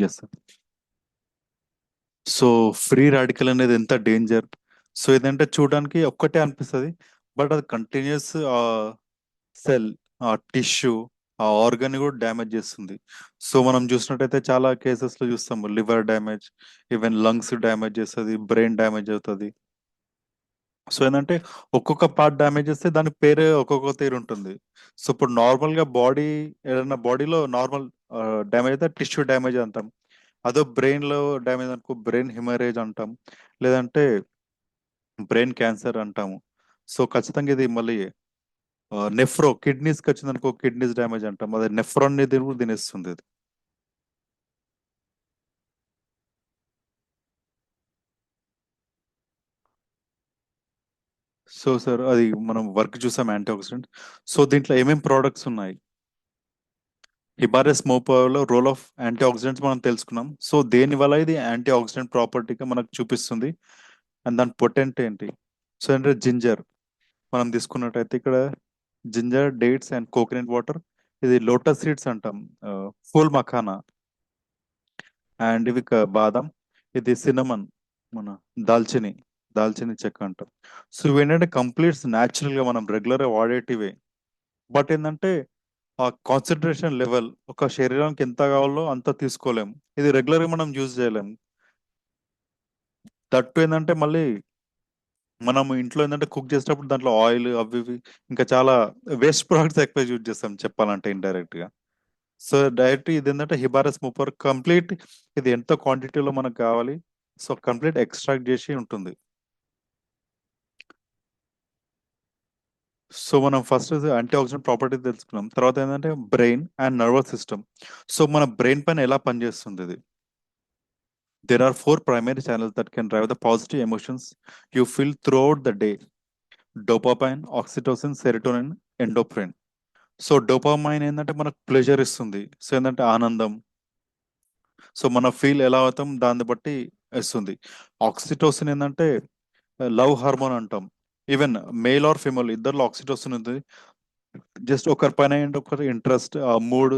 Yes sir. So free radical అనేది ఎంత danger. So ఇదంటే చూడడానికి ఒక్కటే అనిపిస్తుంది, బట్ అది కంటిన్యూస్ సెల్, ఆ టిష్యూ, ఆ ఆర్గన్ కూడా డ్యామేజ్ చేస్తుంది. సో మనం చూసినట్టయితే చాలా కేసెస్ లో చూస్తాము liver damage, even lungs damage చేస్తుంది, బ్రెయిన్ డ్యామేజ్ అవుతుంది. సో ఏంటంటే ఒక్కొక్క పార్ట్ డ్యామేజ్ చేస్తే దాని పేరే ఒక్కొక్క తీరు ఉంటుంది. సో ఇప్పుడు నార్మల్ గా బాడీ, ఏదైనా బాడీలో నార్మల్ డ్యామేజ్ అయితే టిష్యూ డ్యామేజ్ అంటాం. అదో బ్రెయిన్ లో డ్యామేజ్ అనుకో బ్రెయిన్ హిమరేజ్ అంటాం, లేదంటే బ్రెయిన్ క్యాన్సర్ అంటాము. సో ఖచ్చితంగా ఇది మళ్ళీ నెఫ్రో కిడ్నీస్కి వచ్చిందనుకో కిడ్నీస్ డ్యామేజ్ అంటాం, అదే నెఫ్రాన్ ని కూడా తినేస్తుంది ఇది. సో సార్ అది మనం వర్క్ చూసాం యాంటీ ఆక్సిడెంట్. సో దీంట్లో ఏమేం ప్రోడక్ట్స్ ఉన్నాయి. హిబారెస్ మోపోలో రోల్ ఆఫ్ యాంటీ ఆక్సిడెంట్స్ మనం తెలుసుకున్నాం. సో దేని వల్ల ఇది యాంటీ ఆక్సిడెంట్ ప్రాపర్టీగా మనకు చూపిస్తుంది, అండ్ దాని పొటెంట్ ఏంటి. సో అంటే జింజర్ మనం తీసుకున్నట్టయితే ఇక్కడ ginger, dates and coconut water. ఇది లోటస్ సీడ్స్ అంటాం, ఫూల్ మఖానా. అండ్ ఇవి బాదం, ఇది సినమన్, మన దాల్చిని, దాల్చిని చెక్క అంటాం. సో ఇవి ఏంటంటే కంప్లీట్స్ న్యాచురల్ గా మనం రెగ్యులర్ గా వాడేటివే. బట్ ఏంటంటే ఆ కాన్సన్ట్రేషన్ లెవెల్ ఒక శరీరానికి ఎంత కావాలో అంత తీసుకోలేం. ఇది రెగ్యులర్ గా మనం యూజ్ చేయలేం. దట్టు ఏంటంటే మళ్ళీ మనం ఇంట్లో ఏంటంటే కుక్ చేసేటప్పుడు దాంట్లో ఆయిల్ అవి ఇవి ఇంకా చాలా వేస్ట్ ప్రొడక్ట్స్ ఎక్కువ యూజ్ చేస్తాం చెప్పాలంటే ఇండైరెక్ట్ గా. సో డైరెక్ట్ ఇది ఏంటంటే హిబారస్ ముప్పర్ కంప్లీట్, ఇది ఎంత క్వాంటిటీలో మనకు కావాలి, సో కంప్లీట్ ఎక్స్ట్రాక్ట్ చేసి ఉంటుంది. సో మనం ఫస్ట్ యాంటీ ఆక్సిడెంట్ ప్రాపర్టీ తెలుసుకున్నాం, తర్వాత ఏంటంటే brain and nervous system. So మన బ్రెయిన్ పైన ఎలా పనిచేస్తుంది ఇది. There are four primary channels that can drive the positive emotions you feel throughout the day: dopamine, oxytocin, serotonin, endorphin. So dopamine ఏంటంటే మనకు ప్లెజర్ ఇస్తుంది, సో ఏంటంటే ఆనందం. సో మన ఫీల్ ఎలా అవుతాం దాన్ని బట్టి ఇస్తుంది. ఆక్సిటోసిన్ ఏంటంటే లవ్ హార్మోన్ అంటాం. ఈవెన్ మేల్ ఆర్ ఫీమేల్ ఇద్దరిలో ఆక్సిటోసిన్ ఉంది. జస్ట్ ఒకరి పైన ఏంటి ఒకరి ఇంట్రెస్ట్, ఆ మూడ్,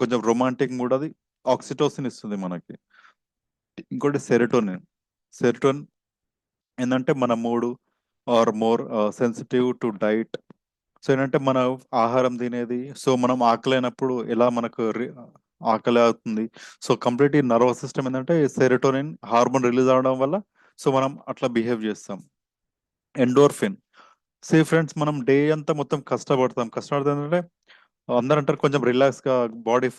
కొంచెం రొమాంటిక్ మూడ్, అది ఆక్సిటోసిన్ ఇస్తుంది మనకి. ఇంకోటి సెరోటోనిన్. సెరోటోన్ ఏంటంటే మన mood are more sensitive to diet. So ఏంటంటే మన ఆహారం తినేది, సో మనం ఆకలి అయినప్పుడు ఎలా మనకు ఆకలి అవుతుంది. సో కంప్లీట్ ఈ నర్వస్ సిస్టమ్ ఏంటంటే సెరోటోనిన్ హార్మోన్ రిలీజ్ అవడం వల్ల సో మనం అట్లా బిహేవ్ చేస్తాం. ఎండోర్ఫిన్. సే ఫ్రెండ్స్ మనం డే అంతా మొత్తం కష్టపడతాం అంటే అందరూ అంటారు కొంచెం రిలాక్స్ గా బాడీ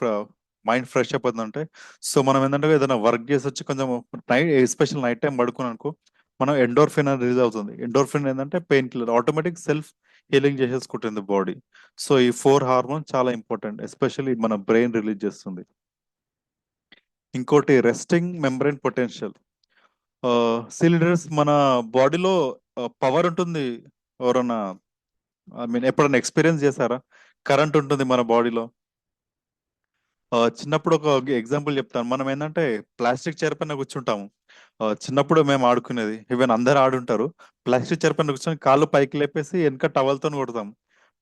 మైండ్ ఫ్రెష్ అయిపోతుందంటే. సో మనం ఏంటంటే ఏదైనా వర్క్ చేసి వచ్చి కొంచెం నైట్, ఎస్పెషల్ నైట్ టైం పడుకుని అనుకో, మనం ఎండోర్ఫిన్ అనేది రిలీజ్ అవుతుంది. ఎండోర్ఫిన్ ఏంటంటే pain killer, automatic self healing చేసేసుకుంటుంది బాడీ. సో ఈ ఫోర్ హార్మోన్ చాలా ఇంపార్టెంట్, ఎస్పెషల్లీ మన బ్రెయిన్ రిలీజ్ చేస్తుంది. ఇంకోటి రెస్టింగ్ మెంబ్రెయిన్ పొటెన్షియల్. సిలిండర్స్ మన బాడీలో పవర్ ఉంటుంది. ఎవరన్నా ఐ మీన్ ఎప్పుడైనా ఎక్స్పీరియన్స్ చేశారా. కరెంట్ ఉంటుంది మన బాడీలో. చిన్నప్పుడు ఒక ఎగ్జాంపుల్ చెప్తాను. మనం ఏంటంటే ప్లాస్టిక్ చైర్ పైన కూర్చుంటాము. చిన్నప్పుడు మేము ఆడుకునేది, ఈవెన్ అందరు ఆడుంటారు. ప్లాస్టిక్ చైర్ పైన కూర్చొని కాళ్ళు పైకి లేపేసి వెనక టవల్తో కొడతాం.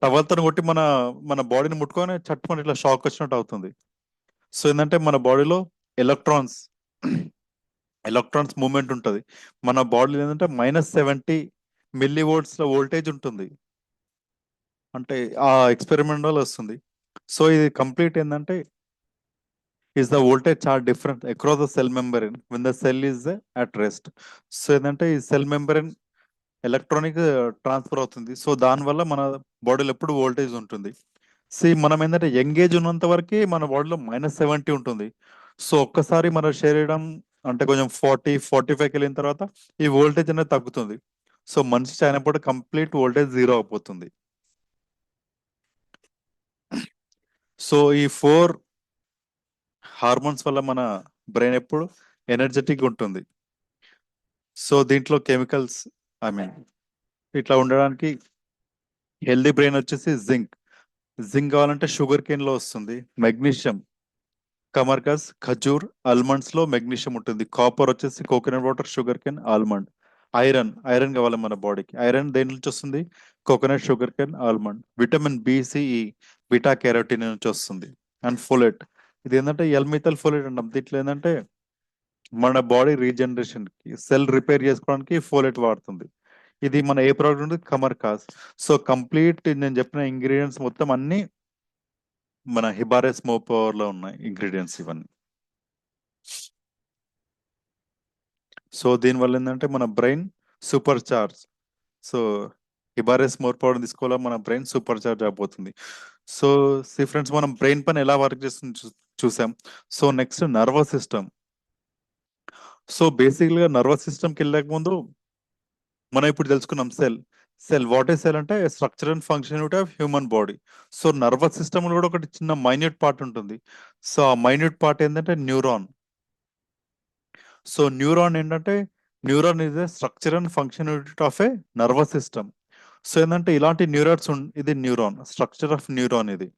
టవల్తో కొట్టి మన మన బాడీని ముట్టుకొని చట్టుకొని ఇట్లా షాక్ వచ్చినట్టు అవుతుంది. సో ఏంటంటే మన బాడీలో ఎలక్ట్రాన్స్ ఎలక్ట్రాన్స్ మూవ్మెంట్ ఉంటుంది. మన బాడీలో ఏంటంటే -70 mV వోల్టేజ్ ఉంటుంది. అంటే ఆ ఎక్స్పెరిమెంట్ వల్ల వస్తుంది. సో ఇది కంప్లీట్ ఏంటంటే is the voltage charge different across the cell membrane when the cell is at rest. So ఏంటంటే ఈ సెల్ మెంబ్రెన్ ఎలక్ట్రానిక్ ట్రాన్స్ఫర్ అవుతుంది. సో దానివల్ల మన బాడీలో ఎప్పుడు వోల్టేజ్ ఉంటుంది. మనం ఏంటంటే ఎంగేజ్ ఉన్నంత వరకు మన బాడీలో -70 ఉంటుంది. సో ఒక్కసారి మన శరీరం అంటే కొంచెం 40-45కి వెళ్ళిన తర్వాత ఈ వోల్టేజ్ అనేది తగ్గుతుంది. సో మనిషి చనినప్పుడు కంప్లీట్ వోల్టేజ్ జీరో అయిపోతుంది. సో ఈ ఫోర్ హార్మోన్స్ వల్ల మన బ్రెయిన్ ఎప్పుడు ఎనర్జెటిక్ ఉంటుంది. సో దీంట్లో కెమికల్స్, ఐ మీన్ ఇట్లా ఉండడానికి హెల్దీ బ్రెయిన్ వచ్చేసి జింక్. జింక్ కావాలంటే షుగర్ కేన్ లో వస్తుంది. మెగ్నీషియం కమర్కస్, ఖజూర్, ఆల్మండ్స్ లో మెగ్నీషియం ఉంటుంది. కాపర్ వచ్చేసి coconut water, sugar cane, almond. Iron, iron కావాలి మన బాడీకి. ఐరన్ దేని నుంచి వస్తుంది, coconut, sugar cane, almond. Vitamin BCE, beta carotene నుంచి వస్తుంది. అండ్ ఫోలెట్, ఇది ఏంటంటే ఎల్మిథల్ ఫోలేట్ అంటాం. దీంట్లో ఏంటంటే మన బాడీ రీజనరేషన్ కి, సెల్ రిపేర్ చేసుకోవడానికి ఫోలేట్ వాడుతుంది. ఇది మన ఏ ప్రోడక్ట్ ఉంటుంది, కమర్ కాస్. సో కంప్లీట్ నేను చెప్పిన ఇంగ్రీడియంట్స్ మొత్తం అన్ని మన హిబారెస్ మో పవర్ లో ఉన్నాయి ఇంగ్రీడియంట్స్ ఇవన్నీ. సో దీనివల్ల ఏంటంటే మన బ్రెయిన్ సూపర్ చార్జ్. సో హిబారెస్ మోర్ పవర్ తీసుకోవాలా, మన బ్రెయిన్ సూపర్ చార్జ్ అయిపోతుంది. సో సి ఫ్రెండ్స్, మనం బ్రెయిన్ పైన ఎలా వర్క్ చేస్తుంది చూసాం. So next nervous system. So బేసిక్గా నర్వస్ సిస్టమ్కి వెళ్ళక ముందు మనం ఇప్పుడు తెలుసుకున్నాం వాట్ ఈస్ సెల్ అంటే structure and function of human body. So nervous system కూడా ఒకటి చిన్న మైన్యూట్ పార్ట్ ఉంటుంది. సో ఆ మైన్యూట్ పార్ట్ ఏంటంటే న్యూరాన్. సో న్యూరాన్ ఏంటంటే neuron is a structure and function of A nervous system. So ఏంటంటే ఇలాంటి న్యూరాన్స్ ఇది న్యూరాన్ స్ట్రక్చర్ ఆఫ్ న్యూరాన్ ఇది.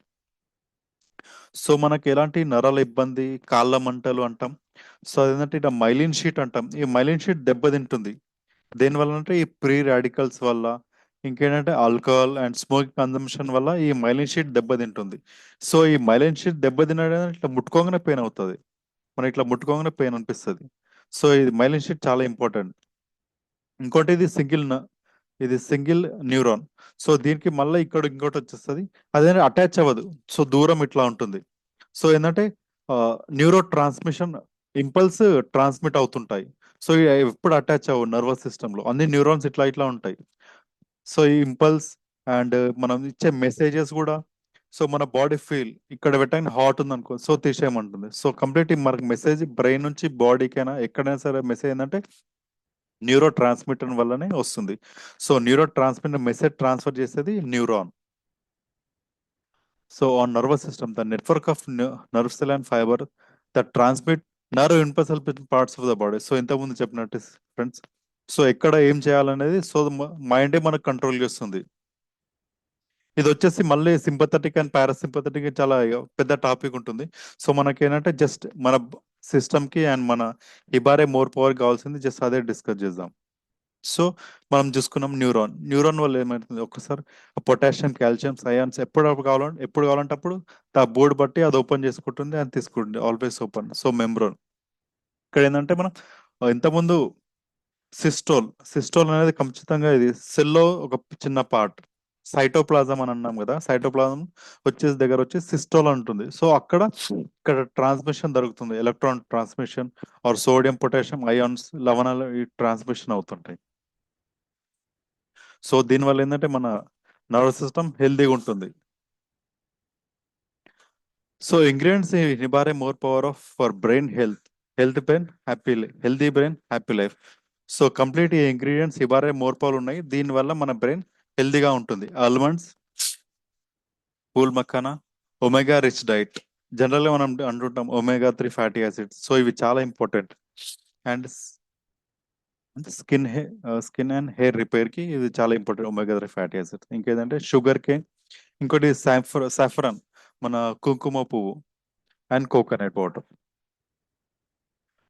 సో మనకి ఎలాంటి నరాల ఇబ్బంది, కాళ్ళ మంటలు అంటాం. సో అదేంటంటే ఇట్లా మైలిన్ షీట్ అంటాం. ఈ మైలిన్ షీట్ దెబ్బతింటుంది. దేనివల్ల అంటే ఈ ప్రీ రాడికల్స్ వల్ల, ఇంకేంటంటే ఆల్కహాల్ అండ్ స్మోకింగ్ కన్జంప్షన్ వల్ల ఈ మైలిన్ షీట్ దెబ్బతింటుంది. సో ఈ మైలిన్ షీట్ దెబ్బతినడం ఇట్లా ముట్టుకోగానే పెయిన్ అవుతుంది. మనం ఇట్లా ముట్టుకోగానే పెయిన్ అనిపిస్తుంది. సో ఇది మైలిన్ షీట్ చాలా ఇంపార్టెంట్. ఇంకోటి ఇది సింగిల్ న్యూరాన్. సో దీనికి మళ్ళీ ఇక్కడ ఇంకోటి వచ్చేస్తుంది, అదే అటాచ్ అవ్వదు. సో దూరం ఇట్లా ఉంటుంది. సో ఏంటంటే న్యూరో ట్రాన్స్మిషన్ ఇంపల్స్ ట్రాన్స్మిట్ అవుతుంటాయి. సో ఇవి ఎప్పుడు అటాచ్ అవ్వవు నర్వస్ సిస్టంలో, అన్ని న్యూరాన్స్ ఇట్లా ఇట్లా ఉంటాయి. సో ఈ ఇంపల్స్ అండ్ మనం ఇచ్చే మెసేజెస్ కూడా, సో మన బాడీ ఫీల్ ఇక్కడ పెట్టగానే హాట్ ఉంది అనుకో, సో తీసేయమంటుంది. సో కంప్లీట్ మనకి మెసేజ్ బ్రెయిన్ నుంచి బాడీకైనా ఎక్కడైనా సరే మెసేజ్ ఏంటంటే న్యూరో ట్రాన్స్మిటర్ వల్లనే వస్తుంది. So neuro transmitter message transfer చేసేది neuron. So on nervous system the network of nerve cell and fibre the transmit nerve impulses parts of the body. So ఇంతకుముందు చెప్పినట్టు friends, so ఎక్కడ ఏం చేయాలనేది so మైండే మనకు control చేస్తుంది. ఇది వచ్చేసి మళ్ళీ సింపథెటిక్ అండ్ పారాసింపథెటిక్ చాలా పెద్ద టాపిక్ ఉంటుంది. సో మనకి ఏంటంటే జస్ట్ మన సిస్టమ్ కి అండ్ మన ఇబారే మోర్ పవర్ కావాల్సింది జస్ట్ అదే డిస్కస్ చేద్దాం. సో మనం చూసుకున్నాం న్యూరాన్ వల్ల ఏమవుతుంది, ఒక్కసారి పొటాషియం, కాల్షియం, అయాన్స్ ఎప్పుడు కావాలంటే అప్పుడు ఆ బోర్డు బట్టి అది ఓపెన్ చేసుకుంటుంది అని తీసుకుంటుంది, ఆల్వేస్ ఓపెన్. సో మెంబ్రోన్ ఇక్కడ ఏంటంటే మనం ఇంతకుముందు సిస్టోల్ అనేది ఖచ్చితంగా ఇది సెల్లో ఒక చిన్న పార్ట్. సైటోప్లాజం అని అన్నాం కదా, సైటోప్లాజం వచ్చేసి దగ్గర వచ్చి సిస్టోల్ ఉంటుంది. సో ఇక్కడ ట్రాన్స్మిషన్ జరుగుతుంది, electron transmission or sodium, potassium, ions, లవణాలు ఈ ట్రాన్స్మిషన్ అవుతుంటాయి. సో దీనివల్ల ఏంటంటే మన నర్వస్ సిస్టమ్ హెల్తీగా ఉంటుంది. సో ఇంగ్రీడియంట్స్ నిబారే more power of for brain healthy brain happy life. So complete ఈ ఇంగ్రీడియంట్స్ ఇబారే మోర్ పవర్ ఉన్నాయి. దీనివల్ల మన బ్రెయిన్ హెల్తీగా ఉంటుంది. ఆల్మండ్స్, పూల్ మఖానా, ఒమేగా రిచ్ డైట్. జనరల్గా మనం అంటుంటాం ఒమేగా 3 ఫ్యాటీ యాసిడ్స్. సో ఇవి చాలా important. And skin and hair repair కి ఇది చాలా ఇంపార్టెంట్, ఒమేగా 3 ఫ్యాటీ యాసిడ్స్. ఇంకేదంటే షుగర్ కేన్, ఇంకోటి సాఫ్రన్ మన కుంకుమ పువ్వు, and coconut water.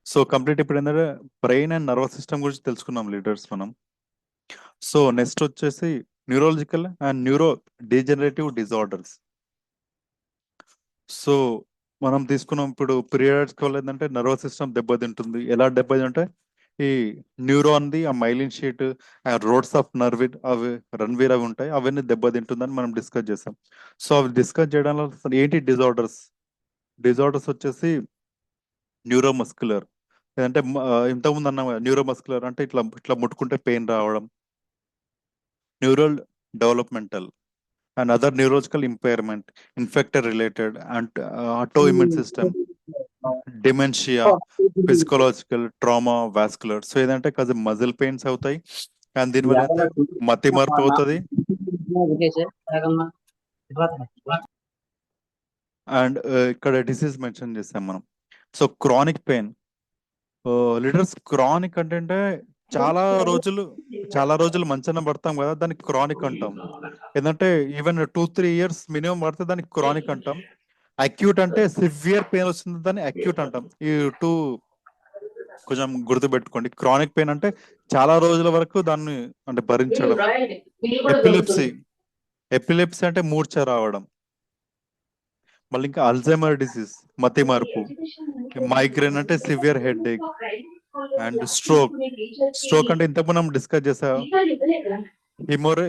So complete ఇప్పుడు ఏంటంటే బ్రెయిన్ అండ్ నర్వస్ సిస్టమ్ గురించి తెలుసుకున్నాం లీడర్స్ మనం. సో నెక్స్ట్ వచ్చేసి neurological and neuro degenerative disorders. So మనం తీసుకున్నాం ఇప్పుడు పీరియడ్స్ వల్ల ఏంటంటే నర్వస్ సిస్టమ్ దెబ్బతింటుంది. ఎలా దెబ్బతింటే ఈ న్యూరాన్ ది ఆ మైలిన్ షీట్, ఆ రోడ్స్ ఆఫ్ అవి రణ్వీర్ అవి ఉంటాయి, అవన్నీ దెబ్బతింటుందని మనం డిస్కస్ చేసాం. సో అవి డిస్కస్ చేయడంలో అసలు ఏంటి డిజార్డర్స్ వచ్చేసి న్యూరోమస్కులర్. లేదంటే ఇంతకుముందు అన్నాం న్యూరోమస్కులర్ అంటే ఇట్లా ఇట్లా ముట్టుకుంటే పెయిన్ రావడం, neural developmental and other neurological impairment, infection related and auto immune system, dementia, physiological, trauma, vascular. So ఏదంటే కాదు మజిల్ పెయిన్స్ అవుతాయి, అండ్ దీనివల్ల అయితే మతి మార్పు అవుతుంది. అండ్ ఇక్కడ డిసీజ్ మెన్షన్ చేస్తాం మనం. So chronic pain leaders, chronic అంటే చాలా రోజులు మంచన పడతాం కదా, దానికి క్రానిక్ అంటాం. ఏంటంటే ఈవెన్ 2-3 ఇయర్స్ మినిమం పడితే దానికి క్రానిక్ అంటాం. అక్యూట్ అంటే సివియర్ పెయిన్ వస్తుంది, దాన్ని అక్యూట్ అంటాం. ఈ టూ కొంచెం గుర్తుపెట్టుకోండి. క్రానిక్ పెయిన్ అంటే చాలా రోజుల వరకు దాన్ని అంటే భరించడం. ఎపిలిప్సీ అంటే మూర్ఛ రావడం. మళ్ళీ ఇంకా అల్జైమర్ డిసీజ్, మతి మార్పు. మైగ్రేన్ అంటే severe headache. And stroke. Stroke అంటే ఇంతకు మనం డిస్కస్ చేసా. హిమోరే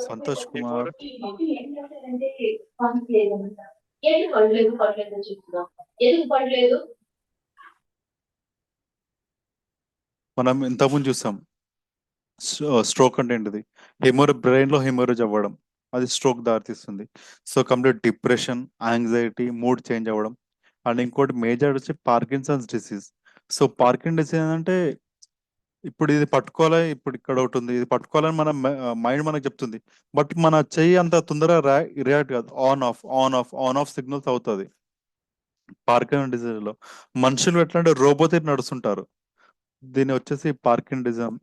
సంతోష్ కుమార్. మనం ఇంతకుముందు చూసాం స్ట్రోక్ అంటే ఏంటిది, బ్రెయిన్ లో హెమోరేజ్ అవ్వడం, అది స్ట్రోక్ దారితీస్తుంది. So complete depression, anxiety, mood change అవ్వడం. అండ్ ఇంకోటి మేజర్ వచ్చి పార్కిన్సన్స్ డిసీజ్. సో పార్కిన్ డిసీజ్ అంటే ఇప్పుడు ఇది పట్టుకోవాలి, ఇప్పుడు ఇక్కడ ఒకటి ఉంది, ఇది పట్టుకోవాలని మన మైండ్ మనకు చెప్తుంది. బట్ మన చెయ్యి అంత తొందరగా రియాక్ట్ కాదు, on off on off on off signals అవుతుంది. పార్కిన్ డిసీజ్ లో మనుషులు ఎట్లా అంటే రోబోట్ నడుస్తుంటారు. దీని వచ్చేసి పార్కిన్డిజం.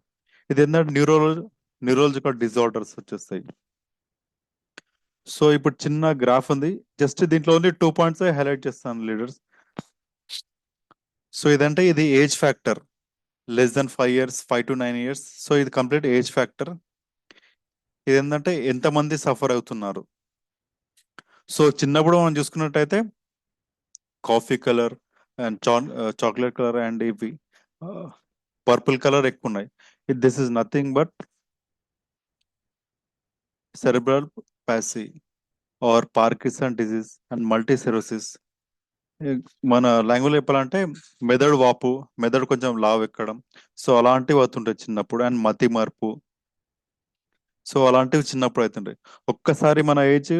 ఇది ఏంటంటే న్యూరోలజికల్ డిజార్డర్స్ వచ్చేస్తాయి. సో ఇప్పుడు చిన్న గ్రాఫ్ ఉంది, జస్ట్ దీంట్లో ఓన్లీ 2 పాయింట్స్ హైలైట్ చేస్తాను లీడర్స్. సో ఇదంటే ఇది age factor, less than 5 years, 5 to 9 years. So ఇది కంప్లీట్ ఏజ్ ఫ్యాక్టర్. ఇది ఏంటంటే ఎంతమంది సఫర్ అవుతున్నారు. సో చిన్నప్పుడు మనం చూసుకున్నట్టయితే coffee colour and chocolate colour and ఇవి పర్పుల్ కలర్ ఎక్కువ ఉన్నాయి. This is nothing but cerebral palsy or Parkinson disease and multi sclerosis. మన లాంగ్వేజ్ చెప్పాలంటే మెదడు వాపు, మెదడు కొంచెం లావు ఎక్కడం. సో అలాంటివి అవుతుంటాయి చిన్నప్పుడు. అండ్ మతి మార్పు. సో అలాంటివి చిన్నప్పుడు అవుతుంటాయి. ఒక్కసారి మన ఏజ్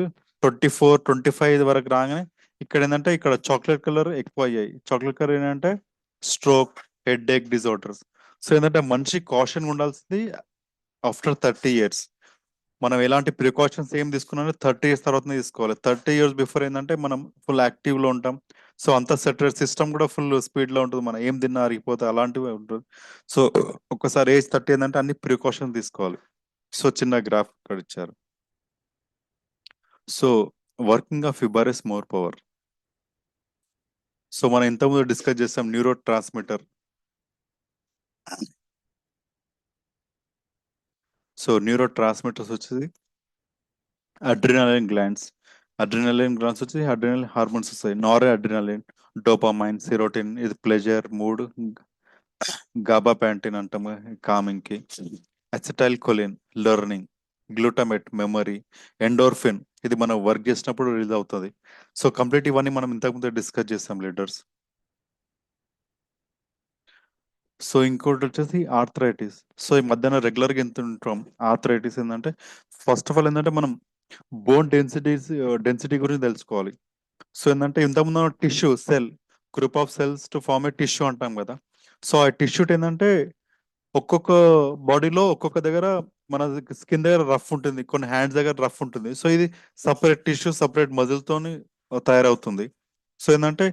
24, 25 వరకు రాగానే ఇక్కడ ఏంటంటే ఇక్కడ చాక్లెట్ కలర్ ఎక్కువ అయ్యాయి. చాక్లెట్ కలర్ ఏంటంటే స్ట్రోక్, హెడ్ ఏక్ డిజార్డర్స్. సో ఏంటంటే మనిషి కాషన్ ఉండాల్సింది ఆఫ్టర్ 30 years. మనం ఎలాంటి ప్రికాషన్స్ ఏం తీసుకున్నా 30 years తర్వాతనే తీసుకోవాలి. 30 years బిఫోర్ ఏంటంటే మనం ఫుల్ యాక్టివ్ లో ఉంటాం. సో అంత సెటరేట్ సిస్టమ్ కూడా ఫుల్ స్పీడ్ లో ఉంటుంది. మనం ఏం తిన్నా అరిగిపోతే అలాంటివి ఉంటుంది. సో ఒక్కసారి ఏజ్ 30 ఏంటంటే అన్ని ప్రికాషన్స్ తీసుకోవాలి. సో చిన్న గ్రాఫ్ ఇక్కడ ఇచ్చారు. So working of fibre is more power. So మనం ఇంతకుముందు డిస్కస్ చేసాం neuro transmitter. So neuro transmitters వచ్చేసి అడ్రినలిన్ గ్లాండ్స్. అడ్రినలిన్ గ్లాండ్స్ వచ్చి అడ్రినల్ హార్మోన్స్ వస్తాయి. నారే అడ్రినలిన్, డోపామైన్, సిరోటిన్ ఇది ప్లెజర్, మూడ్. గాబా ప్యాంటిన్ అంటాము కామింగ్ కి. Acetylcholine learning, glutamate memory, endorphin ఇది మనం వర్క్ చేసినప్పుడు రిలీజ్ అవుతుంది. సో కంప్లీట్ ఇవన్నీ మనం ఇంతకుముందు డిస్కస్ చేస్తాం లీడర్స్. సో ఇంకోటి వచ్చేసి ఆర్థరైటిస్. సో ఈ మధ్యాహ్నం రెగ్యులర్గా ఎంత ఉంటాం ఆర్థరైటిస్ ఏంటంటే, ఫస్ట్ ఆఫ్ ఆల్ ఏంటంటే మనం బోన్ డెన్సిటీ గురించి తెలుసుకోవాలి. సో ఏంటంటే ఇంతకుముందు tissue cell, group of cells to form a tissue అంటాం కదా. సో ఆ టిష్యూ ఏంటంటే ఒక్కొక్క బాడీలో ఒక్కొక్క దగ్గర మన స్కిన్ దగ్గర రఫ్ ఉంటుంది, కొన్ని హ్యాండ్స్ దగ్గర రఫ్ ఉంటుంది. సో ఇది సపరేట్ టిష్యూ, సపరేట్ మజిల్ తోని తయారవుతుంది. సో ఏంటంటే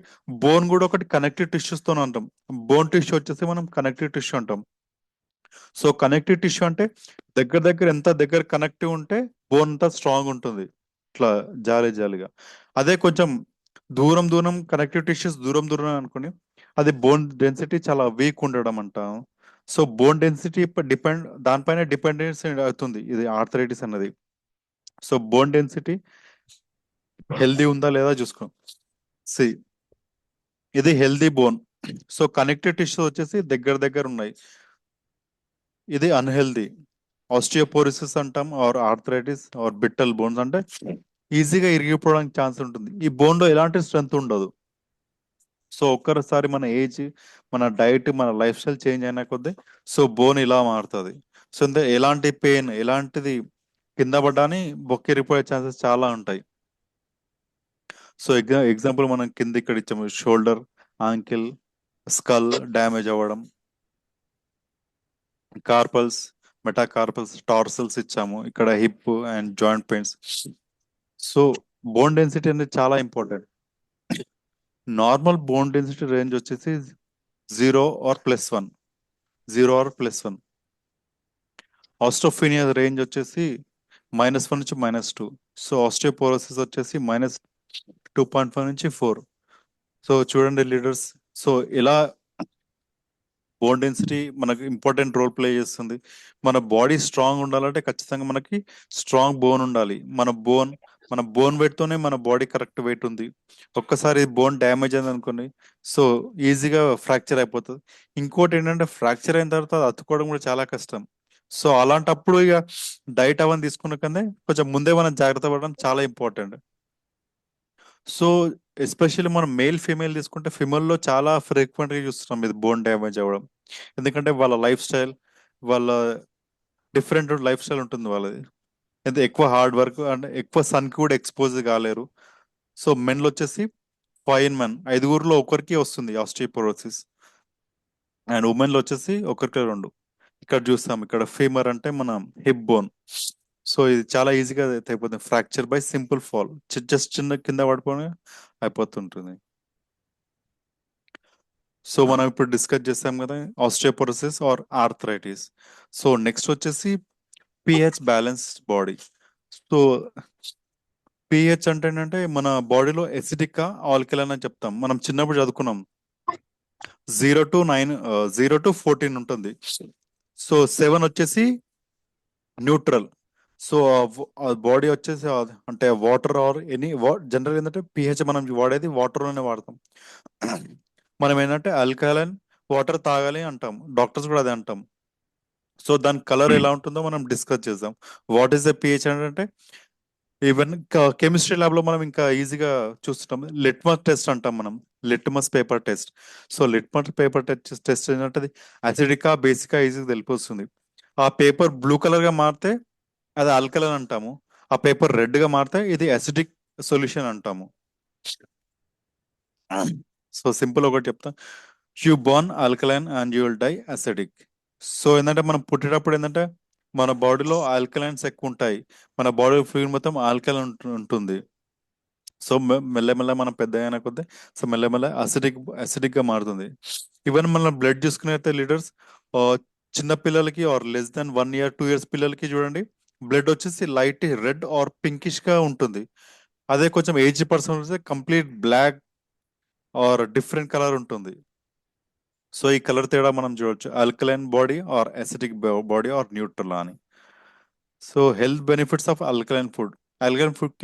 బోన్ కూడా ఒకటి కనెక్టివ్ టిష్యూస్ తో అంటాం. బోన్ టిష్యూ వచ్చేసి మనం కనెక్టివ్ టిష్యూ అంటాం. సో కనెక్టివ్ టిష్యూ అంటే దగ్గర దగ్గర ఎంత దగ్గర కనెక్టివ్ ఉంటే బోన్ అంతా స్ట్రాంగ్ ఉంటుంది, ఇట్లా జాలిగా. అదే కొంచెం దూరం దూరం కనెక్టివ్ టిష్యూస్ దూరం దూరం అనుకుని అది బోన్ డెన్సిటీ చాలా వీక్ ఉండడం అంటాం. సో బోన్ డెన్సిటీ దానిపైన డిపెండెన్స్ అవుతుంది ఇది ఆర్థరైటిస్ అన్నది. సో బోన్ డెన్సిటీ హెల్దీ ఉందా లేదా చూసుకో. సి ఇది healthy bone. So connective tissues వచ్చేసి దగ్గర దగ్గర ఉన్నాయి, ఇది అన్హెల్దీ. ఆస్టియోపోరిసిస్ అంటాం are arthritis are Bittal bones అంటే ఈజీగా ఇరిగిపోవడానికి ఛాన్స్ ఉంటుంది. ఈ బోన్ లో ఎలాంటి స్ట్రెంత్ ఉండదు. సో ఒక్కసారి మన ఏజ్, మన డైట్, మన లైఫ్ స్టైల్ చేంజ్ అయిన కొద్దీ సో బోన్ ఇలా మారుతుంది. సో ఎలాంటి పెయిన్ ఎలాంటిది కింద పడ్డాని బొక్కిరిపోయే ఛాన్సెస్ చాలా ఉంటాయి. సో ఎగ్జాంపుల్ మనం కింద ఇక్కడ ఇచ్చాము షోల్డర్, ఆంకిల్, స్కల్ డ్యామేజ్ అవ్వడం, కార్పల్స్, మెటాకార్పల్స్, టార్సల్స్ ఇచ్చాము, ఇక్కడ hip and joint pains. So bone density అనేది చాలా important. Normal bone density range వచ్చేసి 0 or +1, 0 or +1. ఆస్ట్రోఫీనియా రేంజ్ వచ్చేసి -1 నుంచి -2. సో ఆస్టియోపోరోసిస్ వచ్చేసి -2.5 నుంచి 4. సో చూడండి లీడర్స్, సో ఇలా బోన్ డెన్సిటీ మనకు ఇంపార్టెంట్ రోల్ ప్లే చేస్తుంది. మన బాడీ స్ట్రాంగ్ ఉండాలంటే ఖచ్చితంగా మనకి స్ట్రాంగ్ బోన్ ఉండాలి. మన బోన్ మన బోన్ వెయిట్ తోనే మన బాడీ కరెక్ట్ వెయిట్ ఉంది. ఒక్కసారి బోన్ డ్యామేజ్ అయింది అనుకోండి, సో ఈజీగా ఫ్రాక్చర్ అయిపోతుంది. ఇంకోటి ఏంటంటే ఫ్రాక్చర్ అయిన తర్వాత అది అతుక్కోవడం కూడా చాలా కష్టం. సో అలాంటప్పుడు ఇక డైట్ అవన్నీ తీసుకున్న కన్నా కొంచెం ముందే మనం జాగ్రత్త పడడం చాలా ఇంపార్టెంట్. సో ఎస్పెషల్లీ మనం మేల్ ఫీమేల్ తీసుకుంటే ఫిమేల్లో చాలా ఫ్రీక్వెంట్గా చూస్తున్నాం ఇది బోన్ డ్యామేజ్ అవ్వడం. ఎందుకంటే వాళ్ళ లైఫ్ స్టైల్, వాళ్ళ డిఫరెంట్ లైఫ్ స్టైల్ ఉంటుంది వాళ్ళది. అయితే ఎక్కువ హార్డ్ వర్క్ అంటే ఎక్కువ సన్కి కూడా ఎక్స్పోజ్ కాలేరు. సో మెన్లు వచ్చేసి 5 in 1, ఐదుగురులో ఒకరికి వస్తుంది ఆస్టియోపోరోసిస్. అండ్ ఉమెన్లో వచ్చేసి ఒకరికి రెండు. ఇక్కడ చూస్తాం, ఇక్కడ ఫీమర్ అంటే మన హిప్ బోన్. సో ఇది చాలా ఈజీగా అయిపోతుంది, fracture by simple fall, just చిన్న కింద పడిపోయి అయిపోతుంటుంది. సో మనం ఇప్పుడు డిస్కస్ చేసాం కదా osteoporosis or arthritis. So next వచ్చేసి pH balanced body. So pH అంటే ఏంటంటే మన బాడీలో ఎసిడిక్ ఆల్కలైన్ అని చెప్తాం. మనం చిన్నప్పుడు చదువుకున్నాం 0 to 9, 0 to 14 ఉంటుంది. సో 7 వచ్చేసి న్యూట్రల్. సో బాడీ వచ్చేసి అంటే వాటర్ ఆర్ ఎనీ జనరల్ ఏంటంటే పిహెచ్ మనం వాడేది వాటర్ లోనే వాడతాం. మనం ఏంటంటే ఆల్కలైన్ వాటర్ తాగాలి అంటాం, డాక్టర్స్ కూడా అదే అంటాం. సో దాని కలర్ ఎలా ఉంటుందో మనం డిస్కస్ చేద్దాం. వాట్ ఈస్ ద పిహెచ్ అంటే ఈవెన్ కెమిస్ట్రీ ల్యాబ్ లో మనం ఇంకా ఈజీగా చూస్తుంటాం. లిట్మస్ టెస్ట్ అంటాం మనం, litmus paper test. So litmus paper test ఏంటంటే అసిడికా బేసికా ఈజీగా తెలిపొస్తుంది. ఆ పేపర్ బ్లూ కలర్ గా మారితే అది ఆల్కలైన్ అంటాము. ఆ పేపర్ రెడ్ గా మారితే ఇది అసిడిక్ సొల్యూషన్ అంటాము. సో సింపుల్ ఒకటి చెప్తా, you born alkaline and you will die acidic. So ఏంటంటే మనం పుట్టేటప్పుడు ఏంటంటే మన బాడీలో ఆల్కలైన్స్ ఎక్కువ ఉంటాయి, మన బాడీ ఫ్లూయిడ్ మొత్తం ఆల్కలైన్ ఉంటుంది. సో మెల్లమెల్ల మనం పెద్ద అయిన కొద్దీ సో మెల్లమెల్ల అసిడిక్ గా మారుతుంది. ఈవెన్ మనం బ్లడ్ చూసుకునే లీటర్స్ చిన్న పిల్లలకి are less than 1 year 2 years పిల్లలకి చూడండి, బ్లడ్ వచ్చేసి లైట్ రెడ్ ఆర్ పింకిష్ గా ఉంటుంది. అదే కొంచెం ఏజ్ పర్సన్ వస్తే complete black or different colour ఉంటుంది. సో ఈ కలర్ తేడా మనం చూడొచ్చు, alkaline body or acidic body or neutral అని. So health benefits of alkaline food. Alkaline food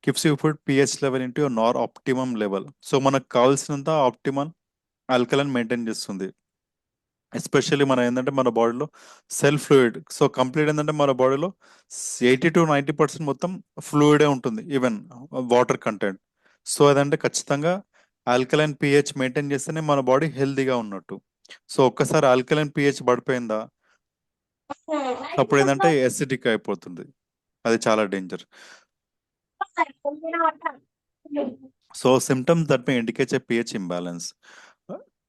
keeps you food pH level into nor optimum level. So మనకు కావాల్సినంత optimal alkaline maintain చేస్తుంది. Especially మన ఏంటంటే మన బాడీలో సెల్ఫ్ ఫ్లూయిడ్, సో కంప్లీట్ ఏంటంటే మన బాడీలో 80 to 90% మొత్తం ఫ్లూయిడే ఉంటుంది, ఈవెన్ వాటర్ కంటెంట్. సో అదంటే ఖచ్చితంగా ఆల్కలైన్ పిహెచ్ మెయింటైన్ చేస్తేనే మన బాడీ హెల్తీగా ఉన్నట్టు. సో ఒక్కసారి ఆల్కలైన్ పిహెచ్ పడిపోయిందా అప్పుడు ఏంటంటే ఎసిడిక్ అయిపోతుంది, అది చాలా danger. So symptoms that may indicate A pH imbalance.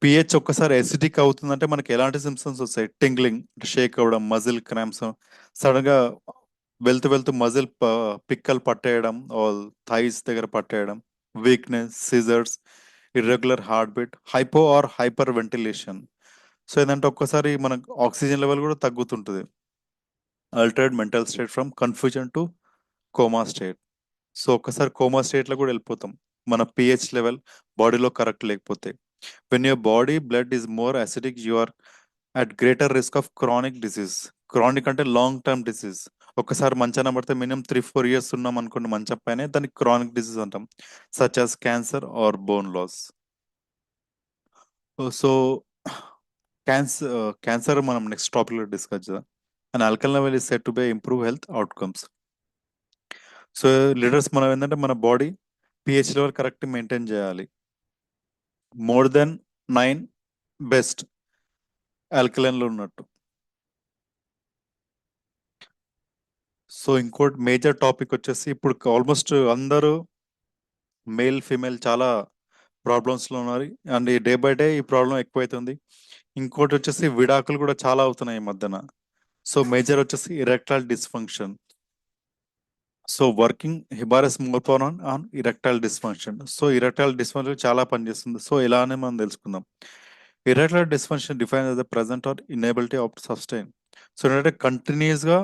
PH ఒక్కసారి ఎసిడిక్ అవుతుందంటే మనకి ఎలాంటి సిమ్టమ్స్ వస్తాయి, టింగ్లింగ్, షేక్ అవ్వడం, మజిల్ క్రాంప్స్, సడన్ గా వెళ్తూ వెళ్తూ మజిల్ పిక్కలు పట్టేయడం, థైస్ దగ్గర పట్టేయడం, weakness, seizures, irregular heart beat, hypo or hyper ventilation. So ఏంటంటే ఒక్కసారి మనకు ఆక్సిజన్ లెవెల్ కూడా తగ్గుతుంటుంది. Altered mental state from confusion to coma state. So ఒక్కసారి కోమా స్టేట్ లో కూడా వెళ్ళిపోతాం మన పిహెచ్ లెవెల్ బాడీలో కరెక్ట్ లేకపోతే. When your body blood is more acidic you are at greater risk of chronic disease. Chronic అంటే లాంగ్ టర్మ్ డిసీజ్. ఒకసారి మంచాన పడితే మినిమం 3-4 years ఉన్నాం అనుకోండి మంచం పైన, దానికి క్రానిక్ డిసీజ్ అంటాం, such as cancer or bone loss. So cancer మనం నెక్స్ట్ టాపిక్ లో డిస్కస్ చేద్దాం. And alkaline level is set to by improve health outcomes. So leaders మనం ఏంటంటే మన body pH level correct maintain చేయాలి. మోర్ దెన్ 9 బెస్ట్ ఆల్కలైన్ లో ఉన్నట్టు. So ఇంకోటి మేజర్ టాపిక్ వచ్చేసి ఇప్పుడు ఆల్మోస్ట్ అందరూ మేల్ ఫీమేల్ చాలా ప్రాబ్లమ్స్ లో ఉన్నారు, అండ్ ఈ డే బై డే ఈ ప్రాబ్లం ఎక్కువైతుంది. ఇంకోటి వచ్చేసి విడాకులు కూడా చాలా అవుతున్నాయి ఈ మధ్యన. సో మేజర్ వచ్చేసి ఇరెక్టైల్ డిస్ఫంక్షన్. సో వర్కింగ్ హిబారస్ more on erectile dysfunction. So erectile dysfunction చాలా పనిచేస్తుంది. సో ఇలానే మనం తెలుసుకుందాం. Erectile dysfunction define as the present or inability of sustain. So ఏంటంటే కంటిన్యూస్ గా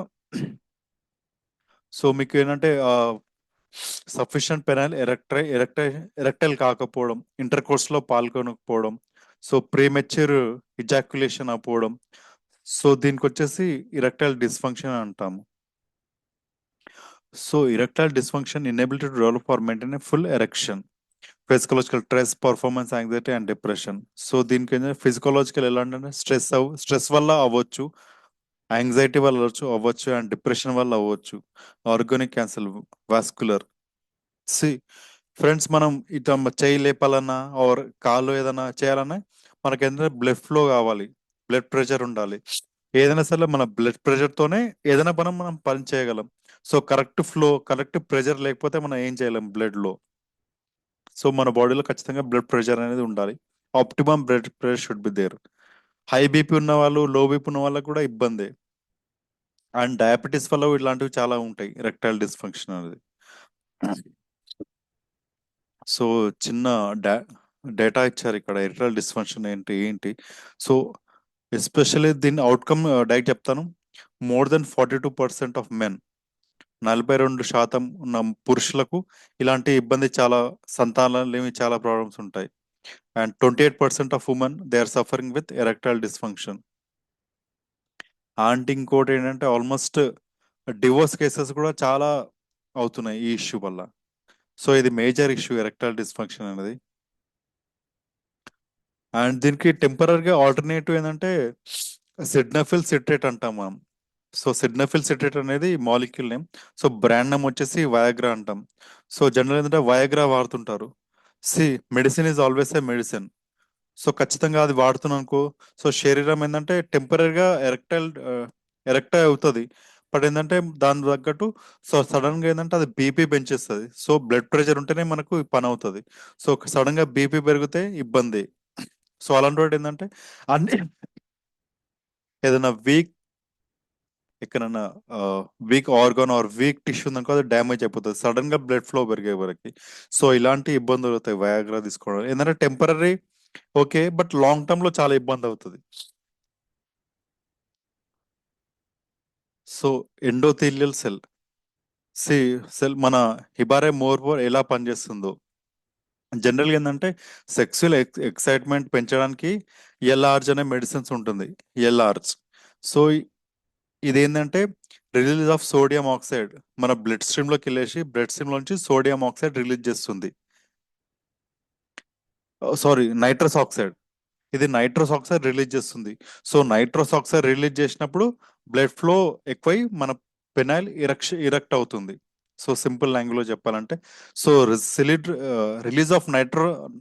సో మీకు ఏంటంటే సఫిషియంట్ పెనైల్ ఎరెక్టైల్ కాకపోవడం, ఇంటర్ కోర్స్ లో పాల్గొనకపోవడం, సో ప్రీమెచ్యూర్ ఇజాక్యులేషన్ అవ్వడం, సో దీనికి వచ్చేసి ఇరెక్టైల్ డిస్ఫంక్షన్ అంటాము. So erectile dysfunction inability to develop or maintain a full erection, physiological stress, performance anxiety and depression. So దీనికి ఏంటంటే ఫిజికలాజికల్ ఎలా అంటే స్ట్రెస్ వల్ల అవ్వచ్చు, యాంగ్జైటీ వల్ల అవ్వచ్చు అండ్ డిప్రెషన్ వల్ల అవ్వచ్చు, organic cancer, vascular. See friends, మనం ఇట్లా చేయి లేపాలన్నా ఆర్ కాళ్ళు ఏదైనా చేయాలన్నా మనకి ఏంటంటే బ్లడ్ ఫ్లో కావాలి, బ్లడ్ ప్రెషర్ ఉండాలి. ఏదైనా సరే మన బ్లడ్ ప్రెషర్ తోనే ఏదైనా మనం పని చేయగలం. So correct flow, correct pressure లేకపోతే మనం ఏం చేయలేం బ్లడ్ లో. సో మన బాడీలో ఖచ్చితంగా బ్లడ్ ప్రెషర్ అనేది ఉండాలి. Optimum blood pressure should be there. High BP ఉన్న వాళ్ళు, లో బీపీ ఉన్న వాళ్ళకి కూడా ఇబ్బంది. అండ్ డయాబెటీస్ వల్ల ఇలాంటివి చాలా ఉంటాయి, రెక్టైల్ డిస్ఫంక్షన్ అనేది. సో చిన్న డా డేటా ఇచ్చారు ఇక్కడ, ఎరిటల్ డిస్ఫంక్షన్ ఏంటి ఏంటి. సో ఎస్పెషల్లీ దీని అవుట్కమ్ డైరెక్ట్ చెప్తాను. మోర్ దెన్ 42% ఆఫ్ మెన్, 42% ఉన్న పురుషులకు ఇలాంటి ఇబ్బంది, చాలా సంతానాలు ఏమి చాలా ప్రాబ్లమ్స్ ఉంటాయి. And 28% of women they are suffering with erectile dysfunction. And ఇంకోటి ఏంటంటే ఆల్మోస్ట్ డివోర్స్ కేసెస్ కూడా చాలా అవుతున్నాయి ఈ ఇష్యూ వల్ల. సో ఇది మేజర్ ఇష్యూ, ఎరెక్టైల్ డిస్ఫంక్షన్ అనేది. అండ్ దీనికి టెంపరీగా ఆల్టర్నేటివ్ ఏంటంటే సిడ్నఫిల్ సిట్రేట్ అంటాం మనం. సో సిడ్నఫిల్ సిట్రేట్ అనేది molecule name. So brand name వచ్చేసి వయాగ్రా అంటాం. సో జనరల్ ఏంటంటే వయాగ్రా వాడుతుంటారు. See medicine is always a medicine. So ఖచ్చితంగా అది వాడుతున్నాం అనుకో, సో శరీరం ఏంటంటే టెంపరీగా ఎరెక్టై అవుతుంది. బట్ ఏంటంటే దాని తగ్గట్టు సో సడన్ గా ఏంటంటే అది బీపీ పెంచేస్తుంది. సో బ్లడ్ ప్రెషర్ ఉంటేనే మనకు ఈ పని అవుతుంది. సో సడన్ గా బీపీ పెరిగితే ఇబ్బంది. సో అలాంటి వాటి ఏంటంటే అన్ని ఏదైనా ఎక్కడైనా weak organ or weak tissue ఉందనుకో అది డ్యామేజ్ అయిపోతుంది సడన్ గా బ్లడ్ ఫ్లో పెరిగే వరకు. సో ఇలాంటి ఇబ్బందులు అవుతాయి వయాగ్రా తీసుకోవడం. ఏంటంటే temporary okay, but long term లో చాలా ఇబ్బంది అవుతుంది. So endothelial cell, see cell మన హిబారే మోర్బోర్ ఎలా పనిచేస్తుందో. జనరల్గా ఏంటంటే సెక్సువల్ ఎక్సైట్మెంట్ పెంచడానికి ఎల్ఆర్జ్ అనే మెడిసిన్స్ ఉంటుంది, ఎల్ఆర్జ్. సో ఇదేంటంటే రిలీజ్ ఆఫ్ సోడియం ఆక్సైడ్ మన బ్లడ్ స్ట్రీమ్ లోకి వెళ్ళేసి బ్లడ్ స్ట్రీమ్ లోంచి సోడియం ఆక్సైడ్ రిలీజ్ చేస్తుంది. Sorry, nitrous oxide. ఇది నైట్రస్ ఆక్సైడ్ రిలీజ్ చేస్తుంది. సో నైట్రస్ ఆక్సైడ్ రిలీజ్ చేసినప్పుడు బ్లడ్ ఫ్లో ఎక్కువై మన పెనైల్ ఇరెక్ట్ అవుతుంది. సో సింపుల్ లాంగ్వేజ్ లో చెప్పాలంటే, so release of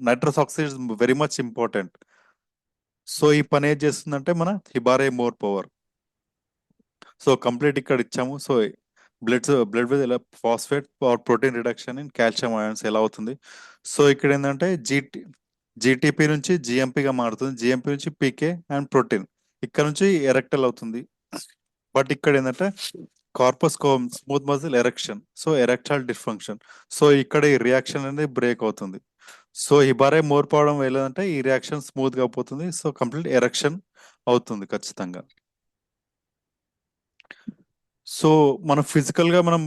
nitrous oxide is very much important. So ఈ పని ఏం చేస్తుందంటే మన హిబారే మోర్ పవర్. సో కంప్లీట్ ఇక్కడ ఇచ్చాము. సో బ్లడ్ మీద ఎలా phosphate or protein reduction in calcium ions ఎలా అవుతుంది. సో ఇక్కడ ఏంటంటే జీటీపీ నుంచి జిఎంపీగా మారుతుంది, జిఎంపీ నుంచి పీకే అండ్ ప్రోటీన్, ఇక్కడ నుంచి ఎరెక్టల్ అవుతుంది. బట్ ఇక్కడ ఏంటంటే corpus smooth muscle erection, so erectile dysfunction. So ఇక్కడ ఈ రియాక్షన్ అనేది బ్రేక్ అవుతుంది. సో హిబారే మోర్ పోవడం వెళ్ళదంటే ఈ రియాక్షన్ స్మూత్ గా పోతుంది. సో కంప్లీట్ ఎరెక్షన్ అవుతుంది ఖచ్చితంగా. సో మనం ఫిజికల్ గా మనం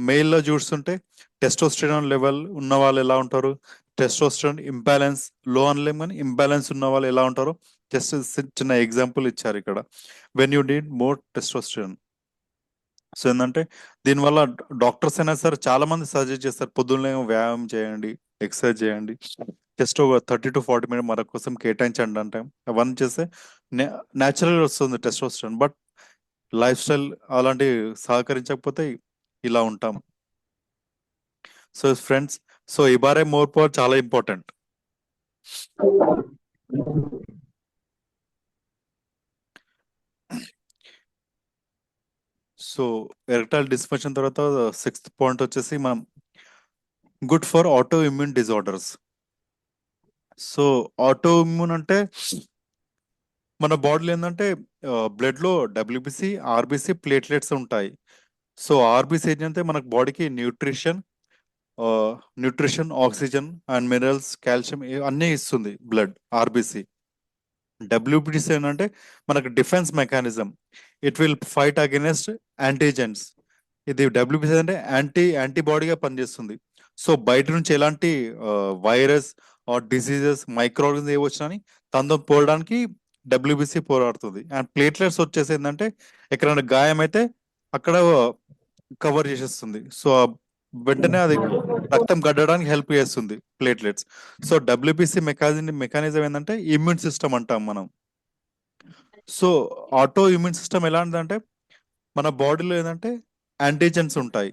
మెయిల్ లో చూస్తుంటే టెస్టోస్టెరాన్ లెవెల్ ఉన్న వాళ్ళు ఎలా ఉంటారు, టెస్టోస్టెరాన్ ఇంబ్యాలెన్స్, లో అనలేం కానీ ఇంబ్యాలెన్స్ ఉన్న వాళ్ళు ఎలా ఉంటారు. జస్ట్ చిన్న ఎగ్జాంపుల్ ఇచ్చారు ఇక్కడ. When you need more testosterone. So ఏంటంటే దీనివల్ల డాక్టర్స్ అయినా సరే చాలా మంది సజెస్ట్ చేస్తారు, పొద్దున్నే వ్యాయామం చేయండి, ఎక్సర్సైజ్ చేయండి, జస్ట్ ఒక 30 to 40 మినిట్ మన కోసం కేటాయించండి అంటే అవన్నీ చేస్తే న్యాచురల్ వస్తుంది టెస్టోస్టెరాన్. బట్ లైఫ్ స్టైల్ అలాంటి సహకరించకపోతే ఇలా ఉంటాం. సో ఫ్రెండ్స్, సో ఇబారే మోర్ పవర్ చాలా ఇంపార్టెంట్. సో ఎరెక్టైల్ డిస్ఫంక్షన్ తర్వాత సిక్స్త్ పాయింట్ వచ్చేసి మనం good for auto immune disorders. So auto immune అంటే మన బాడీలో ఏంటంటే బ్లడ్ లో డబ్ల్యూబిసి, ఆర్బిసి, ప్లేట్లెట్స్ ఉంటాయి. సో ఆర్బిసి ఏంటంటే మనకు బాడీకి nutrition, oxygen and minerals, calcium అన్నీ ఇస్తుంది బ్లడ్ ఆర్బిసి. డబ్ల్యూబిసి ఏంటంటే మనకు defence mechanism, it will fight against antigens. ఇది డబ్ల్యూబిసి అంటే యాంటీబాడీగా పనిచేస్తుంది. సో బయట నుంచి ఎలాంటి virus or diseases, micro organs ఏ వచ్చినా తనతో పోవడానికి డబ్ల్యూబిసి పోరాడుతుంది. అండ్ ప్లేట్లెట్స్ వచ్చేసి ఏంటంటే ఎక్కడైనా గాయం అయితే అక్కడ కవర్ చేసేస్తుంది. సో వెంటనే అది రక్తం గడ్డడానికి హెల్ప్ చేస్తుంది ప్లేట్లెట్స్. సో డబ్ల్యూబీసీ మెకానిజం ఏంటంటే ఇమ్యూన్ సిస్టమ్ అంటాం మనం. సో ఆటో ఇమ్యూన్ సిస్టమ్ ఎలాంటిదంటే మన బాడీలో ఏంటంటే యాంటీజెన్స్ ఉంటాయి.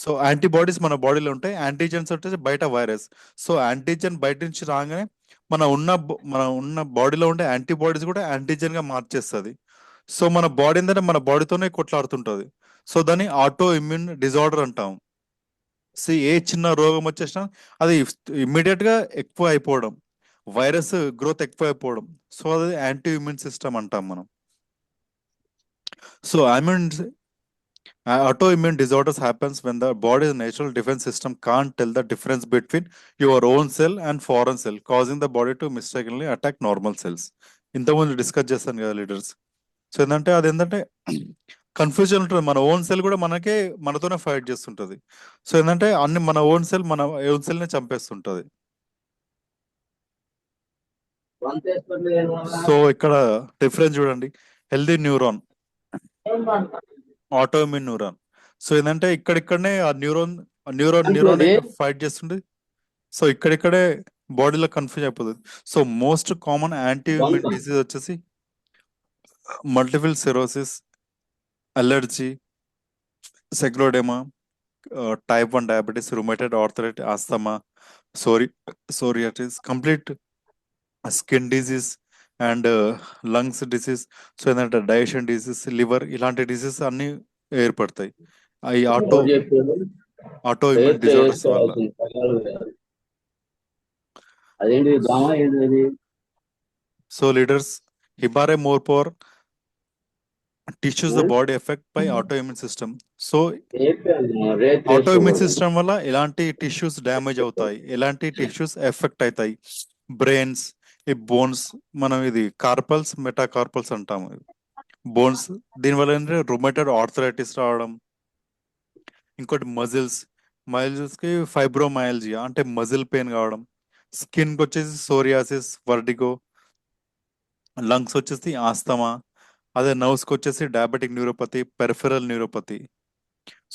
సో యాంటీబాడీస్ మన బాడీలో ఉంటాయి, యాంటీజెన్స్ వచ్చేసి బయట వైరస్. సో యాంటీజెన్ బయట నుంచి రాగానే మన ఉన్న బాడీలో ఉండే యాంటీబాడీస్ కూడా యాంటీజెన్ గా మార్చేస్తుంది. సో మన బాడీ ఏంటంటే మన బాడీతోనే కొట్లాడుతుంటది. సో దాన్ని ఆటో ఇమ్యూన్ డిజార్డర్ అంటాం. ఏ చిన్న రోగం వచ్చేసినా అది ఇమ్మీడియట్ గా ఎక్కువ అయిపోవడం, వైరస్ గ్రోత్ ఎక్కువ అయిపోవడం. సో అది యాంటీ ఇమ్యూన్ సిస్టమ్ అంటాం మనం. So autoimmune disorders happens when the body's natural defense system can't tell the difference between your own cell and foreign cell, causing the body to mistakenly attack normal cells. ఇంతకుముందు discuss చేస్తాను కదా leaders. So ఏంటంటే అది ఏంటంటే confusion ఉంటుంది. మన own cell కూడా మనతోనే ఫైట్ చేస్తుంటది. సో ఏంటంటే మన ఓన్ సెల్ ని చంపేస్తుంటది. సో ఇక్కడ డిఫరెన్స్ చూడండి. Healthy neuron, autoimmune neuron. So ఏంటంటే ఇక్కడిక్కడనే ఆ న్యూరాన్ ఫైట్ చేస్తుంది. సో ఇక్కడిక్కడే బాడీలో కన్ఫ్యూజ్ అయిపోతుంది. So most common anti immune disease వచ్చేసి multiple sclerosis, allergy, scleroderma, type 1 diabetes, rheumatoid arthritis, asthma, psoriasis, complete skin disease and lungs disease. So ఏంటంటే digestion disease, liver, ఇలాంటి డిసీజ్ అన్ని ఏర్పడతాయి ఈ ఆటో ఇమ్యూన్ డిజార్డర్స్ వల్ల. So leaders, హిబారే more power tissues the body effect by auto immune system. So auto immune system వల్ల ఎలాంటి tissues damage అవుతాయి, ఎలాంటి టిష్యూస్ ఎఫెక్ట్ అవుతాయి? బ్రెయిన్స్, ఈ బోన్స్, మనం ఇది కార్పల్స్, మెటాకార్పల్స్ అంటాము. బోన్స్, దీనివల్ల ఏంటంటే రుమేటెడ్ ఆర్థరైటిస్ రావడం. ఇంకోటి మజిల్స్ కి ఫైబ్రోమయాలజియా అంటే మజిల్ పెయిన్ కావడం. స్కిన్ కి వచ్చేసి సోరియాసిస్, వర్డిగో. లంగ్స్ వచ్చేసి ఆస్తమా. అదే నర్వ్స్ కి వచ్చేసి diabetic neuropathy, peripheral neuropathy.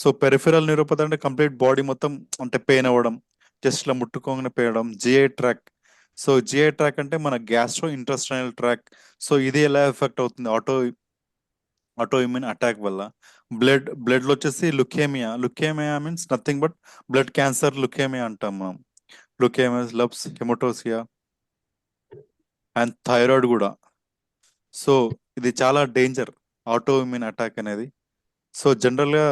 So peripheral neuropathy అంటే కంప్లీట్ బాడీ మొత్తం అంటే పెయిన్ అవ్వడం, జస్ట్ ఇలా ముట్టుకోగానే పేయడం. GI tract. So GI tract అంటే మన గ్యాస్ట్రో ఇంటెస్టైనల్ ట్రాక్. సో ఇది ఎలా ఎఫెక్ట్ అవుతుంది ఆటో ఇమ్యూన్ అటాక్ వల్ల? బ్లడ్ లో వచ్చేసి leukaemia means nothing but blood cancer, leukaemia అంటాం మనం. లుకేమియా, లబ్స్, హెమటోసియా అండ్ థైరాయిడ్ కూడా. సో ఇది చాలా డేంజర్ ఆటో ఇమ్యూన్ అటాక్ అనేది. సో జనరల్ గా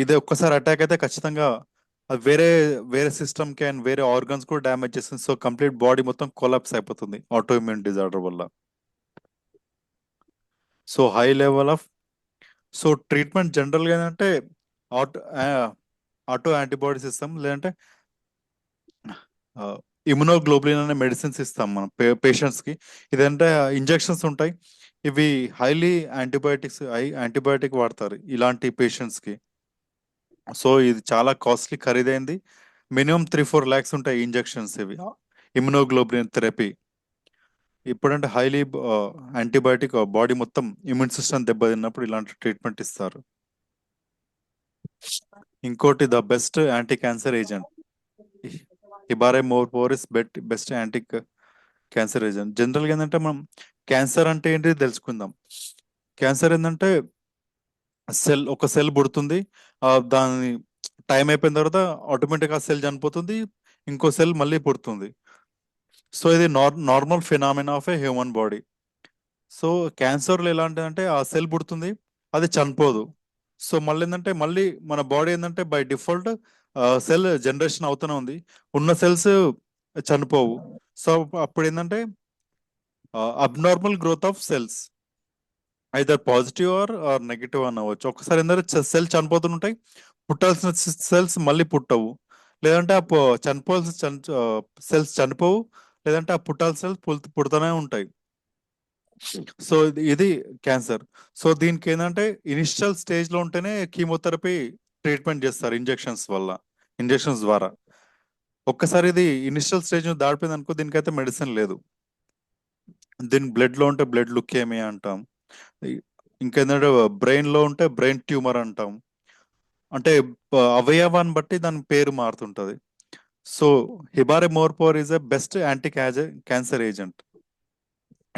ఇదే ఒక్కసారి అటాక్ అయితే ఖచ్చితంగా అది వేరే వేరే సిస్టమ్ కి అండ్ వేరే ఆర్గన్స్ కూడా డ్యామేజ్ చేస్తుంది. సో కంప్లీట్ బాడీ మొత్తం కొలాప్స్ అయిపోతుంది ఆటో ఇమ్యూన్ డిజార్డర్ వల్ల. So high level of so treatment general గా ఏంటంటే ఆటో ఆటో యాంటీబాడీస్ ఇస్తాం, లేదంటే ఇమ్యునోగ్లోబులిన్ అనే మెడిసిన్స్ ఇస్తాం మనం పేషెంట్స్ కి. ఇదంటే ఇంజెక్షన్స్ ఉంటాయి. ఇవి యాంటీబయాటిక్ వాడతారు ఇలాంటి పేషెంట్స్ కి. సో ఇది చాలా కాస్ట్లీ, ఖరీదైంది. మినిమం 3-4 lakhs ఉంటాయి ఇంజెక్షన్స్ ఇవి, ఇమ్యునోగ్లోబులిన్ థెరపీ. ఇప్పుడంటే హైలీ యాంటీబయాటిక్ బాడీ మొత్తం ఇమ్యూన్ సిస్టమ్ దెబ్బతిన్నప్పుడు ఇలాంటి ట్రీట్మెంట్ ఇస్తారు. ఇంకోటి the best anti cancer agent, హిబారే more power is best anti cancer agent. జనరల్గా ఏంటంటే మనం క్యాన్సర్ అంటే ఏంటి తెలుసుకుందాం. క్యాన్సర్ ఏంటంటే ఒక సెల్ పుడుతుంది, దాని టైం అయిపోయిన తర్వాత ఆటోమేటిక్ ఆ సెల్ చనిపోతుంది, ఇంకో సెల్ మళ్ళీ పుడుతుంది. సో ఇది normal phenomena of a human body. So క్యాన్సర్లో ఎలాంటిదంటే ఆ సెల్ పుడుతుంది, అది చనిపోదు. సో మళ్ళీ ఏంటంటే మళ్ళీ మన బాడీ ఏంటంటే బై డిఫాల్ట్ సెల్ జనరేషన్ అవుతూనే ఉంది, ఉన్న సెల్స్ చనిపోవు. సో అప్పుడు ఏంటంటే abnormal growth of cells, either positive or negative అని అవ్వచ్చు. ఒకసారి ఏంటంటే సెల్ చనిపోతుంటాయి, పుట్టాల్సిన సెల్స్ మళ్ళీ పుట్టవు. లేదంటే చనిపోవాల్సిన సెల్స్ చనిపోవు, లేదంటే ఆ పుట్టాల్సిన సెల్స్ పుడుతూనే ఉంటాయి. సో ఇది క్యాన్సర్. సో దీనికి ఏంటంటే ఇనిషియల్ స్టేజ్ లో ఉంటేనే కీమోథెరపీ ట్రీట్మెంట్ చేస్తారు ఇంజెక్షన్స్ ద్వారా. ఒక్కసారి ఇది ఇనిషియల్ స్టేజ్ దాటిపోయింది అనుకో, దీనికైతే మెడిసిన్ లేదు. దీని బ్లడ్ లో ఉంటే బ్లడ్ లుకేమియా అంటాం. ఇంకేంటంటే బ్రెయిన్ లో ఉంటే బ్రెయిన్ ట్యూమర్ అంటాం. అంటే అవయవాన్ని బట్టి దాని పేరు మారుతుంటది. సో హిబారే more power is a best anti cancer agent.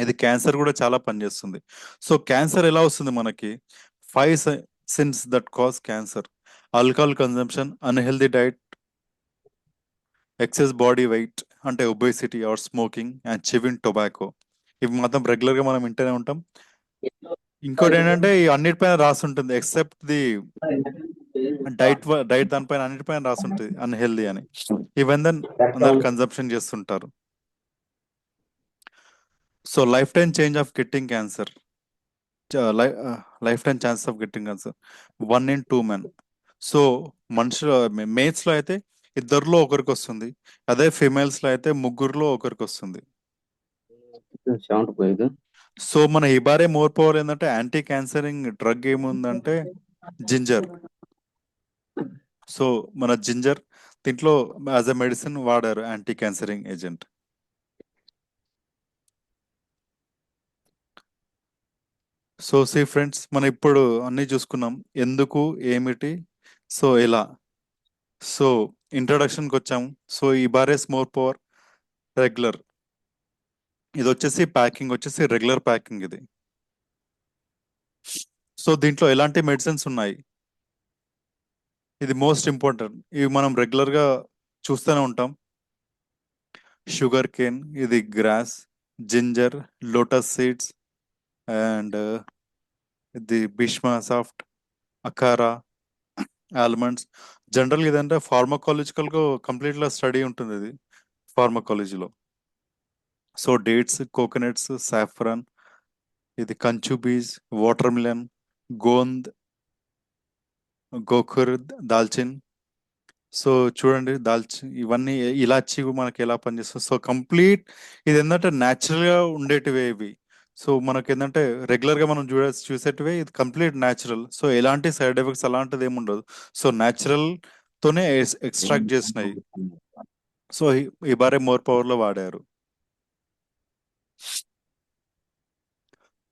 ఇది క్యాన్సర్ కూడా చాలా పనిచేస్తుంది. సో క్యాన్సర్ ఎలా వస్తుంది మనకి? 5 sins that cause cancer: alcohol consumption, unhealthy diet, excess body weight అంటే obesity or smoking, and chewing tobacco. ఇవి మాత్రం రెగ్యులర్ గా మనం వింటూనే ఉంటాం. ఇంకోటి ఏంటంటే ఈ అన్నిటిపైన రాసి ఉంటుంది ఎక్సెప్ట్ ది డైట్ దానిపైన అన్నిటిపైన రాసి ఉంటుంది అన్హెల్దీ అని. ఇవన్నీ అందరు కన్జంప్షన్ చేస్తుంటారు. So life time change of getting cancer, life time chances of getting cancer 1 in 2 men. So మనుషుల మేల్స్ లో అయితే ఇద్దరిలో ఒకరికి వస్తుంది. అదే ఫిమేల్స్ లో అయితే ముగ్గురులో ఒకరికి వస్తుంది. సో మన హిబారే మోర్ పవర్ ఏంటంటే యాంటీ క్యాన్సరింగ్ డ్రగ్ ఏముందంటే జింజర్. సో మన జింజర్ దీంట్లో యాజ్ ఎ మెడిసిన్ వాడారు, anti cancering agent. So see friends, మనం ఇప్పుడు అన్ని చూసుకున్నాం, ఎందుకు, ఏమిటి, సో ఎలా. సో ఇంట్రడక్షన్కి వచ్చాము. సో ఈ బారెస్ మోర్ పవర్ రెగ్యులర్, ఇది వచ్చేసి ప్యాకింగ్ వచ్చేసి రెగ్యులర్ ప్యాకింగ్ ఇది. సో దీంట్లో ఎలాంటి మెడిసిన్స్ ఉన్నాయి, ఇది మోస్ట్ ఇంపార్టెంట్. ఇవి మనం రెగ్యులర్ గా చూస్తూనే ఉంటాం. షుగర్ కేన్, ఇది grass, ginger, lotus seeds, and ఇది బిష్మా సాఫ్ట్, అకారా, ఆల్మండ్స్. జనరల్ ఇదంటే ఫార్మకాలజికల్ గా కంప్లీట్ గా స్టడీ ఉంటుంది ఇది ఫార్మకాలజీలో. సో డేట్స్, కోకోనట్స్, సాఫ్రాన్, ఇది కంచు బీజ్, వాటర్ మిలన్, గోంద్, గోఖుర్, దాల్చిన్. సో చూడండి ఇవన్నీ ఇలాచి మనకి ఎలా పనిచేస్తుంది. సో కంప్లీట్ ఇది ఏంటంటే న్యాచురల్ గా ఉండేటివే ఇవి. సో మనకి ఏంటంటే రెగ్యులర్ గా మనం చూసేటివే, ఇది కంప్లీట్ న్యాచురల్. సో ఎలాంటి సైడ్ ఎఫెక్ట్స్ అలాంటిది ఏమి ఉండదు. సో న్యాచురల్ తోనే ఎక్స్ట్రాక్ట్ చేసినాయి. సో ఈ బారే మోర్ పవర్ లో వాడారు.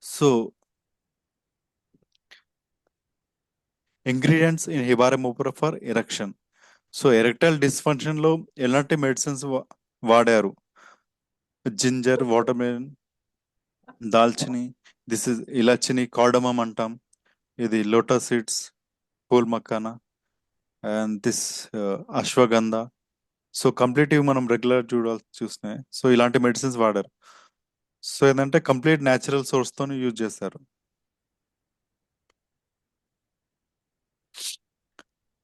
సో ఇంగ్రీడియంట్స్ ఇన్ హిబారే more power for erection. So erectile dysfunction లో ఎలాంటి మెడిసిన్స్ వాడారు? జింజర్, వాటర్ మిలన్, దాల్చిని, దిస్ ఇస్ ఇలాచిని, కార్డమమ్ అంటాం, ఇది లోటస్ సీడ్స్, పూల్ మక్కానా, and this ashwagandha. So complete ఇవి మనం రెగ్యులర్ చూస్తున్నాయి. సో ఇలాంటి మెడిసిన్స్ వాడారు. సో ఏంటంటే కంప్లీట్ న్యాచురల్ సోర్స్ తో యూజ్ చేస్తారు.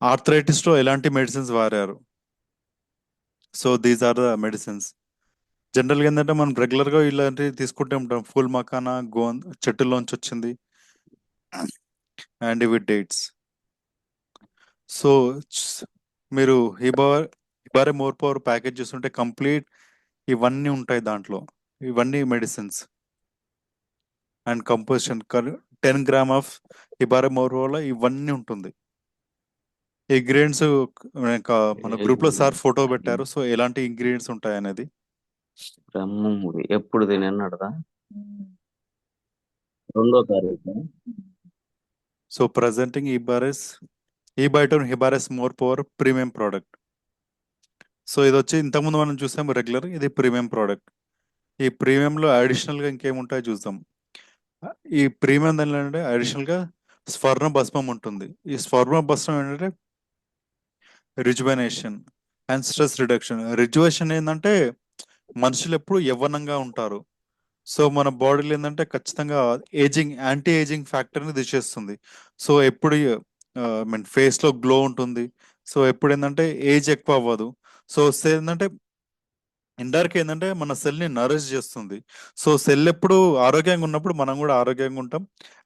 ఆర్థరైటిస్ లో ఎలాంటి మెడిసిన్స్ వాడారు? So these are the medicines. General గా ఏంటంటే మనం రెగ్యులర్ గా ఇలాంటివి తీసుకుంటూ ఉంటాం. ఫుల్ మకానా గోంద్ చెట్టులోంచి వచ్చింది, అండ్ ఇవి డేట్స్. సో మీరు హిబారే మోర్ పవర్ ప్యాకేజ్ చూస్తుంటే కంప్లీట్ ఇవన్నీ ఉంటాయి దాంట్లో. ఇవన్నీ medicines and composition 10 grams of హిబారే మోర్ పవర్ ఇవన్నీ ఉంటుంది. ఇంగ్రీడియంట్స్ మన గ్రూప్ లో సార్ ఫోటో పెట్టారు. సో ఎలాంటి ఇంగ్రీడియంట్స్ ఉంటాయి అనేది. బ్రహ్మముడి ఎప్పుడు తినన్నాడుదా 2వ తారీఖు. సో ప్రజెంటింగ్ ఈ బైటోన్ హిబారెస్ more power premium product. So ఇది వచ్చి ఇంతకుముందు మనం చూసాం రెగ్యులర్, ఇది ప్రీమియం ప్రోడక్ట్. ఈ ప్రీమియంలో అడిషనల్ గా ఇంకేముంటాయో చూద్దాం. ఈ ప్రీమియం దానిలో ఏంటంటే అడిషనల్ గా స్వర్ణ భస్మం ఉంటుంది. ఈ స్వర్ణ భస్మం ఏంటంటే రిజువనేషన్ అండ్ స్ట్రెస్ రిడక్షన్. రిజువేషన్ ఏంటంటే మనుషులు ఎప్పుడు యవ్వనంగా ఉంటారు. సో మన బాడీలో ఏంటంటే ఖచ్చితంగా యాంటీ ఏజింగ్ ఫ్యాక్టర్ ని తీసేస్తుంది. సో ఎప్పుడు మీన్ ఫేస్ లో గ్లో ఉంటుంది. సో ఎప్పుడు ఏంటంటే ఏజ్ ఎక్కువ అవ్వదు. సో ఏంటంటే ఇండైరెక్ట్ ఏంటంటే మన సెల్ ని నరిష్ చేస్తుంది. సో సెల్ ఎప్పుడు ఆరోగ్యంగా ఉన్నప్పుడు మనం కూడా ఆరోగ్యంగా ఉంటాం.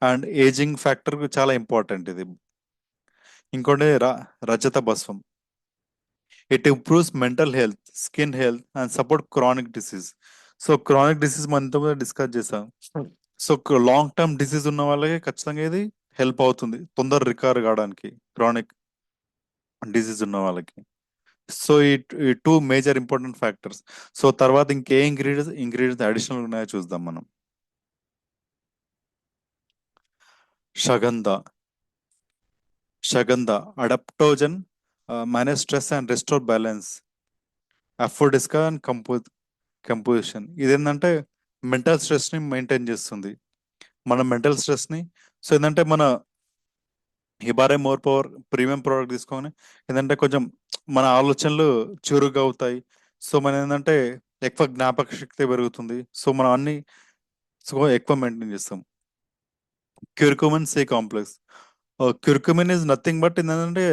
అండ్ ఏజింగ్ ఫ్యాక్టర్ చాలా ఇంపార్టెంట్ ఇది. ఇంకోటి రజత భస్వం. It improves mental health, skin health, and support chronic disease. So chronic disease మనం ఇంతకుముందు డిస్కస్ చేసాం. సో లాంగ్ టర్మ్ డిసీజ్ ఉన్న వాళ్ళకి ఖచ్చితంగా ఇది హెల్ప్ అవుతుంది తొందర రికవర్ కావడానికి, క్రానిక్ డిసీజ్ ఉన్న వాళ్ళకి. సో ఈ 2 మేజర్ ఇంపార్టెంట్ ఫ్యాక్టర్స్. సో తర్వాత ఇంకే ఇంగ్రీడియంట్స్ అడిషనల్ ఉన్నాయో చూద్దాం మనం. షగంధ. షగంధ adaptogen manage stress and restore balance. Aphrodisiac and composition ఇదేంటంటే మెంటల్ స్ట్రెస్ని మెయింటైన్ చేస్తుంది. మన మెంటల్ స్ట్రెస్ని, సో ఏంటంటే మన హిబారే మోర్ పవర్ ప్రీమియం ప్రోడక్ట్ తీసుకొని ఏంటంటే కొంచెం మన ఆలోచనలు చురుగ్గా అవుతాయి. సో మన ఏంటంటే ఎక్కువ జ్ఞాపక శక్తి పెరుగుతుంది. సో మనం అన్ని సో ఎక్కువ మెయింటైన్ చేస్తాం. Curcumin C complex. Curcumin is nothing but ఏంటంటే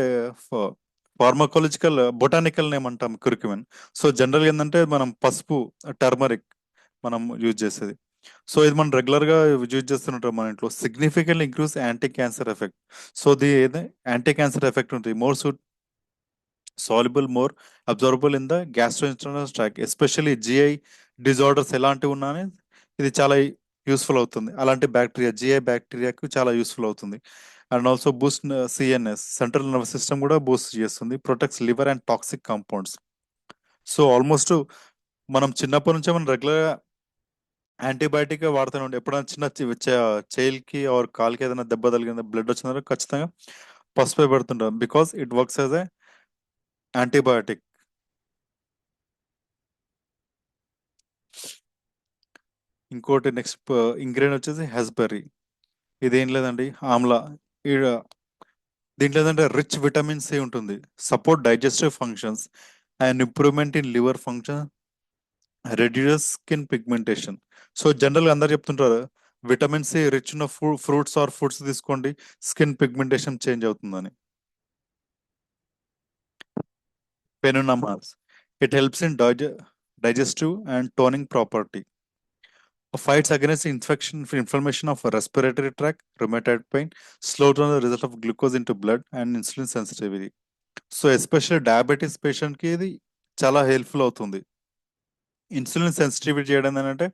ఫార్మకాలజికల్ బొటానికల్ నేమ్ అంటాం క్యూర్కుమిన్. సో జనరల్గా ఏంటంటే మనం పసుపు, టర్మరిక్ మనం యూజ్ చేసేది. సో ఇది మనం రెగ్యులర్గా యూజ్ చేస్తుంటాం మన ఇంట్లో. Significantly increase anti cancer effect. So ఇది యాంటీ క్యాన్సర్ ఎఫెక్ట్ ఉంటుంది. More soluble, more observable in the gastrointestinal track, especially GI disorders ఎలాంటివి ఉన్నా ఇది చాలా యూస్ఫుల్ అవుతుంది. అలాంటి బ్యాక్టీరియా, జిఐ బ్యాక్టీరియాకు చాలా యూస్ఫుల్ అవుతుంది. And also Boost CNS, central nervous system కూడా బూస్ట్ చేస్తుంది. Protects liver and toxic compounds. So almost మనం చిన్నప్పటి నుంచే మనం రెగ్యులర్గా యాంటీబయాటిక్ వాడుతూనే ఉండే. ఎప్పుడైనా చిన్న చేయిల్కి ఆర్ కాల్కి ఏదైనా దెబ్బ తగిలిన బ్లడ్ వచ్చిన ఖచ్చితంగా పసుపే పెడుతుంటాం, because it works as a antibiotic. ఇంకోటి నెక్స్ట్ ఇంగ్రీడియంట్ వచ్చేసి హెస్బెర్రీ. ఇదేం లేదండి, ఆమ్లా. ఈడ దీంట్లో ఏంటంటే రిచ్ విటమిన్ సి ఉంటుంది. Support digestive functions and improvement in liver function, reduce skin pigmentation. So జనరల్గా అందరు చెప్తుంటారు విటమిన్ సి రిచ్ ఉన్న ఫ్రూట్స్ ఆర్ ఫుడ్స్ తీసుకోండి, స్కిన్ పిగ్మెంటేషన్ చేంజ్ అవుతుందని. పెనునమాస్, it helps in digestive and toning property. Fights against inflammation of respiratory tract, rheumatoid pain, slow down the result of glucose into blood and insulin sensitivity. So especially diabetes పేషెంట్కి ఇది చాలా helpful అవుతుంది. Insulin sensitivity చేయడం ఏంటంటే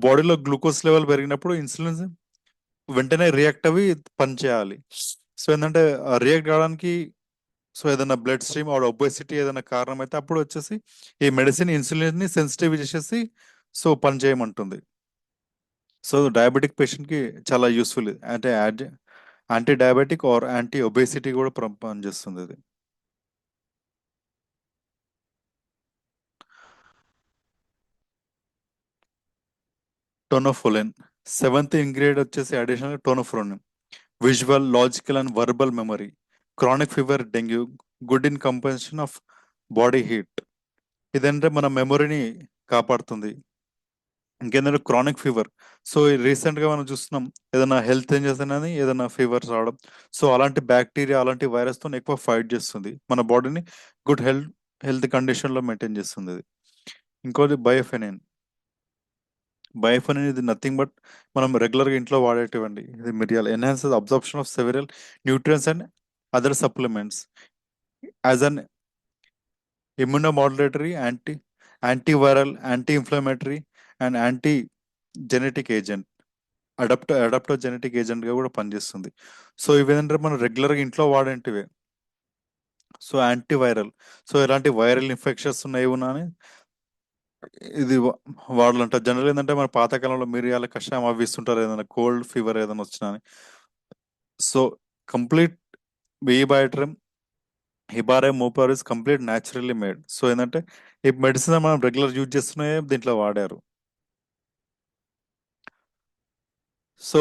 బాడీలో glucose level పెరిగినప్పుడు insulin వెంటనే react అవి పనిచేయాలి. సో ఏంటంటే రియాక్ట్ కావడానికి, సో ఏదైనా బ్లడ్ స్ట్రీమ్ ఆర్ ఒబేసిటీ ఏదైనా కారణం అయితే అప్పుడు వచ్చేసి ఈ మెడిసిన్ ఇన్సులిన్ని సెన్సిటివ్ చేసేసి సో పని చేయమంటుంది. సో డయాబెటిక్ పేషెంట్కి చాలా యూస్ఫుల్ ఇది. అంటే anti diabetic or anti obesity కూడా పనిచేస్తుంది ఇది. టోనోఫోలిన్, సెవెంత్ ఇంగ్రీడియంట్ వచ్చేసి అడిషనల్ టోనోఫ్రోనిన్. Visual, logical and verbal memory, chronic fever, dengue, good in compensation of body heat. ఇదంటే మన మెమొరీని కాపాడుతుంది. ఇంకేంటంటే క్రానిక్ ఫీవర్. సో రీసెంట్గా మనం చూస్తున్నాం ఏదైనా హెల్త్ చేంజెస్ అనేది ఏదైనా ఫీవర్స్ రావడం. సో అలాంటి బ్యాక్టీరియా, అలాంటి వైరస్తో ఎక్కువ ఫైట్ చేస్తుంది. మన బాడీని గుడ్ హెల్త్ కండిషన్లో మెయింటైన్ చేస్తుంది ఇది. ఇంకోటి బయోఫెనిన్. బయోఫెనిన్ ఇది నథింగ్ బట్ మనం రెగ్యులర్గా ఇంట్లో వాడేటివండి. ఇది మిరియాలు. Enhances absorption of several nutrients and other supplements as an immunomodulatory, antiviral, anti-inflammatory, and anti-genetic agent. అడాప్టోజెనెటిక్ ఏజెంట్గా కూడా పనిచేస్తుంది. సో ఇవేంటంటే మనం రెగ్యులర్గా ఇంట్లో వాడేంటివే. సో యాంటీవైరల్, సో ఎలాంటి వైరల్ ఇన్ఫెక్షన్స్ ఉన్నాయి ఉన్నా అని ఇది వాడాలంటారు. జనరల్ ఏంటంటే మన పాతకాలంలో మిరియాల కషాయం అవి ఇస్తుంటారు ఏదైనా కోల్డ్ ఫీవర్ ఏదైనా వచ్చినా అని. సో కంప్లీట్ బయోటైమ్ హిబారే more power is complete naturally made. So ఏంటంటే ఈ మెడిసిన్ మనం రెగ్యులర్ యూజ్ చేస్తున్నాయే దీంట్లో వాడారు. So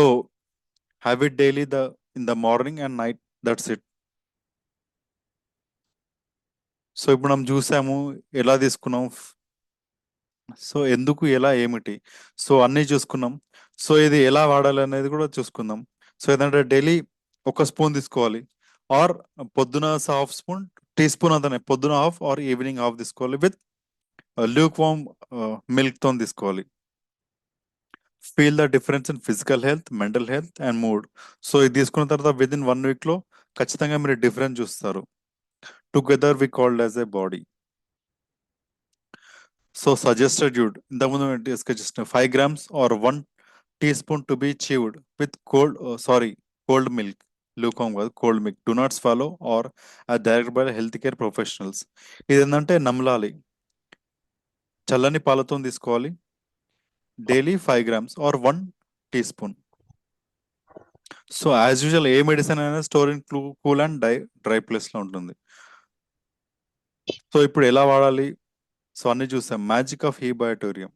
have it daily in the morning and night, that's it. So ఇప్పుడు మనం చూసాము ఎలా తీసుకున్నాం, సో ఎందుకు, ఎలా, ఏమిటి, సో అన్నీ చూసుకున్నాం. సో ఇది ఎలా వాడాలి అనేది కూడా చూసుకుందాం. సో ఏంటంటే డైలీ ఒక స్పూన్ తీసుకోవాలి, ఆర్ పొద్దున హాఫ్ స్పూన్, టీ స్పూన్ అంతనే పొద్దున హాఫ్ ఆర్ ఈవినింగ్ హాఫ్ తీసుకోవాలి. విత్ ల్యూక్ వామ్ మిల్క్తో తీసుకోవాలి. Feel the difference in physical health, mental health and mood. So ఇది తీసుకున్న తర్వాత విత్ ఇన్ 1 వీక్లో ఖచ్చితంగా మీరు డిఫరెన్స్ చూస్తారు. Together we called as a body. So suggested use ఇంతకుముందు డిస్కస్ చేసిన 5 grams or 1 teaspoon to be chewed with cold milk. Lukewarm కాదు, cold milk. Do not follow or direct by health care professionals. ఇది ఏంటంటే నమలాలి, చల్లని పాలతో తీసుకోవాలి. Daily 5 grams or 1 teaspoon. So as usual ఏ మెడిసిన్ అయినా store in cool and dry place లో ఉంటుంది. సో ఇప్పుడు ఎలా వాడాలి? సో అన్ని చూసాం. మ్యాజిక్ ఆఫ్ హిబాటోరియం,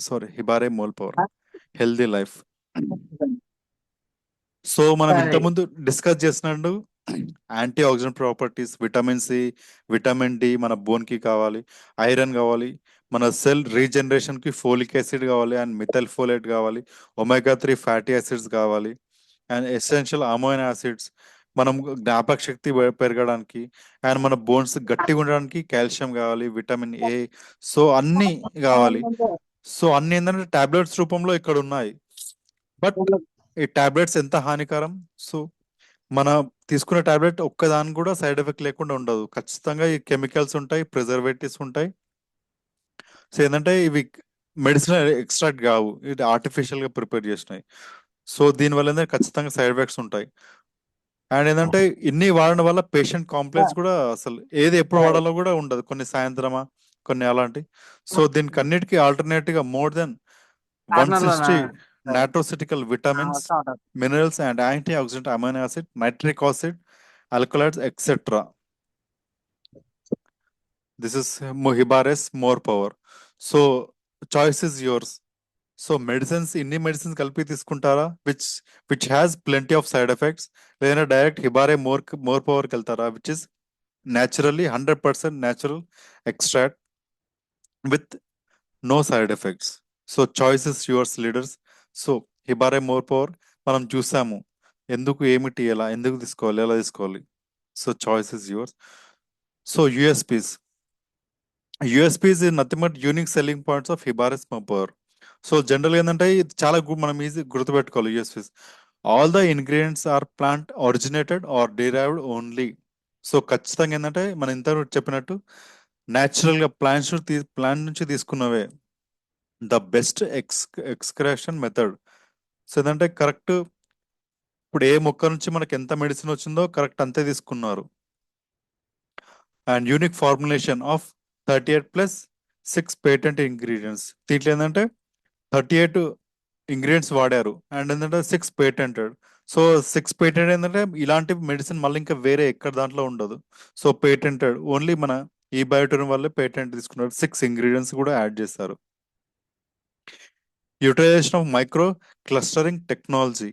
సారీ హిబారే more power, healthy life. So మనం సరే ఇంతకుముందు డిస్కస్ చేసినట్టు anti oxidant properties, vitamin C, vitamin D మన బోన్ కి కావాలి, ఐరన్ కావాలి, మన సెల్ రీజనరేషన్ కి ఫోలిక్ యాసిడ్ కావాలి అండ్ మిథైల్ ఫోలేట్ కావాలి, ఒమేగా 3 ఫ్యాటీ యాసిడ్స్ కావాలి అండ్ ఎసెన్షియల్ అమైనో యాసిడ్స్ మనం జ్ఞాపక శక్తి పెరగడానికి అండ్ మన బోన్స్ గట్టిగా ఉండడానికి కాల్షియం కావాలి, విటమిన్ ఏ. సో అన్ని కావాలి. సో అన్ని ఏంటంటే టాబ్లెట్స్ రూపంలో ఇక్కడ ఉన్నాయి. బట్ ఈ టాబ్లెట్స్ ఎంత హానికరం? సో మన తీసుకున్న టాబ్లెట్ ఒక్కదానికి కూడా సైడ్ ఎఫెక్ట్ లేకుండా ఉండదు. ఖచ్చితంగా ఈ కెమికల్స్ ఉంటాయి, ప్రిజర్వేటివ్స్ ఉంటాయి. సో ఏంటంటే ఇవి మెడిసిన్ ఎక్స్ట్రాక్ట్ కావు, ఇది ఆర్టిఫిషియల్ గా ప్రిపేర్ చేసినాయి. సో దీనివల్ల ఏంటంటే ఖచ్చితంగా సైడ్ ఎఫెక్ట్స్ ఉంటాయి. అండ్ ఏంటంటే ఇన్ని వాడడం వల్ల పేషెంట్ కాంప్లైంట్స్ కూడా అసలు ఏది ఎప్పుడు వాడాలో కూడా ఉండదు. కొన్ని సాయంత్రమా, కొన్ని అలాంటి. సో దీనికి అన్నిటికీ ఆల్టర్నేటివ్ గా more than 160 nutraceutical vitamins, minerals and antioxidant amino acid, nitric acid, alkaloids, etc. This is Mohibares more power. So choice is yours. So medicines ఇన్ని మెడిసిన్స్ కలిపి తీసుకుంటారా which has plenty of side effects, లేదంటే direct హిబారే more పవర్కి వెళ్తారా which is naturally 100% natural extract with no side effects. So choice is yours leaders. So హిబారే more power మనం చూసాము ఎందుకు, ఏమిటి, ఎలా, ఎందుకు తీసుకోవాలి, ఎలా తీసుకోవాలి. So choice is yours. So USPs is nothing but unique selling points of హిబారెస్ మోర్ పవర్. సో జనరల్ ఏంటంటే ఇది చాలా మనం ఈజీ గుర్తుపెట్టుకోవాలి. USPs all the ingredients are plant originated or derived only. So ఖచ్చితంగా ఏంటంటే మనం ఇంత చెప్పినట్టు న్యాచురల్ గా ప్లాంట్ నుంచి తీసుకున్నవే. The best extraction method. So ఏంటంటే కరెక్ట్ ఇప్పుడు ఏ మొక్క నుంచి మనకి ఎంత మెడిసిన్ వచ్చిందో కరెక్ట్ అంతే తీసుకున్నారు. And unique formulation of 38+6 patent ingredients. దీంట్లో ఏంటంటే 38 ఇంగ్రీడియంట్స్ వాడారు అండ్ ఏంటంటే 6 పేటెంటెడ్. సో 6 పేటెంట్ ఏంటంటే ఇలాంటి మెడిసిన్ మళ్ళీ ఇంకా వేరే ఎక్కడ దాంట్లో ఉండదు. సో పేటెంటెడ్ ఓన్లీ మన ఈ బయోటోన్ వల్లే పేటెంట్ తీసుకున్నారు. 6 ఇంగ్రీడియంట్స్ కూడా యాడ్ చేస్తారు. Utilization of micro clustering technology,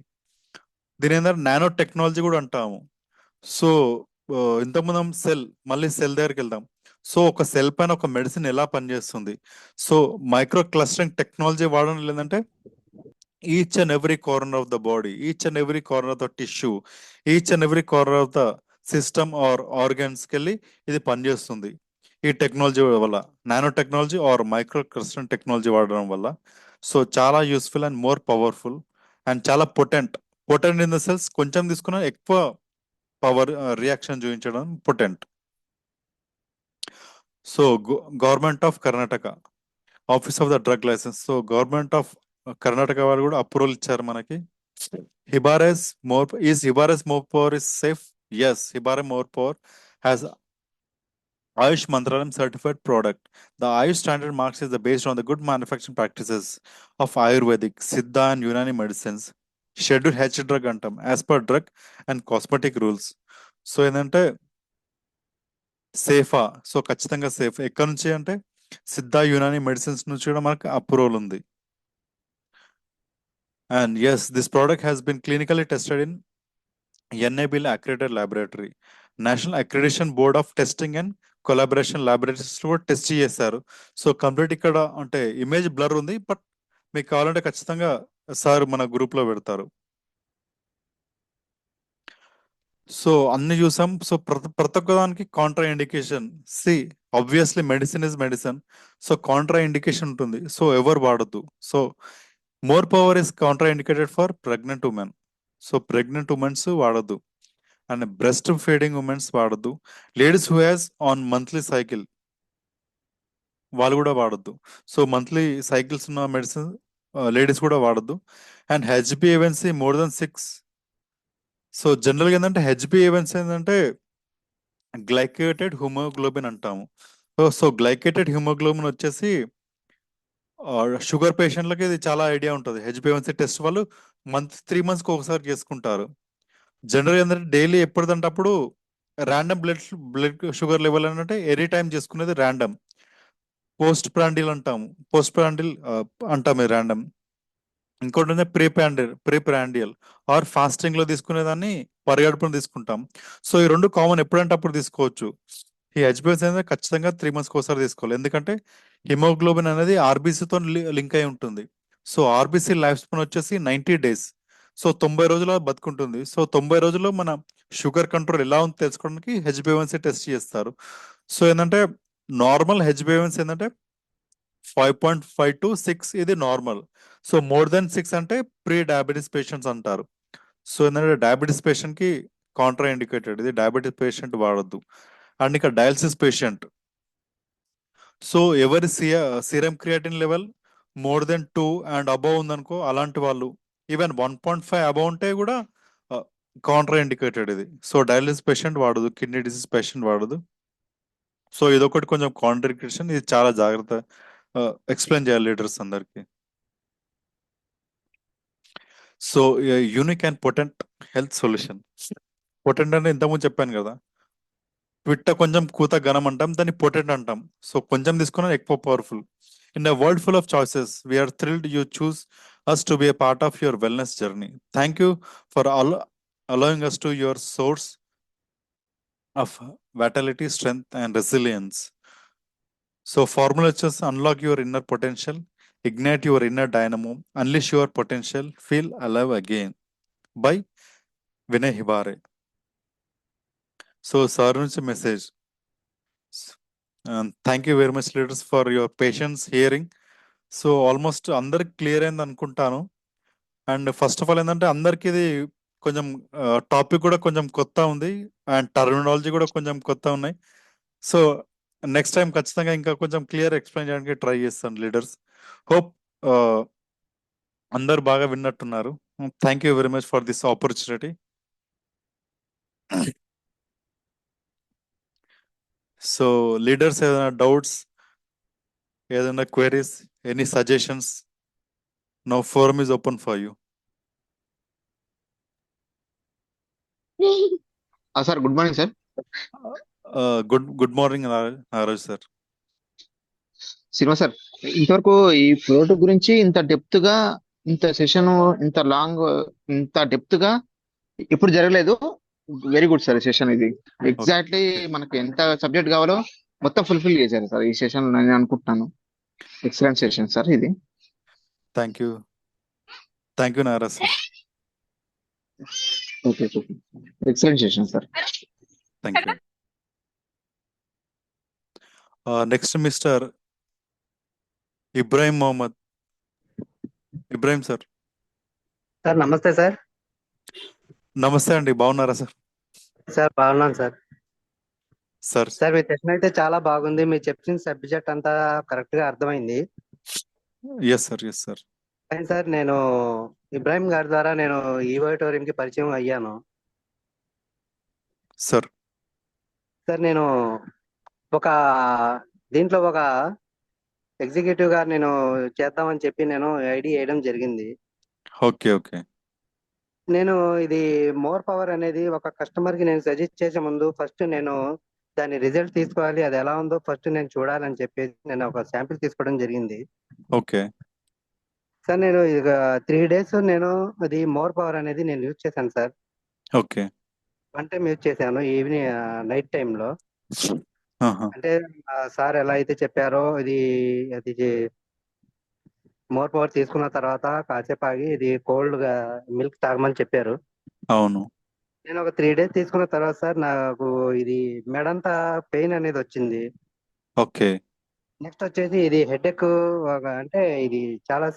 దీని ఏంటంటే నానో టెక్నాలజీ కూడా అంటాము. సో ఇంతకుముందు మళ్ళీ సెల్ దగ్గరికి వెళ్దాం. సో ఒక సెల్ పైన ఒక మెడిసిన్ ఎలా పనిచేస్తుంది. సో మైక్రో క్లస్టరింగ్ టెక్నాలజీ వాడడం లేదంటే each and every corner of the body, each and every corner of the tissue, each and every corner of the system or ఆర్గన్స్కి వెళ్ళి ఇది పనిచేస్తుంది. ఈ టెక్నాలజీ వల్ల, nano technology or micro clustering technology వాడడం వల్ల. సో చాలా useful and more powerful and చాలా పొటెంట్ ఇన్ ద సెల్స్. కొంచెం తీసుకున్న ఎక్కువ పవర్ రియాక్షన్ చూపించడం potent. So government of Karnataka, office of the drug licence. So government of Karnataka వాళ్ళు కూడా అప్రూవల్ ఇచ్చారు మనకి. హిబారెస్ more power is safe. Yes, హిబారే more power has Ayush Mantralayam certified product. The Ayush standard marks is based on the good manufacturing practices of Ayurvedic, Siddha and Unani medicines. Schedule H drug antam as per drug and cosmetic rules. So ఏంటంటే సేఫా, so ఖచ్చితంగా safe. ఎక్కడి నుంచి అంటే Siddha Unani medicines నుంచి కూడా మనకు approval ఉంది. And yes, this product has been clinically tested in NABL accredited laboratory. National accreditation board of testing and collaboration laboratories కూడా టెస్ట్ చేశారు. సో కంప్లీట్ ఇక్కడ అంటే ఇమేజ్ బ్లర్ ఉంది, బట్ మీకు కావాలంటే ఖచ్చితంగా సార్ మన గ్రూప్ లో పెడతారు. సో అన్ని చూసాం. సో ప్రతి ఒక్క దానికి contraindication. Obviously medicine is medicine. So contraindication ఉంటుంది. సో ఎవరు వాడద్దు. So more power is contraindicated for pregnant women. So pregnant womens వాడద్దు అండ్ బ్రెస్ట్ ఫీడింగ్ ఉమెన్స్ వాడద్దు. Ladies who has on monthly cycle వాళ్ళు కూడా వాడద్దు. So monthly cycles ఉన్న medicine ladies కూడా వాడద్దు. And HbA1c more than 6. So జనరల్గా ఏంటంటే HbA1c ఏంటంటే గ్లైకేటెడ్ హిమోగ్లోబిన్ అంటాము. సో గ్లైకేటెడ్ హిమోగ్లోబిన్ వచ్చేసి షుగర్ పేషెంట్లకి ఇది చాలా ఐడియా ఉంటుంది. హెచ్బిఎవన్సీ టెస్ట్ వాళ్ళు 3 మంత్స్కి ఒకసారి చేసుకుంటారు. జనరల్ ఏంటంటే డైలీ ఎప్పటిదంటే అప్పుడు ర్యాండమ్ బ్లడ్ షుగర్ లెవెల్ అంటే ఎనీ టైం చేసుకునేది ర్యాండమ్. పోస్ట్ ప్రాండిల్ అంటాం ర్యాండమ్. ఇంకోటి ఉంది ప్రీ ప్రాండియల్ ఆర్ ఫాస్టింగ్ లో తీసుకునేదాన్ని పరిగడుపున తీసుకుంటాం. సో ఈ రెండు కామన్, ఎప్పుడంటే అప్పుడు తీసుకోవచ్చు. ఈ హెచ్బిఎస్ అనేది ఖచ్చితంగా 3 మంత్స్కి ఒకసారి తీసుకోవాలి. ఎందుకంటే హిమోగ్లోబిన్ అనేది ఆర్బీసీతో లింక్ అయి ఉంటుంది. సో ఆర్బీసీ లైఫ్ స్పాన్ వచ్చేసి 90 days. సో 90 రోజుల బతుకుంటుంది. సో 90 రోజుల్లో మన షుగర్ కంట్రోల్ ఎలా ఉందో తెలుసుకోవడానికి హెచ్బిఎవన్సీ టెస్ట్ చేస్తారు. సో ఏంటంటే నార్మల్ హెచ్బిఎవన్సీ ఏంటంటే 5.5 to 6 ఇది నార్మల్. సో మోర్ దెన్ 6 అంటే ప్రీ డయాబెటీస్ పేషెంట్స్ అంటారు. సో ఏంటంటే డయాబెటీస్ పేషెంట్ కి కాంట్రా ఇండికేటెడ్, ఇది డయాబెటీస్ పేషెంట్ వాడద్దు. అండ్ ఇక డయాలసిస్ పేషెంట్, సో ఎవరి serum creatine level more than 2 and above ఉందనుకో, అలాంటి వాళ్ళు ఈవెన్ 1.5 అబౌవ్ ఉంటే కూడా కాంట్రా ఇండికేటెడ్ ఇది. సో డయాలసిస్ పేషెంట్ వాడదు, కిడ్నీ డిసీజ్ పేషెంట్ వాడదు. సో ఇదొకటి కొంచెం కాంట్రిడికేషన్, ఇది చాలా జాగ్రత్త ఎక్స్ప్లెయిన్ చేయాలి లీడర్స్ అందరికి. So unique and potent health solution. Potent అంటే ఇంతకుముందు చెప్పాను కదా, పిట్ట కొంచెం కూత ఘనం అంటాం, దాన్ని పొటెంట్ అంటాం. సో కొంచెం తీసుకున్నా ఎక్కువ powerful. In a world full of choices we're thrilled you choose us to be a part of your wellness journey. Thank you for allowing us to your source of vitality, strength and resilience. So formula just unlock your inner potential, ignite your inner dynamo, unleash your potential, feel alive again by Vinay Hibare. So sir నుంచి message. Thank you very much leaders for your patience hearing. So almost అందరికి clear అయింది అనుకుంటాను. And first of all ఏంటంటే అందరికి ఇది కొంచెం topic కూడా కొంచెం కొత్త ఉంది అండ్ టర్మినాలజీ కూడా కొంచెం కొత్త ఉన్నాయి. సో నెక్స్ట్ టైం ఖచ్చితంగా ఇంకా కొంచెం క్లియర్ ఎక్స్ప్లెయిన్ చేయడానికి ట్రై చేస్తాను లీడర్స్. హోప్ అందరు బాగా విన్నట్టున్నారు. Thank you very much for this opportunity. So leaders ఏదైనా డౌట్స్, ఏదైనా queries, any suggestions, now forum is open for you. Sir good morning sir. Good morning Naraj sir. Cinema sir, ఇంతవరకు ఈ product గురించి ఇంత depth గా, ఇంత సెషన్, ఇంత long, ఇంత డెప్త్ గా ఎప్పుడు జరగలేదు. వెరీ గుడ్ సార్ సెషన్ ఇది. ఎగ్జాక్ట్లీ మనకు ఎంత సబ్జెక్ట్ కావాలో మొత్తం ఫుల్ఫిల్ చేశారు సార్ ఈ సెషన్ నేను అనుకుంటున్నాను. ఎక్సలెంట్ సెషన్ సార్ ఇది. Thank you Naraj sir. Okay, excellent session sir. Thank you. Next mister Ibrahim Mohammed. Ibrahim sir. Sir నమస్తే సార్. నమస్తే అండి, బాగున్నారా సార్? సార్ బాగున్నాను సార్. సార్ సార్ మీ సెషన్ అయితే చాలా బాగుంది. మీరు చెప్పిన సబ్జెక్ట్ అంతా కరెక్ట్ గా అర్థమైంది. Yes sir. కానీ సార్ నేను ఇబ్రాహిం గారి ద్వారా నేను ఈవోటోరియం కి పరిచయం అయ్యాను సార్. సార్ నేను ఒక దీంట్లో ఒక ఎగ్జిక్యూటివ్ గా నేను చేద్దామని చెప్పి నేను ఐడి వేయడం జరిగింది. ఓకే. నేను ఇది మోర్ పవర్ అనేది ఒక కస్టమర్ కి నేను సజెస్ట్ చేసే ముందు ఫస్ట్ నేను దాని రిజల్ట్ తీసుకోవాలి, అది ఎలా ఉందో ఫస్ట్ నేను చూడాలని చెప్పేసి నేను ఒక శాంపిల్ తీసుకోవడం జరిగింది. ఓకే సార్ నేను ఇక 3 days నేను అది మోర్ పవర్ అనేది నేను యూజ్ చేశాను సార్. ఓకే. 1 time యూజ్ చేశాను ఈవినింగ్ నైట్ టైంలో. అంటే సార్ ఎలా అయితే చెప్పారో అది మోర్ పవర్ తీసుకున్న తర్వాత కాసేపు ఆగి ఇది కోల్డ్ గా మిల్క్ తాగమని చెప్పారు. అవును. నేను ఒక 3 days తీసుకున్న తర్వాత సార్ నాకు ఇది మెడంతా పెయిన్ అనేది వచ్చింది. ఓకే. నెక్స్ట్ వచ్చేసి ఇది హెడేక్, అంటే ఇది చాలా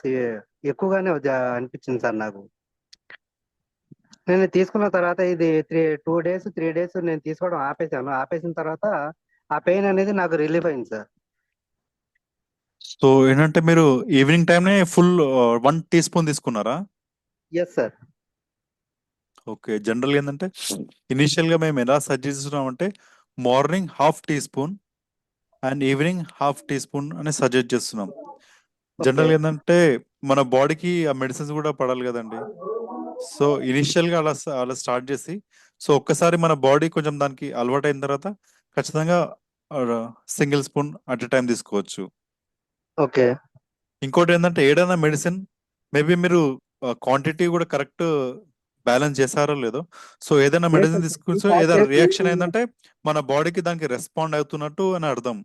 ఎక్కువగానే అనిపించింది సార్ నాకు. నేను తీసుకున్న తర్వాత ఇది 2 days 3 days నేను తీసుకోవడం ఆపేసాను. ఆపేసిన తర్వాత ఆ పెయిన్ అనేది నాకు రిలీఫ్ అయింది సార్. సో ఏంటంటే మీరు ఈవినింగ్ టైంనే ఫుల్ 1 teaspoon తీసుకున్నారా? Yes sir. ఓకే. జనరల్గా ఏంటంటే ఇనిషియల్గా మేము ఎలా సజెస్ట్ చేస్తున్నామంటే morning ½ teaspoon and evening ½ teaspoon అని సజెస్ట్ చేస్తున్నాం. ఓకే జనరల్ ఏంటంటే మన బాడీకి ఆ మెడిసిన్స్ కూడా పడాలి కదండి. సో ఇనిషియల్ గా అలా స్టార్ట్ చేసి, సో ఒక్కసారి మన బాడీ కొంచెం దానికి అలవాటు అయిన తర్వాత ఖచ్చితంగా single spoon at a time తీసుకోవచ్చు. ఓకే ఇంకోటి ఏంటంటే ఏదైనా మెడిసిన్ మేబీ మీరు క్వాంటిటీ కూడా కరెక్ట్ బ్యాలెన్స్ చేశారో లేదో. సో ఏదైనా మెడిసిన్ తీసుకుంటే ఏదైనా రియాక్షన్ ఏంటంటే మన బాడీకి దానికి రెస్పాండ్ అవుతున్నట్టు అని అర్థం.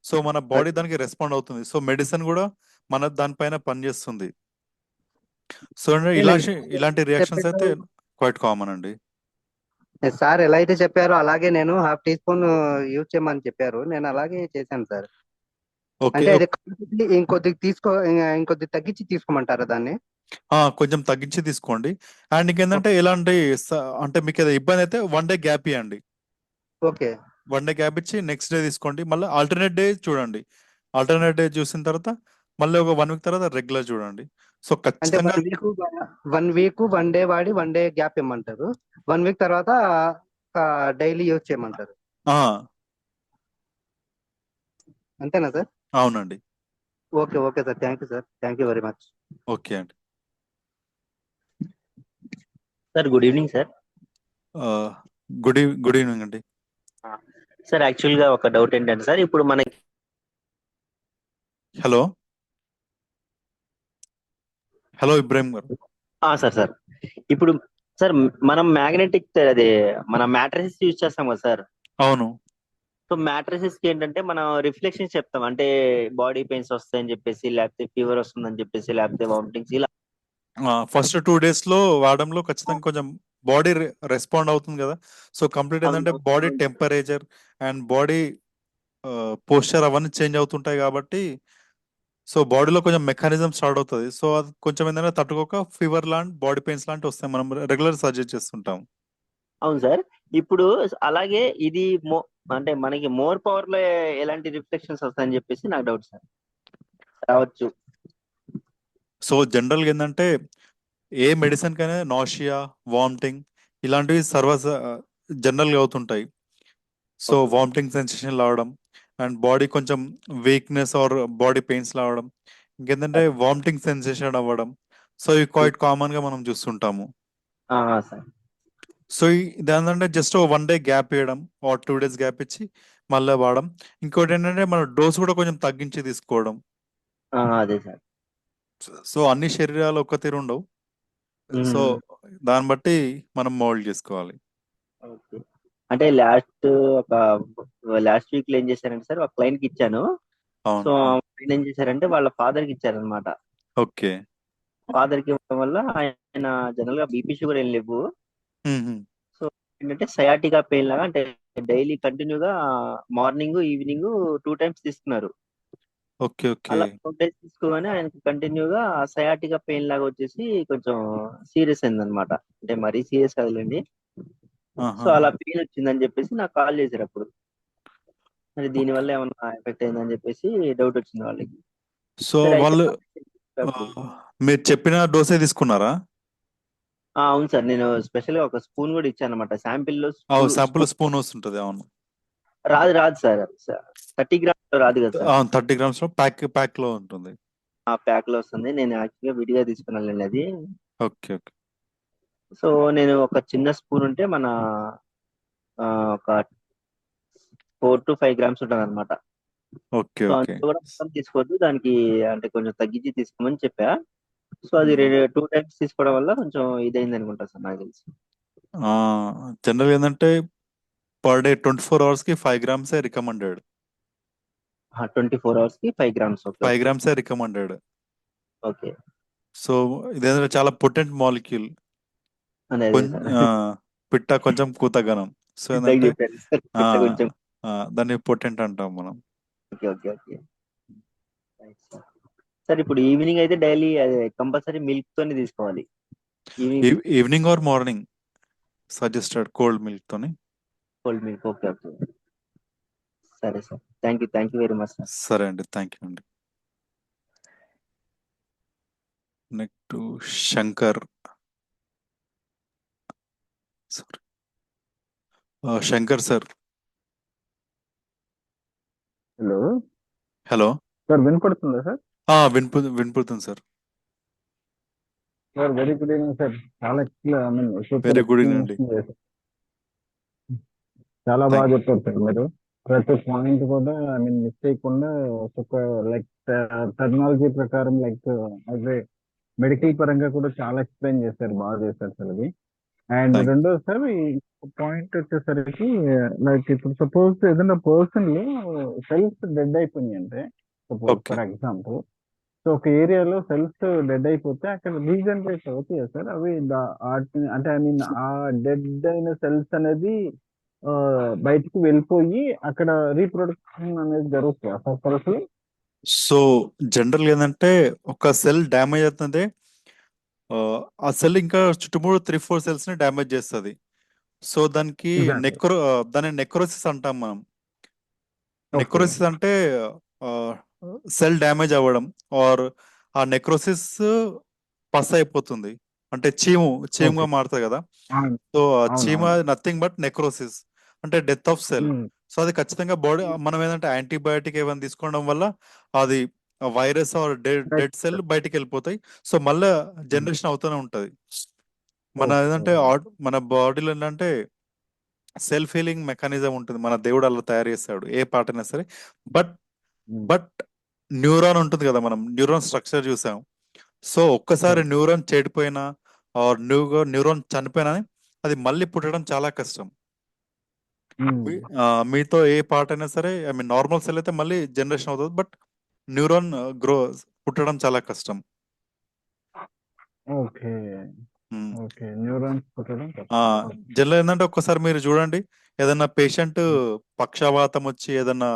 సో మన బాడీ దానికి రెస్పాండ్ అవుతుంది. సో మెడిసిన్ కూడా మన దానిపైన పనిచేస్తుంది. సో ఇలాంటి రియాక్షన్స్ అయితే క్వైట్ కామన్ అండి. సార్ ఎలా అయితే చెప్పారో అలాగే నేను హాఫ్ టీ స్పూన్ యూజ్ చేయమని చెప్పారు, నేను అలాగే చేశాను సార్. ఓకే. అంటే అది ఇంకొద్ది తగ్గించి తీసుకోమంటారా దాన్ని? కొంచెం తగ్గించి తీసుకోండి. అండ్ ఇంకేంటంటే ఎలాంటి అంటే మీకు ఏదో ఇబ్బంది అయితే 1 డే గ్యాప్ ఇవ్వండి. ఓకే 1 డే గ్యాప్ ఇచ్చి నెక్స్ట్ డే తీసుకోండి. మళ్ళీ ఆల్టర్నేట్ డే చూడండి. ఆల్టర్నేట్ డే చూసిన తర్వాత మళ్ళీ ఒక 1 వీక్ తర్వాత రెగ్యులర్ చూడండి. సో అంటే ఖచ్చితంగా 1 వీక్ 1 డే వాడి 1 డే గ్యాప్ ఇమ్మంటారు, 1 వీక్ తర్వాత డైలీ యూజ్ చేయమంటారు, ఆ, అంతేనా సార్? అవునండి. Okay okay sir, thank you sir, thank you very much. Okay అండి. Sir good evening sir. Good evening అండి. సార్ యాక్చువల్ గా ఒక డౌట్ ఏంటంటే సార్, ఇప్పుడు మనకి హలో హలో ఇబ్రాహిం గారు. సార్ ఇప్పుడు సార్ మనం మ్యాగ్నెటిక్ అదే మన మ్యాట్రసెస్ యూజ్ చేస్తాం కదా సార్. అవును. సో మ్యాట్రసెస్ కి ఏంటంటే మనం రిఫ్లెక్షన్స్ చెప్తాం, అంటే బాడీ పెయిన్స్ వస్తాయని చెప్పేసి, లేకపోతే ఫీవర్ వస్తుందని చెప్పేసి, లేకపోతే వామిటింగ్స్ ఇలా. ఫస్ట్ 2 days లో వాడడంలో ఖచ్చితంగా కొంచెం బాడీ రెస్పాండ్ అవుతుంది కదా. సో కంప్లీట్ ఏంటంటే body temperature and body posture అవన్నీ చేంజ్ అవుతుంటాయి కాబట్టి సో బాడీలో కొంచెం మెకానిజం స్టార్ట్ అవుతుంది. సో అది కొంచెం ఏంటంటే తట్టుకోక ఫీవర్ లాంటి బాడీ పెయిన్స్ లాంటి వస్తాయి. మనం రెగ్యులర్ సజెస్ట్ చేస్తుంటాం. అవును సార్. ఇప్పుడు అలాగే ఇది అంటే మనకి మోర్ పవర్ లో ఎలాంటి రిఫ్లెక్షన్స్ వస్తాయని చెప్పేసి నాకు డౌట్ సార్. రావచ్చు. సో జనరల్గా ఏంటంటే ఏ మెడిసిన్ కైనా నాషియా, వామిటింగ్ ఇలాంటివి జనరల్గా అవుతుంటాయి. So Okay. వామిటింగ్ సెన్సేషన్ రావడం అండ్ బాడీ కొంచెం వీక్నెస్ ఆర్ బాడీ పెయిన్స్ రావడం, ఇంకేంటంటే వామిటింగ్ సెన్సేషన్ అవ్వడం. సో ఇవి క్వైట్ కామన్ గా మనం చూస్తుంటాము. సార్ సో ఇదేంటంటే జస్ట్ 1 డే గ్యాప్ ఇవ్వడం ఆర్ 2 days గ్యాప్ ఇచ్చి మళ్ళీ వాడడం. ఇంకోటి ఏంటంటే మన డోస్ కూడా కొంచెం తగ్గించి తీసుకోవడం. అదే సార్. సో అన్ని శరీరాలు ఒక్క తీరు ఉండవు. సో దాన్ని బట్టి మనం మోల్డ్ చేసుకోవాలి. ఓకే. అంటే లాస్ట్ వీక్ లో ఏం చేశారంటే సార్, ఒక క్లయింట్ కి ఇచ్చాను. సో అవును. ఆయన ఏం చేశారంటే వాళ్ళ ఫాదర్ కి ఇచ్చారనమాట. ఓకే. ఫాదర్ కి ఇవ్వడం వల్ల ఆయన జనరల్ గా బీపీ షుగర్ ఏం లేవు. సో ఏంటంటే సయాటికా పెయిన్ లాగా, అంటే డైలీ కంటిన్యూగా మార్నింగ్ ఈవినింగ్ 2 times తీసుకున్నారు. ఓకే. ఓకే. అలా 2 days తీసుకోగానే ఆయనకి కంటిన్యూగా సయాటికా పెయిన్ లాగా వచ్చేసి కొంచెం సీరియస్ అయింది అనమాట. అంటే మరీ సీరియస్ కాదులేండి. సో అలా పెయిన్ వచ్చిందని చెప్పేసి నాకు కాల్ చేశారు అప్పుడు. మరి దీని వల్ల ఏమన్నా ఎఫెక్ట్ అయిందని చెప్పేసి డౌట్ వచ్చింది వాళ్ళకి. సో సరే అయితే వాళ్ళు అప్పుడు మీరు చెప్పిన డోసే తీసుకున్నారా? అవును సార్, నేను స్పెషల్ గా ఒక స్పూన్ కూడా ఇచ్చాను అనమాట. శాంపిల్ లో శాంపుల్ స్పూన్ వస్తుంటది. అవును. రాదు సార్. 30 grams లో రాదు కదా సార్. అవును, 30 grams లో ప్యాక్ లో ఉంటుంది. ఆ ప్యాక్ లో వస్తుంది. నేను యాక్చువల్గా విడిగా తీసుకున్నాను అది. ఓకే. ఓకే. సో నేను ఒక చిన్న స్పూన్ ఉంటే మన ఒక 4 to 5 grams ఉంటుంది అనమాట. ఓకే. So okay. అంత కూడా మొత్తం తీసుకోవద్దు, దానికి అంటే కొంచెం తగ్గించి తీసుకోమని చెప్పా. సో అది 2 times తీసుకోవడం వల్ల కొంచెం ఇదైంది అనుకుంటా సార్, నాకు తెలిసి. జనరల్ ఏంటంటే పర్ డే 24 hours కి 5 grams రికమెండెడ్. 24 hours కి 5 grams. 5 grams recommended. Okay. So ఇదేంటంటే చాలా పొటెంట్ మాలిక్యూల్. అదే సార్. పిట్ట కొంచెం కూతగనం. సో ఇందాక ఏంటంటే చెప్పారు సార్, కొంచెం. దాన్ని పొటెంట్ అంటాం మనం. Okay okay okay sir. ఇప్పుడు ఈవినింగ్ అయితే డైలీ అదే కంపల్సరీ మిల్క్ తోనే తీసుకోవాలి. Evening or morning suggested cold milk తోని. Cold milk. Okay okay. సరే sir, thank you very much sir. సరే అండి, థ్యాంక్ యూ అండి. Next Shankar. Sorry, Shankar sir. Hello hello sir, వినపడుతుందా సార్? వినపడుతుంది sir. Sir very good evening sir. చాలా I mean super very good evening అండి. Explanation చేశారు. చాలా బాగా థ్యాంక్ చెప్పారు సార్ మీరు. ప్రతి పాయింట్ కూడా ఐ మీన్ మిస్ చేయకుండా ఒక లైక్ టెక్నాలజీ ప్రకారం లైక్ అదే మెడికల్ పరంగా కూడా చాలా ఎక్స్ప్లెయిన్ చేశారు, బాగా చేశారు సార్ అది. అండ్ థ్యాంక్ రెండోది సార్ ఈ పాయింట్ వచ్చేసరికి లైక్ ఇప్పుడు సపోజ్ ఏదైనా పర్సన్ సెల్స్ డెడ్ అయిపోయినాయి అంటే suppose okay. For example, so ఒక ఏరియాలో సెల్స్ డెడ్ అయిపోతే అక్కడ రీజనరేట్ అవుతాయి సార్ అవి అంటే ఐ మీన్ ఆ డెడ్ అయిన సెల్స్ అనేది బయటికి వెళ్ళిపోయి అక్కడ రీప్రొడక్షన్ అనేది జరుగుతుంది అసలు సెల్స్. సో జనరల్ ఏంటంటే ఒక సెల్ డ్యామేజ్ అవుతుంది, ఆ సెల్ ఇంకా చుట్టుముడు 3-4 cells ని డ్యామేజ్ చేస్తుంది. సో దానికి ఎగ్జాక్ట్లీ. దాన్ని నెక్రోసిస్ అంటాం మనం. ఓకే. నెక్రోసిస్ అంటే సెల్ డ్యామేజ్ అవ్వడం, ఆర్ ఆ నెక్రోసిస్ పస్ అయిపోతుంది, అంటే చీముగా ఓకే. మారుతుంది కదా. అవును సో ఆ చీమ అవును. నథింగ్ బట్ నెక్రోసిస్, అంటే డెత్ ఆఫ్ సెల్. సో అది ఖచ్చితంగా బాడీ మనం ఏంటంటే యాంటీబయాటిక్ ఏమైనా తీసుకోవడం వల్ల అది వైరస్ ఆర్ డెడ్ సెల్ బయటికి వెళ్ళిపోతాయి. సో మళ్ళీ జనరేషన్ అవుతూనే ఉంటది. మన ఏంటంటే మన బాడీలో ఏంటంటే సెల్ఫ్ హీలింగ్ మెకానిజం ఉంటుంది, మన దేవుడు అలా తయారు చేస్తాడు ఏ పార్ట్ అయినా సరే. బట్ న్యూరాన్ ఉంటుంది కదా, మనం న్యూరాన్ స్ట్రక్చర్ చూసాం. సో ఒక్కసారి న్యూరాన్ చెడిపోయినా ఆర్ న్యూరాన్ చనిపోయినా అది మళ్ళీ పుట్టడం చాలా కష్టం. మీతో ఏ పార్ట్ అయినా సరే, ఐ మీన్ నార్మల్ సెల్ అయితే మళ్ళీ జనరేషన్ అవుతుంది, బట్ న్యూరాన్ పుట్టడం చాలా కష్టం. ఓకే. ఓకే. న్యూరాన్స్ పుట్టడం జనరల్ ఏంటంటే ఒక్కసారి మీరు చూడండి, ఏదన్నా పేషెంట్ పక్షవాతం వచ్చి ఏదన్నా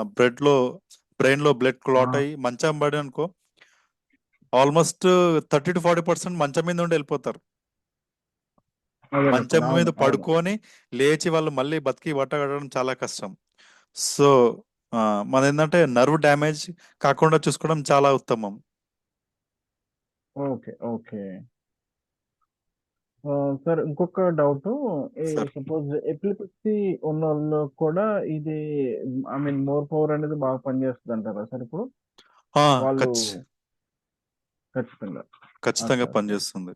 బ్రెయిన్ లో బ్లడ్ క్లాట్ అయ్యి మంచం పడి అనుకో, ఆల్మోస్ట్ 30-40% మంచం మీద ఉండి వెళ్ళిపోతారు. మంచం మీద పడుకొని లేచి వాళ్ళు మళ్ళీ బతికి బట్టగడడం చాలా కష్టం. సో మన ఏంటంటే నర్వ్ డ్యామేజ్ కాకుండా చూసుకోవడం చాలా ఉత్తమం. ఓకే. ఓకే సార్ ఇంకొక డౌట్, సార్ సపోజ్ ఎపిలిప్సీ ఉన్న వాళ్ళు కూడా ఇది ఐ మీన్ మోర్ పవర్ అనేది బాగా పనిచేస్తుంది అంటారా సార్ ఇప్పుడు వాళ్ళు? ఖచ్చితంగా ఖచ్చితంగా ఓకే. పనిచేస్తుంది.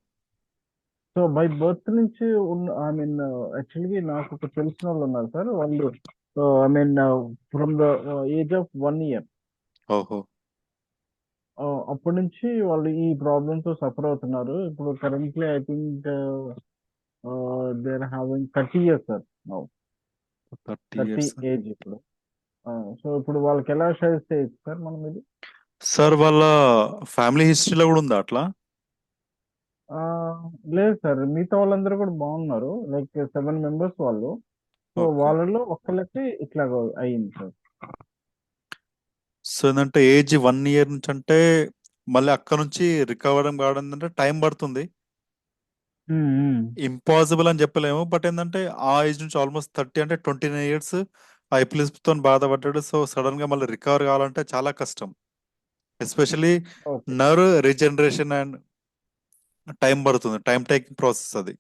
సో బై బర్త్ నుంచి ఉన్న ఐ మీన్ యాక్చువల్గా నాకు ఒక తెలిసిన వాళ్ళు ఉన్నారు సార్, వాళ్ళు I mean from the age of 1 year ఓహో. అప్పటి నుంచి వాళ్ళు ఈ ప్రాబ్లమ్ తో సఫర్ అవుతున్నారు. ఇప్పుడు currently I think they are having 30 years sir now 30 30 years. Age ఇప్పుడు. సో ఇప్పుడు వాళ్ళకి ఎలా సజెస్ట్ చేయొచ్చు సార్ మనం ఇది? సార్ వాళ్ళ ఫ్యామిలీ హిస్టరీలో కూడా ఉందా అట్లా? లేదు సార్, మిగతా వాళ్ళందరూ కూడా బాగున్నారు, లైక్ 7 members వాళ్ళు. So Okay. వాళ్ళలో ఒక్కళ్ళకి ఇట్లా అయ్యింది సార్. సో ఏంటంటే ఏజ్ 1 year నుంచి అంటే మళ్ళీ అక్కడ నుంచి రికవర్ కావడం అంటే టైం పడుతుంది. ఇంపాసిబుల్ అని చెప్పలేము, బట్ ఏంటంటే ఆ ఏజ్ నుంచి ఆల్మోస్ట్ 30 అంటే 29 years ఆ ఎపిలిప్సీ తో బాధపడ్డాడు. సో సడన్ గా మళ్ళీ రికవర్ కావాలంటే చాలా కష్టం, especially okay. Nerve regeneration and time పడుతుంది, టైం టేకింగ్ ప్రాసెస్ అది.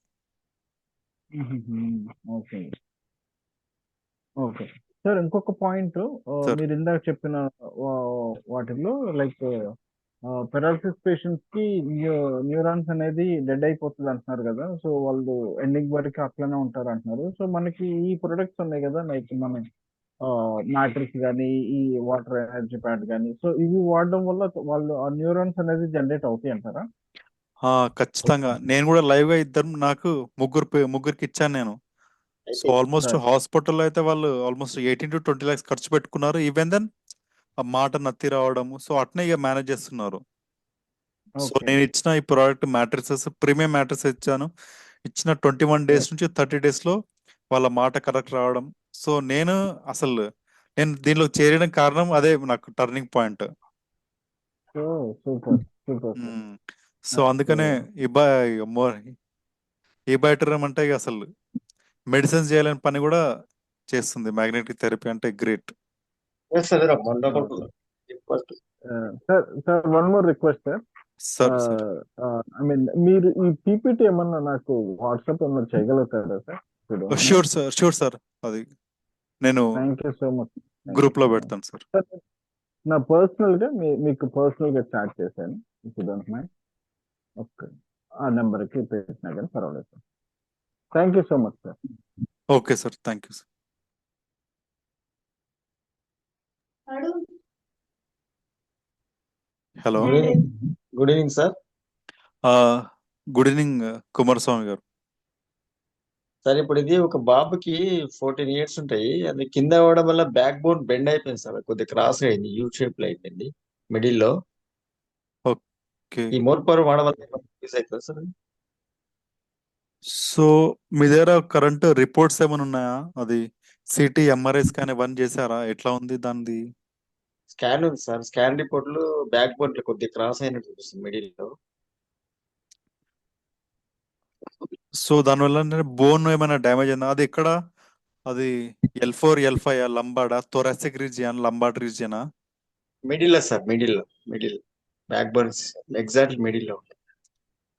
ఓకే. ఓకే సార్ ఇంకొక పాయింట్, సార్ మీరు ఇందాక చెప్పిన వాటిల్లో లైక్ పెరాలసిస్ పేషెంట్స్ కి న్యూరాన్స్ అనేది డెడ్ అయిపోతుంది అంటున్నారు కదా, సో వాళ్ళు ఎండింగ్ వరకు అట్లనే ఉంటారు అంటున్నారు. సో మనకి ఈ ప్రొడక్ట్స్ ఉన్నాయి కదా, లైక్ మన మ్యాట్రిక్స్ కానీ ఈ వాటర్ ఎనర్జీ ప్యాడ్ కానీ, సో ఇవి వాడడం వల్ల వాళ్ళు ఆ న్యూరాన్స్ అనేది జనరేట్ అవుతాయి అంటారా? ఖచ్చితంగా. నేను కూడా లైవ్ గా నాకు ముగ్గురికి ఇచ్చాను నేను. సో ఆల్మోస్ట్ సార్ హాస్పిటల్లో అయితే వాళ్ళు ఆల్మోస్ట్ 18-20 lakhs ఖర్చు పెట్టుకున్నారు. ఈవెన్ దెన్ ఆ మాట నత్తి రావడము, సో అట్నే ఇక మేనేజ్ చేస్తున్నారు. So okay. నేను ఇచ్చిన ఈ ప్రోడక్ట్ మ్యాట్రిసెస్, ప్రీమియం మ్యాట్రిసెస్ ఇచ్చాను. ఇచ్చిన 21 days నుంచి 30 days లో వాళ్ళ మాట కరెక్ట్ రావడం. సో నేను దీనిలో చేరడం కారణం అదే నాకు turning point. Super super sir. So అందుకనే ఈ బయటరం అంటే ఇక అసలు మెడిసిన్స్ చేయాలని పని కూడా చేస్తుంది. మ్యాగ్నెటిక్ థెరపీ అంటే great. Sir sir one more request sir, sir I mean మీరు ఈ పీపీటీ ఏమన్నా నాకు వాట్సాప్ ఏమన్నా చేయగలుగుతారా సార్? షూర్ సార్ అది నేను thank you so much. Group లో పెడతాను సార్. నా పర్సనల్గా మీకు పర్సనల్గా చాట్ చేశాను, if you don't mind. Okay, ఆ నెంబర్కి పెట్టినా కానీ పర్వాలేదు sir. Thank you so much sir. Okay sir, thank you sir. Hello, good evening sir. Good evening Kumaraswamy గారు. సార్ ఇప్పుడు ఇది ఒక బాబుకి 14 ఇయర్స్ ఉంటాయి, అది కింద అవ్వడం వల్ల బ్యాక్ బోన్ బెండ్ అయిపోయింది సార్, కొద్దిగా క్రాస్ అయింది, యూ షేప్ లో అయిపోయింది మిడిల్ లో. ఓకే, ఈ మోర్ పవర్ వాడడం వల్ల యూస్ అవుతుంది సార్. సో మీ దగ్గర కరెంట్ రిపోర్ట్స్ ఏమైనా ఉన్నాయా? అది సిటీ ఎంఆర్ఐ స్కాన్ ఇవన్నీ చేశారా? ఎట్లా ఉంది దానిది? స్కాన్ ఉంది సార్, స్కాన్ రిపోర్ట్ లో బ్యాక్ బోన్ కొద్దిగా క్రాస్ అయినట్టు చూపిస్తుంది మిడిల్ లో. సో దానివల్ల బోన్ ఏమైనా డ్యామేజ్ అయిందా? అది ఎక్కడ? అది L4 L5 lumbar, thoracic region, lumbar రీజియనా? మిడిల్ లో sir, middle back bones exactly middle లో.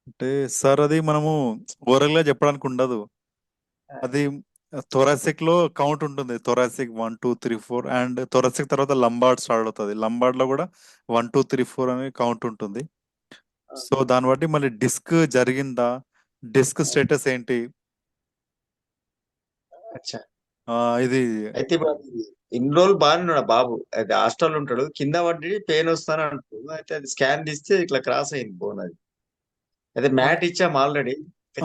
అంటే సార్ అది మనము ఓరల్ గా చెప్పడానికి ఉండదు. అది థొరాసిక్ లో కౌంట్ ఉంటుంది, థొరాసిక్ 1 2 3 4, అండ్ థొరాసిక్ తర్వాత లంబార్డ్ స్టార్ట్ అవుతుంది, లంబార్డ్ లో కూడా 1 2 3 4 అని కౌంట్ ఉంటుంది. సో దాన్ని బట్టి మళ్ళీ డిస్క్ జరిగిందా, డిస్క్ స్టేటస్ ఏంటి, అచ్చా, ఇది అయితే ఇప్పుడు ఇన్ని రోజులు బాగానే ఉన్నాడు ఆ బాబు, అది హాస్టల్ ఉంటాడు, కింద పడి పెయిన్ వస్తాను అంటాడు, అయితే అది స్కాన్ తీస్తే ఇట్లా క్రాస్ అయింది బోన్. అది అదే మ్యాట్ ఇచ్చాము ఆల్రెడీ,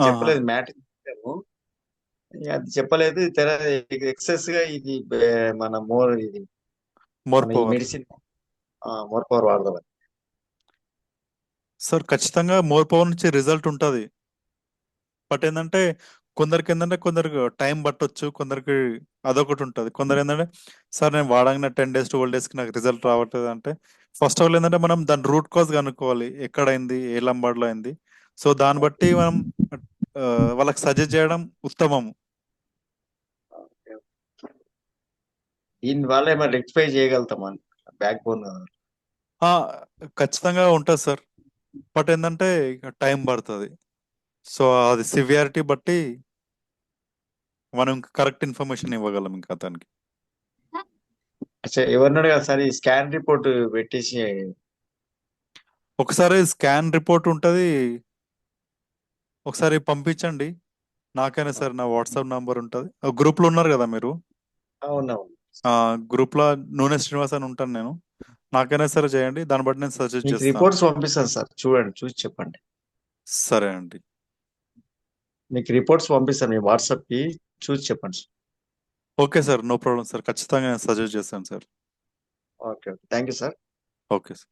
చెప్పలేదు మ్యాట్ ఇచ్చాము, ఇక అది చెప్పలేదు. ఎక్సెస్ గా ఇది మన ఇది మోర్ మన ఈ పవర్. మెడిసిన్ మోర్ పవర్ వాడదాం. సార్ ఖచ్చితంగా మోర్ పవర్ నుంచి రిజల్ట్ ఉంటుంది. బట్ ఏంటంటే కొందరికి టైం పట్టొచ్చు, కొందరికి అదొకటి ఉంటుంది. కొందరు ఏంటంటే సార్ నేను వాడంగానే 10 days 12 days కి నాకు రిజల్ట్ రావట్లేదు అంటే, ఫస్ట్ ఆఫ్ ఆల్ ఏంటంటే మనం దాని రూట్ కాజ్ కనుక్కోవాలి, ఎక్కడైంది, ఏ లంబాడ్లో అయింది. సో దాన్ని బట్టి మనం వాళ్ళకి సజెస్ట్ చేయడం ఉత్తమం. దీని వల్ల ఏమైనా రెక్టిఫై చేయగలుగుతాం బ్యాక్ బోన్? ఖచ్చితంగా ఉంటుంది సార్, బట్ ఏంటంటే టైం పడుతుంది. సో అది సివియారిటీ బట్టి మనం కరెక్ట్ ఇన్ఫర్మేషన్ ఇవ్వగలం ఇంకా దానికి. అచ్చా, ఎవరినాడు కదా సార్, ఈ స్కాన్ రిపోర్ట్ పెట్టేసి ఒకసారి స్కాన్ రిపోర్ట్ ఉంటుంది, ఒకసారి పంపించండి నాకైనా సార్. నా వాట్సాప్ నంబర్ ఉంటుంది, గ్రూప్లో ఉన్నారు కదా మీరు, అవునవును గ్రూప్లో నూనె శ్రీనివాస్ అని ఉంటాను నేను. నాకైనా సరే చేయండి, దాన్ని బట్టి నేను సజెస్ట్ మీకు చేస్తాను. రిపోర్ట్స్ పంపిస్తాను సార్, చూడండి, చూసి చెప్పండి. సరే అండి, మీకు రిపోర్ట్స్ పంపిస్తాను మీ వాట్సాప్ కి, చూసి చెప్పండి sir. Okay sir, no problem sir, ఖచ్చితంగా నేను సజెస్ట్ చేస్తాను sir. Okay, thank you sir. Okay sir.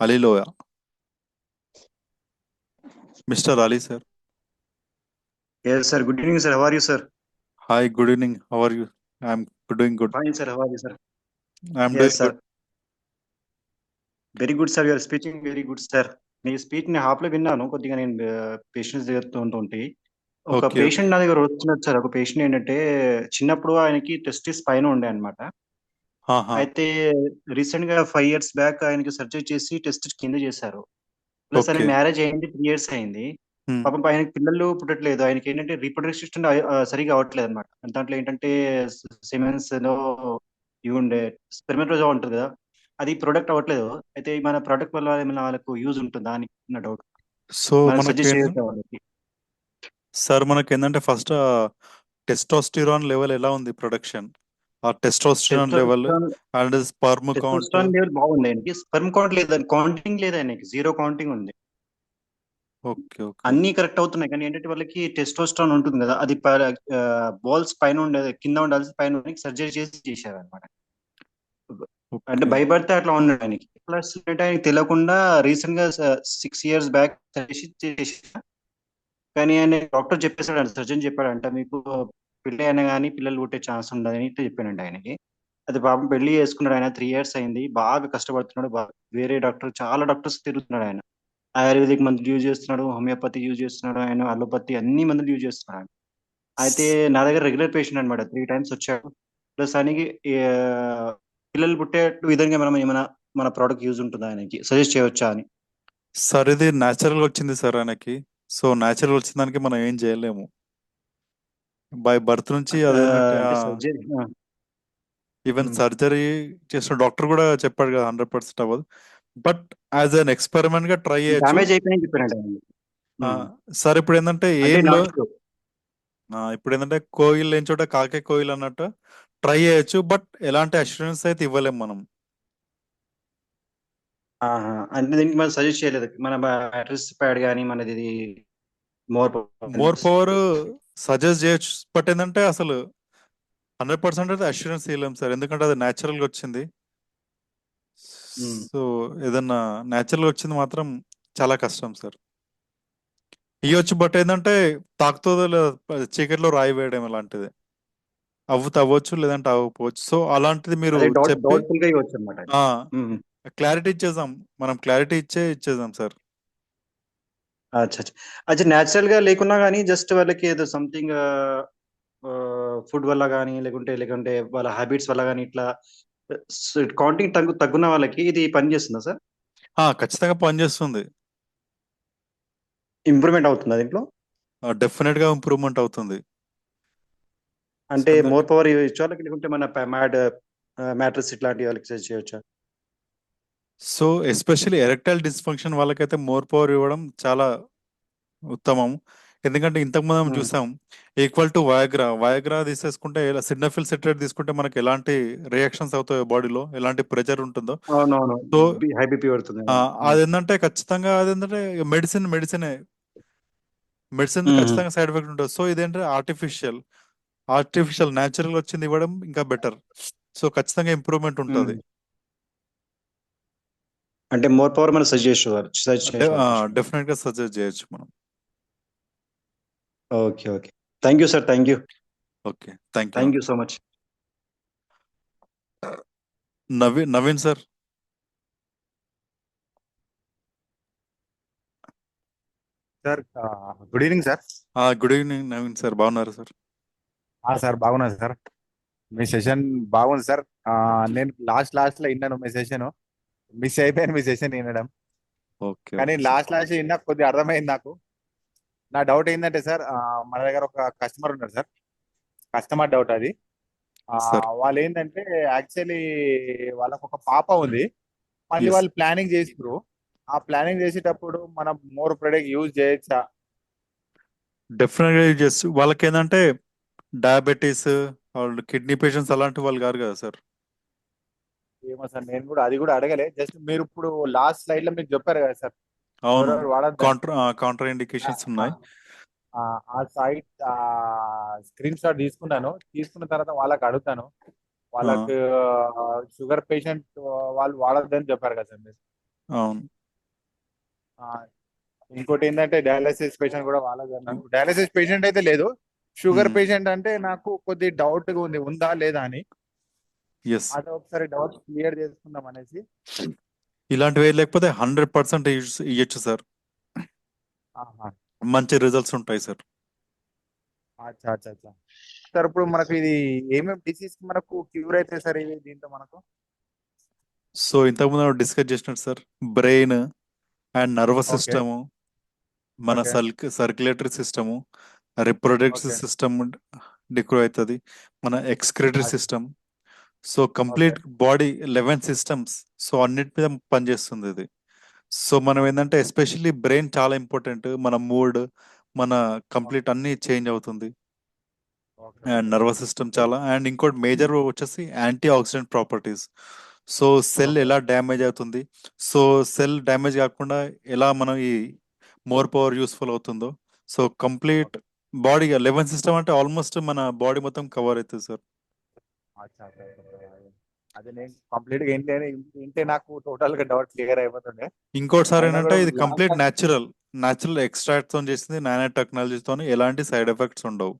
అలీలోయ mister Ali sir. Yes, sir. Good evening, sir. How are you, sir? Hi, good evening, how are you? I'm doing good. Fine, sir. How are you, sir? I'm Yes, doing sir. Good. Very good, sir. You are speaking very good, sir. మీ speech ని half లో విన్నాను, కొద్దిగా నేను patients దగ్గర ఉంటుంటే ఒక okay, patient నా దగ్గర వచ్చినట్టు సార్. ఒక పేషెంట్ ఏంటంటే చిన్నప్పుడు ఆయనకి టెస్టిస్ పైన ఉండే అనమాట. అయితే రీసెంట్ గా 5 years బ్యాక్ ఆయనకి సర్జరీ చేసి టెస్ట్ కింద చేశారు. ప్లస్ ఆయన ఓకే. మ్యారేజ్ అయింది, 3 years అయింది. పాపం ఆయనకి పిల్లలు పుట్టట్లేదు. ఆయనకి ఏంటంటే రీప్రొడక్టివ్ సిస్టమ్ సరిగా అవ్వట్లేదు అనమాట. దాంట్లో ఏంటంటే సిమెన్స్ లో ఇవి ఉండే స్పెర్మటోజోవా ఉంటుంది కదా, అది ప్రొడక్ట్ అవ్వట్లేదు. అయితే మన ప్రొడక్ట్ వల్ల ఏమైనా వాళ్ళకు యూజ్ ఉంటుందా అని నా డౌట్. సో మనం మనకి సజెస్ట్ చేయొచ్చా వాళ్ళకి? సార్ మనకి ఏంటంటే ఫస్ట్ టెస్టోస్టిరాన్ లెవెల్ ఎలా ఉంది, ప్రొడక్షన్, ఆ testosterone level and sperm count. Testosterone level బాగుంది ఆయనకి. స్పెర్మ్ కౌంట్ లేదు, కౌంటింగ్ లేదు ఆయనకి, 0 కౌంటింగ్ ఉంది. Okay, okay. అన్ని కరెక్ట్ అవుతున్నాయి, కానీ ఏంటంటే వాళ్ళకి టెస్టోస్టెరాన్ ఉంటుంది కదా, అది బాల్స్ పైన ఉండేది, కింద ఉండాల్సి పైన సర్జరీ చేశారు అనమాట. అంటే ఓకే. భయపడితే అట్లా ఉన్నాడు ఆయనకి. ప్లస్ అంటే ఆయనకి తెలియకుండా రీసెంట్ గా 6 years బ్యాక్ చేసి, కానీ ఆయన డాక్టర్ చెప్పేశాడు, సర్జన్ చెప్పాడంట, మీకు పెళ్లి అయినా కానీ పిల్లలు పుట్టే ఛాన్స్ ఉండదని చెప్పానండి ఆయనకి. అది పాపం పెళ్లి చేసుకున్నాడు ఆయన, 3 years అయింది, బాగా కష్టపడుతున్నాడు. వేరే డాక్టర్, చాలా డాక్టర్స్ తిరుగుతున్నాడు ఆయన. ఆయుర్వేదిక్ మందులు యూజ్ చేస్తున్నాడు, హోమియోపతి యూజ్ చేస్తున్నాడు, ఆయన అలోపతి అన్ని మందులు యూజ్ చేస్తున్నాడు. అయితే నా దగ్గర రెగ్యులర్ పేషెంట్ అనమాట, 3 times వచ్చాడు. ప్లస్ ఆయనకి పిల్లలు పుట్టే విధంగా మనం ఏమైనా మన ప్రోడక్ట్ యూజ్ ఉంటుందా ఆయనకి సజెస్ట్ చేయవచ్చా అని. సార్ ఇది న్యాచురల్ వచ్చింది సార్ ఆయనకి. సో న్యాచురల్ వచ్చిన దానికి మనం ఏం చేయలేము. బై బర్త్ నుంచి అదేంటంటే అంటే సర్జరీ ఈవెన్ సర్జరీ చేసిన డాక్టర్ కూడా చెప్పాడు కదా 100% అవ్వదు. బట్ యాజ్ అన్ ఎక్స్పెరిమెంట్ గా ట్రై చేయొచ్చు. డ్యామేజ్ అయిపోయిందని చెప్పారంట ఆయన. సార్ ఇప్పుడు ఏంటంటే అంటే ఏంలో నాచురల్. ఇప్పుడు ఏంటంటే కోయిల్ లేని చోట కాకే కోయిల్ అన్నట్టు ట్రై చేయొచ్చు. బట్ ఎలాంటి అష్యూరెన్స్ అయితే ఇవ్వలేం మనం. అంటే దీనికి మనం సజెస్ట్ చేయలేదు మన మ్యాట్రిక్స్ ప్యాడ్ కానీ మనది ఇది మోర్ మోర్ పవర్ సజెస్ట్ చేయొచ్చు. బట్ ఏంటంటే అసలు 100% అయితే అష్యూరెన్స్ ఇవ్వలేం సార్, ఎందుకంటే అది న్యాచురల్ గా వచ్చింది. సో ఏదన్నా న్యాచురల్ గా వచ్చింది మాత్రం చాలా కష్టం సార్. ఇవ్వచ్చు, బట్ ఏంటంటే తాకుతుందో లేదా చీకట్లో రాయి వేయడం అలాంటిది అవ్వచ్చు, లేదంటే అవ్వకపోవచ్చు. సో అలాంటిది మీరు చెప్పి డౌట్ఫుల్ గా ఇవ్వచ్చు అనమాట. క్లారిటీ ఇచ్చేద్దాం, మనం క్లారిటీ ఇచ్చేద్దాం సార్. అచ్చా న్యాచురల్ గా లేకున్నా కానీ జస్ట్ వాళ్ళకి ఏదో సంథింగ్ ఫుడ్ వల్ల కానీ లేకుంటే వాళ్ళ హ్యాబిట్స్ వల్ల కానీ ఇట్లా కౌంటింగ్ తగ్గున్న వాళ్ళకి ఇది పని చేస్తుందా సార్? ఖచ్చితంగా పనిచేస్తుంది. ఇంప్రూవ్మెంట్ అవుతుందా దీంట్లో? డెఫినెట్ గా ఇంప్రూవ్మెంట్ అవుతుంది. అంటే మోర్ పవర్ ఇవ్వచ్చు లేకుంటే మన మ్యాట్రిక్స్ ఇట్లాంటి వాళ్ళకి సజెస్ట్ చేయవచ్చా? సో ఎస్పెషల్లీ ఎరెక్టైల్ డిస్ఫంక్షన్ వాళ్ళకైతే మోర్ పవర్ ఇవ్వడం చాలా ఉత్తమం. ఎందుకంటే ఇంతకు ముందు మనం చూసాం ఈక్వల్ టు వయాగ్రా తీసేసుకుంటే సిడ్నఫిల్ సిట్రేట్ తీసుకుంటే మనకి ఎలాంటి రియాక్షన్స్ అవుతాయో బాడీలో, ఎలాంటి ప్రెషర్ ఉంటుందో. అవునవును, సో హై బీపీ పడుతుంది. అదేంటంటే ఖచ్చితంగా అదేంటంటే మెడిసిన్ ఖచ్చితంగా సైడ్ ఎఫెక్ట్ ఉంటుంది. సో ఇదేంటంటే ఆర్టిఫిషియల్ న్యాచురల్ వచ్చింది ఇవ్వడం ఇంకా బెటర్. సో ఖచ్చితంగా ఇంప్రూవ్మెంట్ ఉంటుంది. అంటే మోర్ పవర్ మనం సజెస్ట్ డెఫినెట్ గా సజెస్ట్ చేయొచ్చు మనం. Okay thank you sir. Okay thank you so much. Naveen sir. Sir good evening sir. Good evening Naveen sir, బాగున్నారు సార్? సార్ బాగున్నాను సార్. మీ సెషన్ బాగుంది సార్. నేను లాస్ట్ లో విన్నాను మీ సెషన్, మిస్ అయిపోయాను మీ సెషన్ వినడం. ఓకే, కానీ లాస్ట్ విన్నా కొద్దిగా అర్థమైంది నాకు. నా డౌట్ ఏంటంటే సార్, మన దగ్గర ఒక కస్టమర్ ఉన్నారు సార్, కస్టమర్ డౌట్ అది. వాళ్ళు ఏంటంటే యాక్చువల్లీ వాళ్ళకు ఒక పాప ఉంది, మళ్ళీ వాళ్ళు ప్లానింగ్ చేసిరు. ఆ ప్లానింగ్ చేసేటప్పుడు మనం మోర్ ప్రొడక్ట్ యూజ్ చేయొచ్చా? డెఫినెట్ గా యూజ్ చేస్తూ. వాళ్ళకి ఏంటంటే డయాబెటీస్, వాళ్ళు కిడ్నీ పేషెంట్స్ అలాంటి వాళ్ళు కాదు కదా సార్? ఏమో సార్, నేను కూడా అది కూడా అడగలే. జస్ట్ మీరు ఇప్పుడు లాస్ట్ స్లైడ్ లో మీరు చెప్పారు కదా సార్, అవును, కాంట్రా ఇండికేషన్స్ ఉన్నాయి. ఆ సైట్ స్క్రీన్ షాట్ తీసుకున్న తర్వాత వాళ్ళకి అడుగుతాను. వాళ్ళకు షుగర్ పేషెంట్ వాళ్ళు వాడొద్దని చెప్పారు కదా సార్ మీరు. అవును. ఇంకోటి ఏంటంటే డయాలసిస్ పేషెంట్ కూడా వాడొద్దన్నారు. డయాలసిస్ పేషెంట్ అయితే లేదు, షుగర్ పేషెంట్ అంటే నాకు కొద్ది డౌట్ గా ఉందా లేదా అని. అది ఒకసారి డౌట్ క్లియర్ చేసుకుందాం అనేసి. ఇలాంటివి లేకపోతే 100% ఇయ్యొచ్చు సార్, మంచి రిజల్ట్స్ ఉంటాయి సార్. అచ్చా సార్, ఇప్పుడు మనకు ఇది ఏమేమి డిసీజ్ మనకు క్యూర్ అయితే సార్ ఇవి దీంతో మనకు? సో ఇంతకుముందు డిస్కస్ చేసినట్టు sir, brain and nervous system, మన సర్క్యులేటరీ సిస్టము, రిప్రొడక్టివ్ సిస్టమ్ డిక్రో అవుతుంది, మన excretory system. So complete body 11 systems, so అన్నిటి మీద పనిచేస్తుంది ఇది. సో మనం ఏంటంటే ఎస్పెషల్లీ బ్రెయిన్ చాలా ఇంపార్టెంట్, మన మూడ్, మన కంప్లీట్ అన్ని చేంజ్ అవుతుంది. అండ్ నర్వస్ సిస్టమ్ చాలా. అండ్ ఇంకోటి మేజర్ వచ్చేసి anti oxidant properties. So cell ఎలా డ్యామేజ్ అవుతుంది, సో సెల్ డ్యామేజ్ కాకుండా ఎలా మనం ఈ మోర్ పవర్ యూస్ఫుల్ అవుతుందో. సో కంప్లీట్ బాడీ 11 సిస్టమ్ అంటే ఆల్మోస్ట్ మన బాడీ మొత్తం కవర్ అవుతుంది సార్. అదే నేను కంప్లీట్ గా ఏంటంటే నాకు టోటల్ గా డౌట్ క్లియర్ అయిపోతుండే. ఇంకోటి సార్ ఏంటంటే ఇది కంప్లీట్ న్యాచురల్ ఎక్స్ట్రాక్ట్ తో చేసింది, నానో టెక్నాలజీతో, ఎలాంటి సైడ్ ఎఫెక్ట్స్ ఉండవు.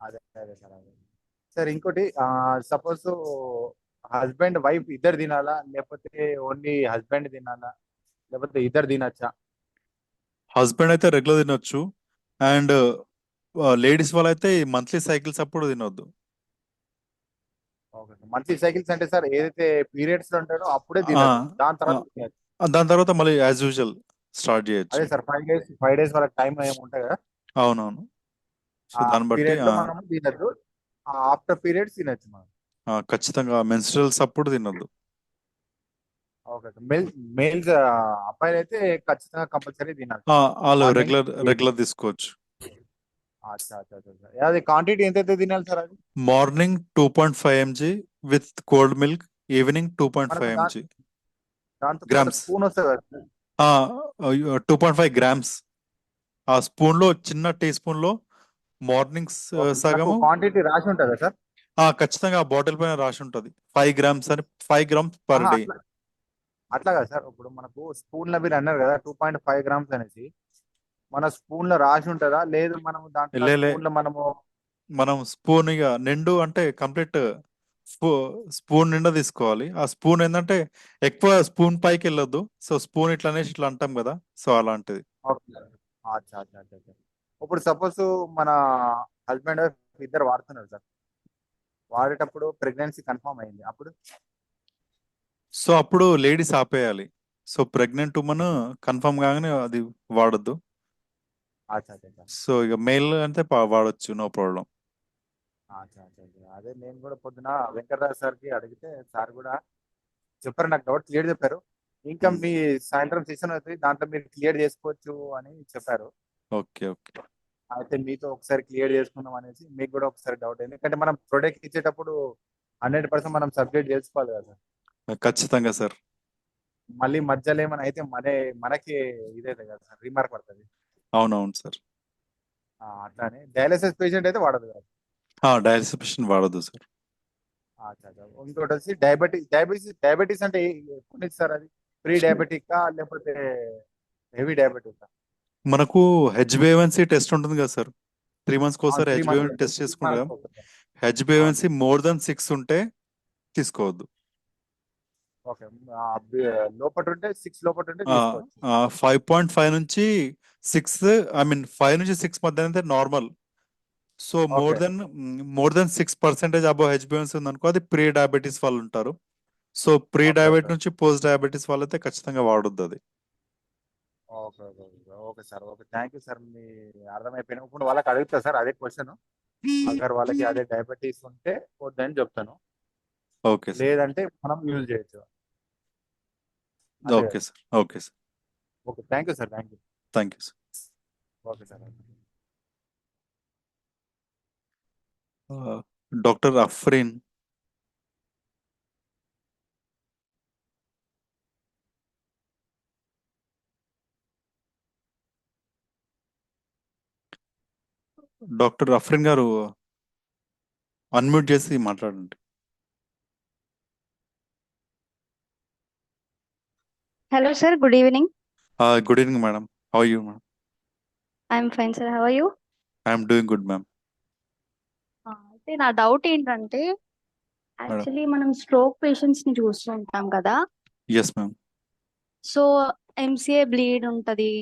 అదే సార్. ఇంకోటి సపోజ్ హస్బెండ్ వైఫ్ ఇద్దరు తినాలా, లేకపోతే ఓన్లీ హస్బెండ్ తినాలా, లేకపోతే ఇద్దరు తినచ్చా? హస్బెండ్ అయితే రెగ్యులర్ తినొచ్చు, అండ్ లేడీస్ వాళ్ళైతే మంత్లీ సైకిల్స్ అప్పుడు తినొద్దు. Okay sir. మంత్లీ సైకిల్స్ అంటే సార్ ఏదైతే పీరియడ్స్ లో ఉంటాడో అప్పుడే ఆ, తినచ్చు, దాని ఆ, తర్వాత తినచ్చు. దాని తర్వాత మళ్ళీ యాజ్ యూజువల్ స్టార్ట్ చేయొచ్చు. అదే సార్ 5 డేస్ వాళ్ళకి టైం ఏమి ఉంటాయి కదా, అవునవును. సో ఆ దాన్ని బట్టి పీరియడ్ లో మనం తినద్దు, ఆఫ్టర్ పీరియడ్స్ తినచ్చు మనం. ఖచ్చితంగా మెన్స్ట్రల్స్ అప్పుడు తినొద్దు. Okay sir. మేల్స్ అబ్బాయిలు అయితే ఖచ్చితంగా కంపల్సరీ తినాలి వాళ్ళు మార్నింగ్. రెగ్యులర్ తీసుకోవచ్చు. అచ్చా అచ్చా అచ్చా. అది క్వాంటిటీ ఎంతైతే తినాలి సార్ అది? Morning 2.5 mg with cold milk, evening 2.5 మనకు mg దాంతో పాటు గ్రామ్స్. స్పూన్ వస్తుంది కదా సార్? 2.5 గ్రామ్స్. ఆ స్పూన్ లో చిన్న టీ స్పూన్ లో మార్నింగ్ ఓకే, మనకు సగము. క్వాంటిటీ రాసి ఉంటుందా సార్? ఖచ్చితంగా ఆ బాటిల్ పైన రాసి ఉంటది 5 గ్రామ్స్ అని, 5 గ్రామ్స్ పర్ డే. అట్లా అట్లా కదా సార్, ఇప్పుడు మనకు స్పూన్ల మీరు అన్నారు కదా 2.5 గ్రామ్స్ అనేసి, మన స్పూన్ లో రాసి ఉంటుందా? లేదు మనం దాంట్లో లే స్పూన్ లో మనము మనం స్పూన్ ఇక నిండు అంటే కంప్లీట్ స్పూన్ నిండా తీసుకోవాలి. ఆ స్పూన్ ఏంటంటే ఎక్కువ స్పూన్ పైకి వెళ్ళొద్దు. సో స్పూన్ ఇట్లా అనేసి ఇట్లా అంటాం కదా, సో అలాంటిది. ఓకే. అచ్చా అచ్చా అచ్చా అచ్చా. ఇప్పుడు సపోజ్ మన హస్బెండ్ వైఫ్ ఇద్దరు వాడుతున్నారు సార్, వాడేటప్పుడు ప్రెగ్నెన్సీ కన్ఫర్మ్ అయింది, అప్పుడు సో అప్పుడు లేడీస్ ఆపేయాలి. సో ప్రెగ్నెంట్ ఉమెన్ కన్ఫర్మ్ కాగానే అది వాడొద్దు. అచ్చా అచ్చా అచ్చా సో ఇక మెయిల్ అంటే వాడొచ్చు, నో ప్రాబ్లం. అచ్చా అచ్చా అచ్చా. అదే నేను కూడా పొద్దున వెంకటరాజ్ సార్కి అడిగితే సార్ కూడా చెప్పారు, నాకు డౌట్ క్లియర్ చెప్పారు. ఇంకా మీ సాయంత్రం సెషన్ అవుతుంది, దాంట్లో మీరు క్లియర్ చేసుకోవచ్చు అని చెప్పారు. Okay okay. అయితే మీతో ఒకసారి క్లియర్ చేసుకుందాం అనేసి, మీకు కూడా ఒకసారి డౌట్ అయింది. ఎందుకంటే మనం ప్రొడక్ట్ ఇచ్చేటప్పుడు 100% మనం సబ్జెక్ట్ చేసుకోవాలి కదా సార్. ఖచ్చితంగా సార్. మళ్ళీ మధ్యలో ఏమైనా అయితే మనకి ఇదైతే కదా సార్, రిమార్క్ పడుతుంది. అవునవును సార్. అట్లానే డయాలసిస్ పేషెంట్ అయితే వాడదు కదా. డయాలసిస్ పేషెంట్ వాడదు సార్. అచ్చా అచ్చా. ఇంకోటి వచ్చి డయాబెటీస్ అంటే ఎప్పుడు నుంచి సార్ అది? ప్రీ డయాబెటిక్ లేకపోతే హెవీ డయాబెటిక్? మనకు హెచ్బిఏవన్సీ టెస్ట్ ఉంటుంది కదా సార్, 3 months ఒకసారి 3 హెచ్బిఏవన్ మంత్స్ టెస్ట్ 3 చేసుకుంటాం కదా. మంత్స్ అవుతుంది. హెచ్బిఏవన్సీ more than 6 ఉంటే తీసుకోవద్దు. ఓకే, లోపల ఉంటే 6 లోపల ఉంటే తీసుకోవచ్చు. 5.5 నుంచి 6, ఐ మీన్ 5 నుంచి 6 మధ్య అయితే normal. So okay more than 6% above హెచ్బిఎన్సీ ఉందనుకో, అది ప్రీ డయాబెటీస్ వాళ్ళు ఉంటారు. So pre okay diabetes okay నుంచి పోస్ట్ డయాబెటీస్ వాళ్ళైతే ఖచ్చితంగా వాడొద్దు అది. Okay okay okay sir. Okay, thank you sir. మీ అర్థమైపోయినా ఇప్పుడు వాళ్ళకి అడుగుతా సార్ అదే క్వశ్చన్. అగర్ వాళ్ళకి అదే డయాబెటీస్ ఉంటే వద్దని చెప్తాను, ఓకే సార్. లేదంటే మనం యూజ్ చేయొచ్చు. అంతే ఓకే కదా? Sir. Okay sir. Okay, thank you sir. Thank you. Thank you sir. Okay sir. Doctor Afreen. Doctor Afreen గారు అన్మ్యూట్ చేసి మాట్లాడండి. Hello, sir. Good evening. Good evening madam. How you madam? I'm fine, sir. How are you? I'm doing good ma'am. అయితే నా doubt ఏంటంటే, madam. Actually మనం stroke patients ని చూస్తూ ఉంటాం కదా. Yes ma'am. So MCA bleed ఉంటది,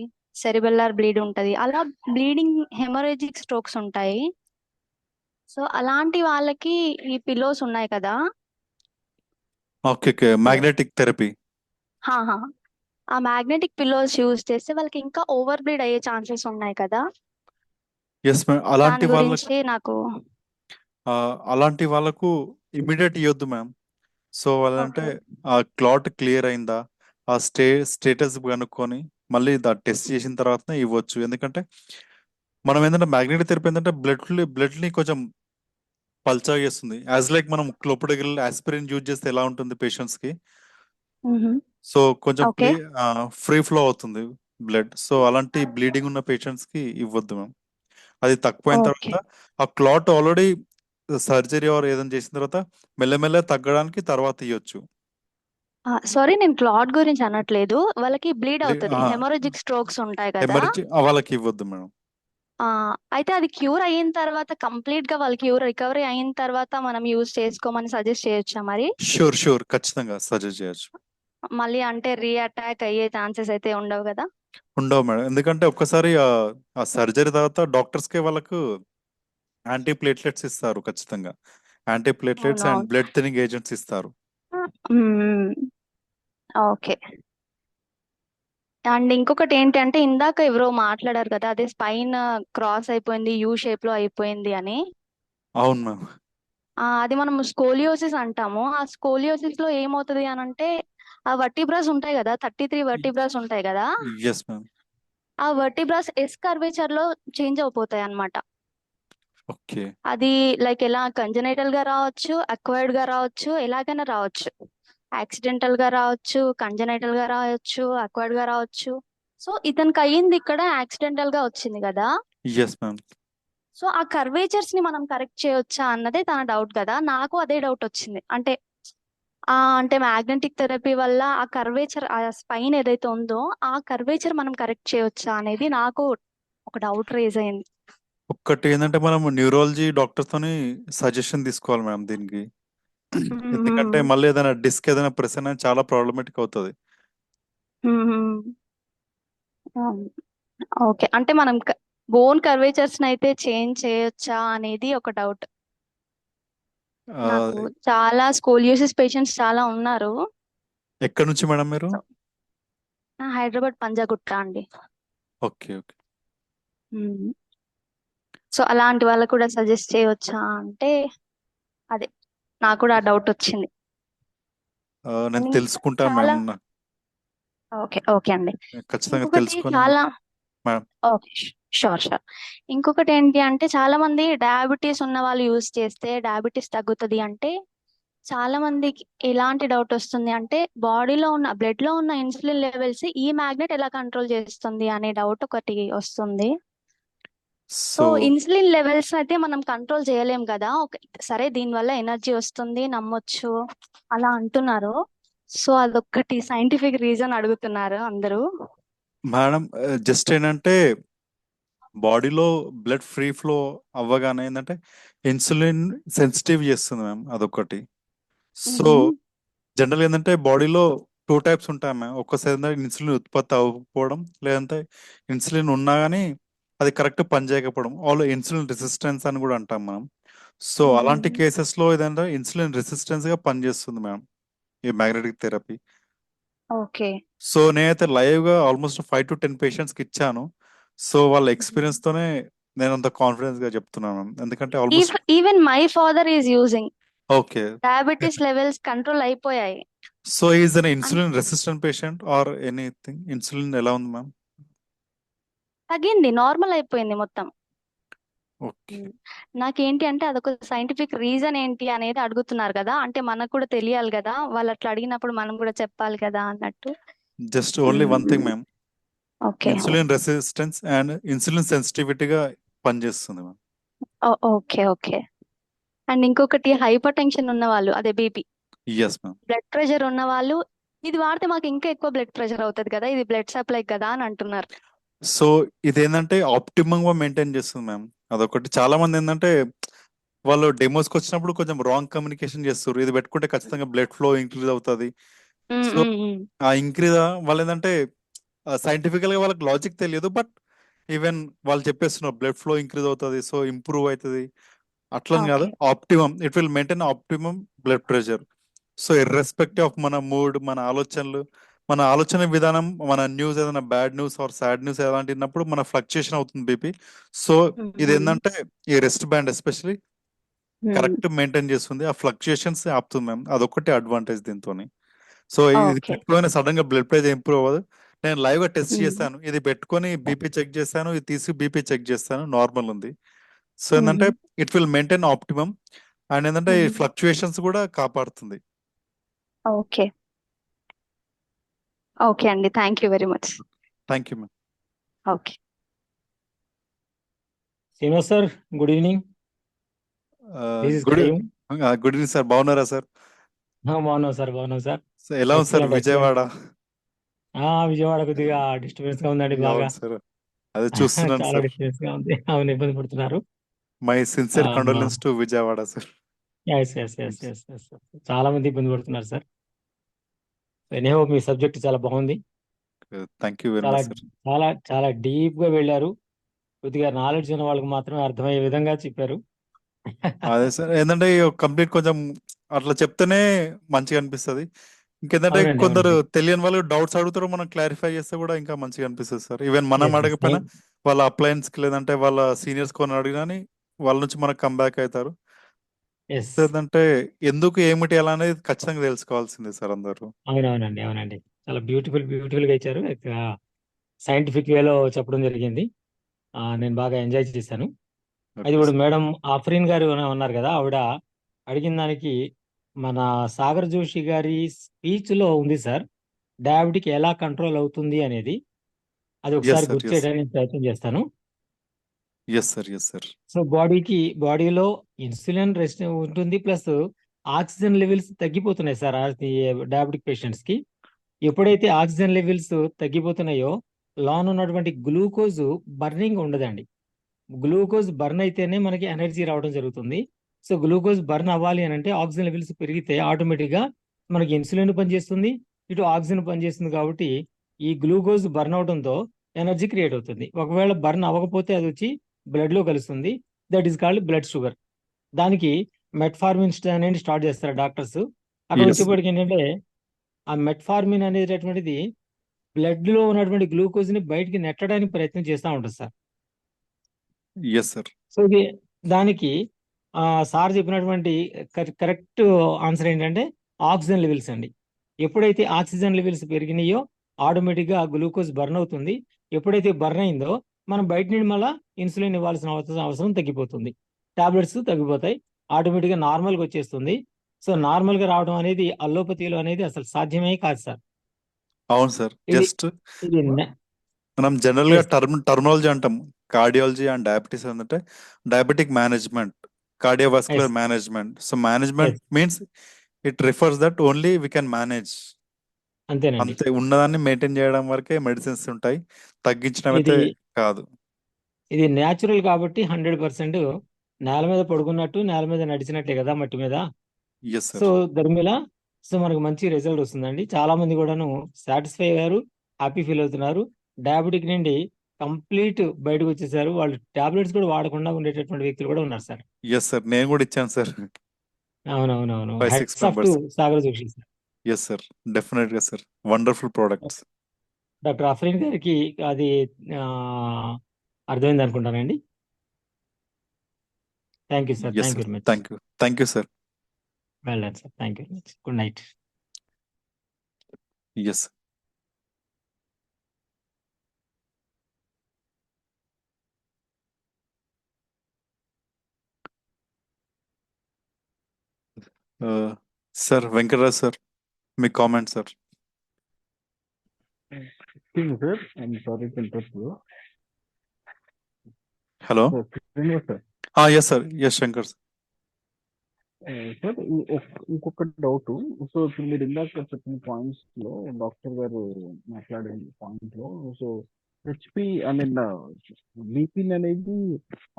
సెరిబెల్లార్ బ్లీడ్ ఉంటది, అలా బ్లీడింగ్ హెమరేజిక్ స్ట్రోక్స్ ఉంటాయి. సో అలాంటి వాళ్ళకి ఈ పిల్లోస్ ఉన్నాయి కదా. Okay okay. Magnetic therapy. హాహా, ఆ మ్యాగ్నెటిక్ పిల్లోస్ యూజ్ చేస్తే వాళ్ళకి ఇంకా ఓవర్ బ్లీడ్ అయ్యే ఛాన్సెస్ ఉన్నాయి కదా. Yes ma'am. దాని గురించి నాకు అలాంటి వాళ్ళకు ఇమీడియట్ ఇవ్వద్దు మ్యామ్. సో వాళ్ళంటే ఓకే. ఆ క్లాట్ క్లియర్ అయిందా, ఆ స్టేటస్ కనుక్కొని మళ్ళీ టెస్ట్ చేసిన తర్వాతనే ఇవ్వచ్చు. ఎందుకంటే మనం ఏంటంటే మ్యాగ్నెటిక్ థెరపీ ఏంటంటే బ్లడ్ని కొంచెం పల్చగా చేస్తుంది. యాజ్ లైక్ మనం క్లోపిడోగ్రిల్ ఆస్పిరిన్ యూజ్ చేస్తే ఎలా ఉంటుంది పేషెంట్స్ కి, సో కొంచెం ఓకే. ఫ్రీ ఫ్లో అవుతుంది బ్లడ్. సో అలాంటి బ్లీడింగ్ ఉన్న పేషెంట్స్ కి ఇవ్వద్దు మ్యామ్. అది తక్కువైన ఓకే. తర్వాత ఆ క్లాట్ ఆల్రెడీ సర్జరీ ఆర్ ఏదైనా చేసిన తర్వాత మెల్లమెల్ల తగ్గడానికి తర్వాత ఇవ్వచ్చు. సారీ, నేను క్లాట్ గురించి అనట్లేదు. వాళ్ళకి బ్లీడ్ అవుతుంది, హెమరేజిక్ స్ట్రోక్స్ ఉంటాయి కదా. ఎమర్జెన్సీ వాళ్ళకి ఇవ్వద్దు మేడం. అయితే అది క్యూర్ అయిన తర్వాత, కంప్లీట్ గా వాళ్ళకి రికవరీ అయిన తర్వాత మనం యూజ్ చేసుకోమని సజెస్ట్ చేయొచ్చా మరి? షూర్ ఖచ్చితంగా సజెస్ట్ చేయొచ్చు. మళ్ళీ అంటే రీఅటాక్ అయ్యే ఛాన్సెస్ అయితే ఉండవు కదా. ఉండవు మేడం. ఎందుకంటే ఒక్కసారి ఆ సర్జరీ తర్వాత డాక్టర్స్కే వాళ్ళకు యాంటీ ప్లేట్లెట్స్ ఇస్తారు ఖచ్చితంగా. యాంటీప్లేట్లెట్స్ అండ్ అవునవును. బ్లడ్ థిన్నింగ్ ఏజెంట్స్ ఇస్తారు. ఓకే. అండ్ ఇంకొకటి ఏంటంటే ఇందాక ఎవరో మాట్లాడారు కదా, అదే స్పైన్ క్రాస్ అయిపోయింది, యూ షేప్ లో అయిపోయింది అని. అవును మ్యామ్. అది మనం స్కోలియోసిస్ అంటాము. ఆ స్కోలియోసిస్ లో ఏమవుతుంది అని అంటే, ఆ వర్టిబ్రాస్ ఉంటాయి కదా, 33 వర్టిబ్రాస్ ఉంటాయి కదా, ఎస్ మ్యామ్. ఆ వర్టిబ్రాస్ ఎస్ కర్వేచర్ లో చేంజ్ అయిపోతాయి అన్నమాట. ఓకే. అది లైక్ ఎలా కంజనైటల్ గా రావచ్చు, అక్వైర్డ్ గా రావచ్చు, ఎలాగైనా రావచ్చు. యాక్సిడెంటల్ గా రావచ్చు, కంజనైటల్ గా రావచ్చు, అక్వైర్డ్ గా రావచ్చు. సో ఇతనికి అయ్యింది ఇక్కడ యాక్సిడెంటల్ గా వచ్చింది కదా. Yes ma'am. సో ఆ కర్వేచర్స్ ని మనం కరెక్ట్ చేయొచ్చా అన్నదే తన డౌట్ కదా. నాకు అదే డౌట్ వచ్చింది. అంటే మ్యాగ్నెటిక్ థెరపీ వల్ల ఆ కర్వేచర్, ఆ స్పైన్ ఏదైతే ఉందో ఆ కర్వేచర్ మనం కరెక్ట్ చేయొచ్చా అనేది నాకు ఒక డౌట్ రేజ్ అయింది. ఒక్కటి ఏంటంటే మనం న్యూరాలజీ డాక్టర్తోని సజెషన్ తీసుకోవాలి మ్యామ్ దీనికి. ఎందుకంటే మళ్ళీ ఏదైనా డిస్క్ ఏదైనా ప్రెస్ అయినా చాలా ప్రాబ్లమేటిక్ అవుతుంది. ఓకే, అంటే మనం బోన్ కర్వేచర్స్ అయితే చేంజ్ చేయొచ్చా అనేది ఒక డౌట్. నాకు చాలా స్కోలియోసిస్ పేషెంట్స్ చాలా ఉన్నారు. ఎక్కడి నుంచి మేడం మీరు? హైదరాబాద్ పంజాగుట్ట అండి. Okay okay. సో అలాంటి వాళ్ళకు కూడా సజెస్ట్ చేయవచ్చా అంటే అదే నాకు కూడా ఆ డౌట్ వచ్చింది. నేను And తెలుసుకుంటాను చాలా మ్యామ్. ఓకే ఓకే అండి. ఖచ్చితంగా ఇంకొకటి తెలుసుకొని చాలా మేడం. Okay, sure. ఇంకొకటి ఏంటి అంటే, చాలా మంది డయాబెటీస్ ఉన్న వాళ్ళు యూజ్ చేస్తే డయాబెటీస్ తగ్గుతుంది అంటే, చాలా మందికి ఎలాంటి డౌట్ వస్తుంది అంటే, బాడీలో ఉన్న బ్లడ్ లో ఉన్న ఇన్సులిన్ లెవెల్స్ ఈ మ్యాగ్నెట్ ఎలా కంట్రోల్ చేస్తుంది అనే డౌట్ ఒకటి వస్తుంది. సో సో ఇన్సులిన్ లెవెల్స్ అయితే మనం కంట్రోల్ చేయలేం కదా. సరే, దీనివల్ల ఎనర్జీ వస్తుంది నమ్మొచ్చు అలా అంటున్నారు. సో అదొక్కటి సైంటిఫిక్ రీజన్ అడుగుతున్నారు అందరూ. మేడం జస్ట్ ఏంటంటే బాడీలో బ్లడ్ ఫ్రీ ఫ్లో అవ్వగానే ఏంటంటే ఇన్సులిన్ సెన్సిటివ్ చేస్తుంది మ్యామ్, అదొకటి. సో జనరల్ ఏంటంటే బాడీలో 2 టైప్స్ ఉంటాయి మ్యామ్. ఒక్కసారి ఇన్సులిన్ ఉత్పత్తి అవ్వకపోవడం, లేదంటే ఇన్సులిన్ ఉన్నా కానీ అది కరెక్ట్ పని చేయకపోవడం, ఆల్ ఇన్సులిన్ రెసిస్టెన్స్ అని కూడా అంటాం మనం. సో అలాంటి కేసెస్లో ఏదంటే ఇన్సులిన్ రెసిస్టెన్స్ గా పనిచేస్తుంది మ్యామ్ ఈ మ్యాగ్నెటిక్ థెరపీ. ఓకే. సో నేనైతే లైవ్ గా ఆల్మోస్ట్ 5 to 10 పేషెంట్స్ కి ఇచ్చాను. సో వాళ్ళ ఎక్స్పీరియన్స్ తోనే నేను అంత కాన్ఫిడెన్స్ గా చెప్తున్నాను మ్యామ్. ఎందుకంటే almost even my father is using, okay. Diabetes levels control అయిపోయాయి. So is an insulin resistant patient or anything? Insulin ఎలా ఉంది మ్యామ్? తగ్గింది, నార్మల్ అయిపోయింది మొత్తం. ఓకే. నాకేంటి అంటే అదొక సైంటిఫిక్ రీజన్ ఏంటి అనేది అడుగుతున్నారు కదా, అంటే మనకు కూడా తెలియాలి కదా, వాళ్ళు అట్లా అడిగినప్పుడు మనం కూడా చెప్పాలి కదా అన్నట్టు. Just only one thing ma'am, okay insulin resistance and insulin సెన్సిటివిటీగా పనిచేస్తుంది మ్యామ్. Okay okay. అండ్ ఇంకొకటి హైపర్ టెన్షన్ ఉన్న వాళ్ళు, అదే BP, yes ma'am. Blood pressure ఉన్న వాళ్ళు ఇది వాడితే మాకు ఇంకా ఎక్కువ బ్లడ్ ప్రెషర్ అవుతుంది కదా, ఇది బ్లడ్ సప్లై కదా అని అంటున్నారు. సో ఇదేంటంటే ఆప్టిమమ్ గా మెయింటైన్ చేస్తుంది మ్యామ్, అదొకటి. చాలా మంది ఏంటంటే వాళ్ళు డెమోస్కి వచ్చినప్పుడు కొంచెం రాంగ్ కమ్యూనికేషన్ చేస్తారు, ఇది పెట్టుకుంటే ఖచ్చితంగా బ్లడ్ ఫ్లో ఇంక్రీజ్ అవుతుంది. సో ఆ ఇంక్రీజ్ వాళ్ళు ఏంటంటే సైంటిఫికల్ గా వాళ్ళకి లాజిక్ తెలియదు, బట్ ఈవెన్ వాళ్ళు చెప్పేస్తున్నారు బ్లడ్ ఫ్లో ఇంక్రీజ్ అవుతుంది, సో ఇంప్రూవ్ అవుతుంది. అట్లని కాదు, okay. Optimum, it will maintain optimum blood pressure. So irrespective of మన మూడ్, మన ఆలోచనలు, మన ఆలోచన విధానం, మన న్యూస్ ఏదైనా bad news or sad news ఎలాంటినప్పుడు మన ఫ్లక్చుయేషన్ అవుతుంది బీపీ. సో ఇది ఏంటంటే ఈ rest band especially correct maintain చేస్తుంది, ఆ ఫ్లక్చుయేషన్స్ ఆపుతుంది మ్యామ్, అదొకటి అడ్వాంటేజ్ దీంతో. సో ఇది ఓకే. పెట్టుకొని సడన్ గా బ్లడ్ ప్రెషర్ ఇంప్రూవ్ అవ్వదు. నేను లైవ్ గా టెస్ట్ చేశాను, ఇది పెట్టుకొని బీపీ చెక్ చేశాను, ఇది తీసి బీపీ చెక్ చేస్తాను, నార్మల్ ఉంది. సో ఏంటంటే it will maintain optimum and ఏంటంటే ఈ ఫ్లక్చుయేషన్స్ కూడా కాపాడుతుంది. ఓకే ఓకే అండి, thank you very much. Thank you ma'am. Okay. Srinivas sir, good evening. This is good Karim. Good evening sir, బాగున్నారా సార్? బాగున్నాం సార్, బాగున్నాం సార్. సో ఎలా ఉంది సార్ ఎక్సలెంట్, విజయవాడ? విజయవాడ కొద్దిగా డిస్టర్బెన్స్ గా ఉందండి బాగా. అవును సార్, అదే చూస్తున్నాను చాలా సార్. డిస్టర్బెన్స్ గా ఉంది, అవును, ఇబ్బంది పడుతున్నారు. My sincere condolence to Vijayawada sir. చాలా మంది ఇబ్బంది పడుతున్నారు సార్. ఎనీహో మీ సబ్జెక్ట్ చాలా బాగుంది, థ్యాంక్ యూ వెరీ చాలా మచ్ సార్. చాలా చాలా డీప్ గా వెళ్ళారు. కొద్దిగా నాలెడ్జ్ ఉన్న వాళ్ళకి మాత్రమే అర్థమయ్యే విధంగా చెప్పారు. అదే సార్ ఏంటంటే కంప్లీట్ కొంచెం అట్లా చెప్తేనే మంచిగా అనిపిస్తుంది. ఇంకేంటంటే అవునండి, కొందరు అవునండి. తెలియని వాళ్ళు డౌట్స్ అడుగుతారు, మనం క్లారిఫై చేస్తే కూడా ఇంకా మంచిగా అనిపిస్తుంది సార్. ఈవెన్ మనం ఎస్ ఎస్ అడగకపోయినా వాళ్ళ అప్లయన్స్కి లేదంటే వాళ్ళ సీనియర్స్ కొని అడిగినా వాళ్ళ నుంచి మనకు కంబ్యాక్ అవుతారు. ఎస్ ఏంటంటే ఎందుకు ఏమిటి ఎలా అనేది ఖచ్చితంగా తెలుసుకోవాల్సిందే సార్ అందరూ. అవునవునండి, అవునండి. చాలా బ్యూటిఫుల్గా ఇచ్చారు. సైంటిఫిక్ వేలో చెప్పడం జరిగింది. నేను బాగా ఎంజాయ్ చేశాను. అది ఓకే ఇప్పుడు సార్. మేడం ఆఫ్రీన్ గారు ఉన్నారు కదా, ఆవిడ అడిగిన దానికి మన సాగర్ జోషి గారి స్పీచ్ లో ఉంది సార్, డయాబెటిక్ ఎలా కంట్రోల్ అవుతుంది అనేది. అది ఎస్ ఒకసారి సార్, గుర్తు ఎస్ చేయడానికి ప్రయత్నం చేస్తాను. Yes sir, yes sir. So బాడీలో ఇన్సులిన్ రెస్ట్ ఉంటుంది, ప్లస్ ఆక్సిజన్ లెవెల్స్ తగ్గిపోతున్నాయి సార్ డయాబెటిక్ పేషెంట్స్ కి. ఎప్పుడైతే ఆక్సిజన్ లెవెల్స్ తగ్గిపోతున్నాయో లోన ఉన్నటువంటి గ్లూకోజ్ బర్నింగ్ ఉండదండి. గ్లూకోజ్ బర్న్ అయితేనే మనకి ఎనర్జీ రావడం జరుగుతుంది. సో గ్లూకోజ్ బర్న్ అవ్వాలి అని అంటే ఆక్సిజన్ లెవెల్స్ పెరిగితే ఆటోమేటిక్ గా మనకి ఇన్సులిన్ పనిచేస్తుంది, ఇటు ఆక్సిజన్ పనిచేస్తుంది. కాబట్టి ఈ గ్లూకోజ్ బర్న్ అవడంతో ఎనర్జీ క్రియేట్ అవుతుంది. ఒకవేళ బర్న్ అవ్వకపోతే అది వచ్చి బ్లడ్ లో కలుస్తుంది. That is called blood sugar. దానికి మెట్ఫార్మిన్ అనేది స్టార్ట్ చేస్తారు డాక్టర్స్. అక్కడ ఎస్ వచ్చేప్పటికి ఏంటంటే ఆ మెట్ఫార్మిన్ అనేటటువంటిది బ్లడ్ లో ఉన్నటువంటి గ్లూకోజ్ ని బయటికి నెట్టడానికి ప్రయత్నం చేస్తూ ఉంటుంది సార్. Yes sir. సో ఇది దానికి సార్ చెప్పినటువంటి కరెక్ట్ ఆన్సర్ ఏంటంటే ఆక్సిజన్ లెవెల్స్ అండి. ఎప్పుడైతే ఆక్సిజన్ లెవెల్స్ పెరిగినాయో ఆటోమేటిక్గా గ్లూకోజ్ బర్న్ అవుతుంది. ఎప్పుడైతే బర్న్ అయిందో మనం బయట నుండి మళ్ళీ ఇన్సులిన్ ఇవ్వాల్సిన అవసరం తగ్గిపోతుంది. టాబ్లెట్స్ తగ్గిపోతాయి, ఆటోమేటిక్గా నార్మల్గా వచ్చేస్తుంది. సో నార్మల్గా రావడం అనేది అల్లోపతిలో అనేది అసలు సాధ్యమే కాదు సార్. అవును సార్. ఇది జస్ట్ ఇది మనం జనరల్ గా ఎస్ టర్మినాలజీ అంటాం. కార్డియాలజీ అండ్ డయాబెటీస్ అంటే diabetic management, cardiovascular as management. So management as means it refers that only we can manage. అంతేనండి. అంతే, ఉన్నదాన్ని మెయింటైన్ చేయడం వరకే మెడిసిన్స్ ఉంటాయి, తగ్గించడం ఇది అయితే కాదు. ఇది న్యాచురల్ కాబట్టి 100% నేల మీద పడుకున్నట్టు నేల మీద నడిచినట్లే కదా మట్టి మీద. Yes so sir. Dharmila so మనకు మంచి రిజల్ట్ వస్తుందండి. చాలా మంది కూడాను సాటిస్ఫై అయ్యారు, హ్యాపీ ఫీల్ అవుతున్నారు. డయాబెటిక్ నుండి కంప్లీట్ బయటకు వచ్చేసారు. వాళ్ళు టాబ్లెట్స్ కూడా వాడకుండా ఉండేటటువంటి వ్యక్తులు కూడా ఉన్నారు సార్. ఎస్ సార్, నేను కూడా ఇచ్చాను సార్ అవునవునవును. 5-6 heads of two members. Sagar Joshi sir. Yes sir, definite గా sir, wonderful products. Doctor Afreen గారికి అది ఆ, అర్థమైంది అనుకుంటానండి. Thank you sir, yes thank you sir, very much. Thank you sir. Well done sir, thank you very much. Good night. Yes sir. Venkataraj sir, మీ comment sir. Sir I'm sorry to interrupt you. Hello. Srinivas sir. Yes sir, yes Shankar sir. Sir ఇంకొక doubt. So ఇప్పుడు మీరు ఇందాక చెప్పిన points లో doctor గారు మాట్లాడిన point లో, so HP I mean BP అనేది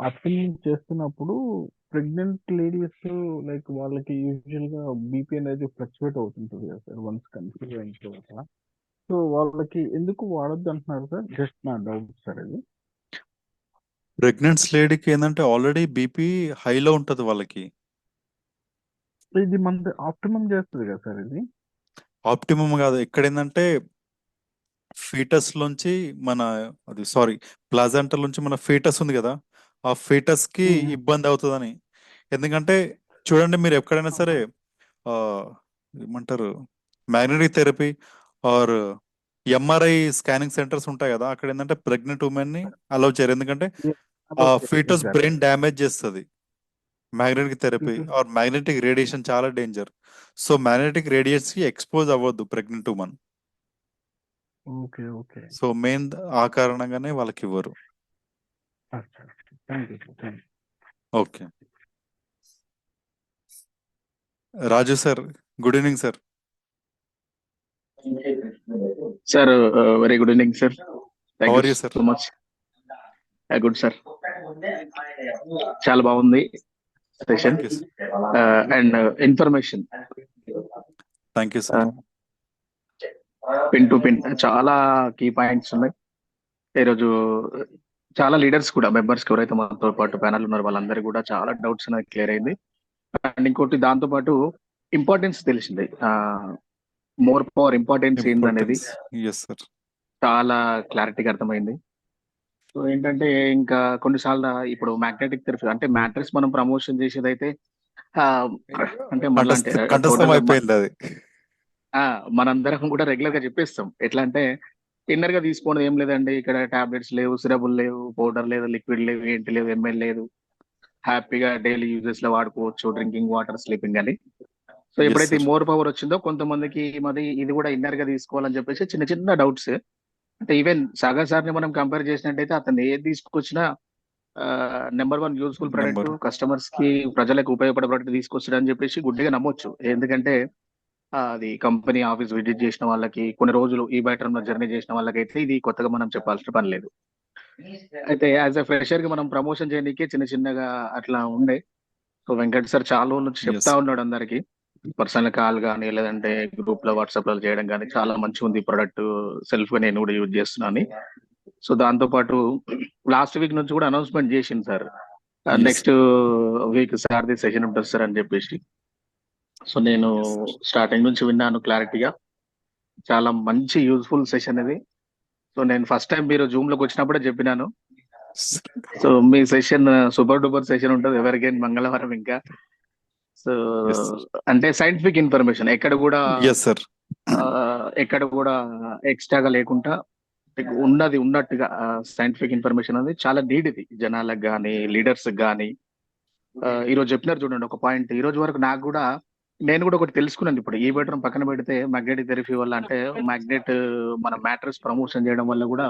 ఆప్టిమం చేస్తున్నప్పుడు ప్రెగ్నెంట్ లేడీస్ లైక్ వాళ్ళకి యూజువల్ గా బీపీ అనేది ఫ్లక్చువేట్ అవుతుంటుంది కదా సార్ వన్స్ కన్సీవ్ అయిన తర్వాత. సో వాళ్ళకి ఎందుకు వాడొద్దు అంటున్నారు సార్? జస్ట్ నా డౌట్ సార్ అది. ప్రెగ్నెంట్స్ లేడీకి ఏంటంటే ఆల్రెడీ బీపీ హైలో ఉంటుంది వాళ్ళకి. ఇది మన ఆప్టిమం చేస్తుంది కదా సార్ ఇది? ఆప్టిమమ్ కాదు, ఇక్కడ ఏంటంటే ఫీటస్ నుంచి మన అది సారీ ప్లాజెంటా నుంచి మన ఫీటస్ ఉంది కదా, ఆ ఫీటస్ కి ఇబ్బంది అవుతుందని. ఎందుకంటే చూడండి, మీరు ఎక్కడైనా సరే ఆ, ఏమంటారు magnetic therapy are MRI scanning centres ఉంటాయి కదా, అక్కడ ఏంటంటే ప్రెగ్నెంట్ ఉమెన్ ని అలౌ చేయరు. ఎందుకంటే ఆ ఫీటస్ బ్రెయిన్ డ్యామేజ్ చేస్తుంది. Magnetic therapy are magnetic radiation చాలా డేంజర్. సో మ్యాగ్నెటిక్ రేడియేషన్ కి ఎక్స్పోజ్ అవ్వద్దు pregnant women. Okay okay. So main ఆ కారణంగానే వాళ్ళకి ఇవ్వరు. Thank you sir. Okay. Raju sir, good evening sir. Sir very good evening sir. How thank are you you, sir? So much. Good sir, చాలా బాగుంది session Thank you, sir. And information thank you sir. Pin to pin చాలా key points ఉన్నాయి. ఈరోజు చాలా leaders కూడా members ఎవరైతే మనతో పాటు ప్యానల్ ఉన్నారు వాళ్ళందరూ కూడా చాలా డౌట్స్ అనేది క్లియర్ అయింది. అండ్ ఇంకోటి దాంతో పాటు ఇంపార్టెన్స్ తెలిసింది. మోర్ పవర్ ఇంపార్టెన్స్ ఏందనేది చాలా క్లారిటీగా అర్థమైంది. సో ఏంటంటే ఇంకా కొన్నిసార్లు ఇప్పుడు మ్యాగ్నెటిక్ థెరపీ అంటే మ్యాట్రిక్స్ మనం ప్రమోషన్ చేసేది అయితే అంటే మళ్ళీ అంటే అయిపోయింది అది. మనందరం కూడా రెగ్యులర్ గా చెప్పేస్తాం. ఎట్లా అంటే ఇన్నర్ గా తీసుకోవడం ఏం లేదండి, ఇక్కడ టాబ్లెట్స్ లేవు, సిరబుల్ లేవు, పౌడర్ లేదు, లిక్విడ్ లేవు, ఏంటి లేవు, ఎంఎల్ లేదు, హ్యాపీగా డైలీ యూజెస్ లో వాడుకోవచ్చు, డ్రింకింగ్ వాటర్, స్లీపింగ్ అని. సో ఎప్పుడైతే మోర్ పవర్ వచ్చిందో కొంతమందికి మరి ఇది కూడా ఇన్నర్ గా తీసుకోవాలని చెప్పేసి చిన్న చిన్న డౌట్స్. అంటే ఈవెన్ సాగర్ సార్ ని మనం కంపేర్ చేసినట్టయితే అతను ఏది తీసుకొచ్చినా నెంబర్ 1 యూస్ఫుల్ ప్రొడక్ట్, కస్టమర్స్ కి ప్రజలకు ఉపయోగపడే ప్రొడక్ట్ తీసుకొచ్చాడని చెప్పేసి గుడ్డిగా నమ్మొచ్చు. ఎందుకంటే అది కంపెనీ ఆఫీస్ విజిట్ చేసిన వాళ్ళకి, కొన్ని రోజులు ఈ బయట జర్నీ చేసిన వాళ్ళకైతే ఇది కొత్తగా మనం చెప్పాల్సిన పని లేదు. అయితే యాజ్ ఎ ఫ్రెషర్ కి మనం ప్రమోషన్ చేయడానికి చిన్న చిన్నగా అట్లా ఉండే. సో వెంకట్ సార్ చాలా రోజుల నుంచి చెప్తా ఉన్నాడు అందరికి, పర్సనల్ కాల్ కానీ లేదంటే గ్రూప్ లో వాట్సాప్ లో చేయడం కానీ చాలా మంచిగా ఉంది ప్రొడక్ట్, సెల్ఫ్ గా నేను కూడా యూజ్ చేస్తున్నాను. సో దాంతో పాటు లాస్ట్ వీక్ నుంచి కూడా అనౌన్స్మెంట్ చేసింది సార్, నెక్స్ట్ వీక్ సార్ది సెషన్ ఉంటుంది సార్ అని చెప్పేసి. సో నేను స్టార్టింగ్ నుంచి విన్నాను క్లారిటీగా, చాలా మంచి యూజ్ఫుల్ సెషన్ ఇది. సో నేను ఫస్ట్ టైం మీరు జూమ్ లోకి వచ్చినప్పుడే చెప్పినాను. సో మీ సెషన్ సూపర్ డూపర్ సెషన్ ఉంటుంది ఎవరికైనా మంగళవారం. ఇంకా సో అంటే సైంటిఫిక్ ఇన్ఫర్మేషన్ ఎక్కడ కూడా ఎక్స్ట్రాగా లేకుండా ఉన్నది ఉన్నట్టుగా సైంటిఫిక్ ఇన్ఫర్మేషన్ అనేది చాలా నీడ్ ఇది జనాలకు కానీ లీడర్స్ కానీ. ఈరోజు చెప్పినారు చూడండి ఒక పాయింట్, ఈ రోజు వరకు నాకు కూడా నేను కూడా ఒకటి తెలుసుకున్నాను. ఇప్పుడు ఈ బెడ్రూమ్ పక్కన పెడితే మ్యాగ్నెటిక్ థెరపీ వల్ల అంటే మ్యాగ్నెట్ మన మ్యాట్రెస్ ప్రమోషన్ చేయడం వల్ల కూడా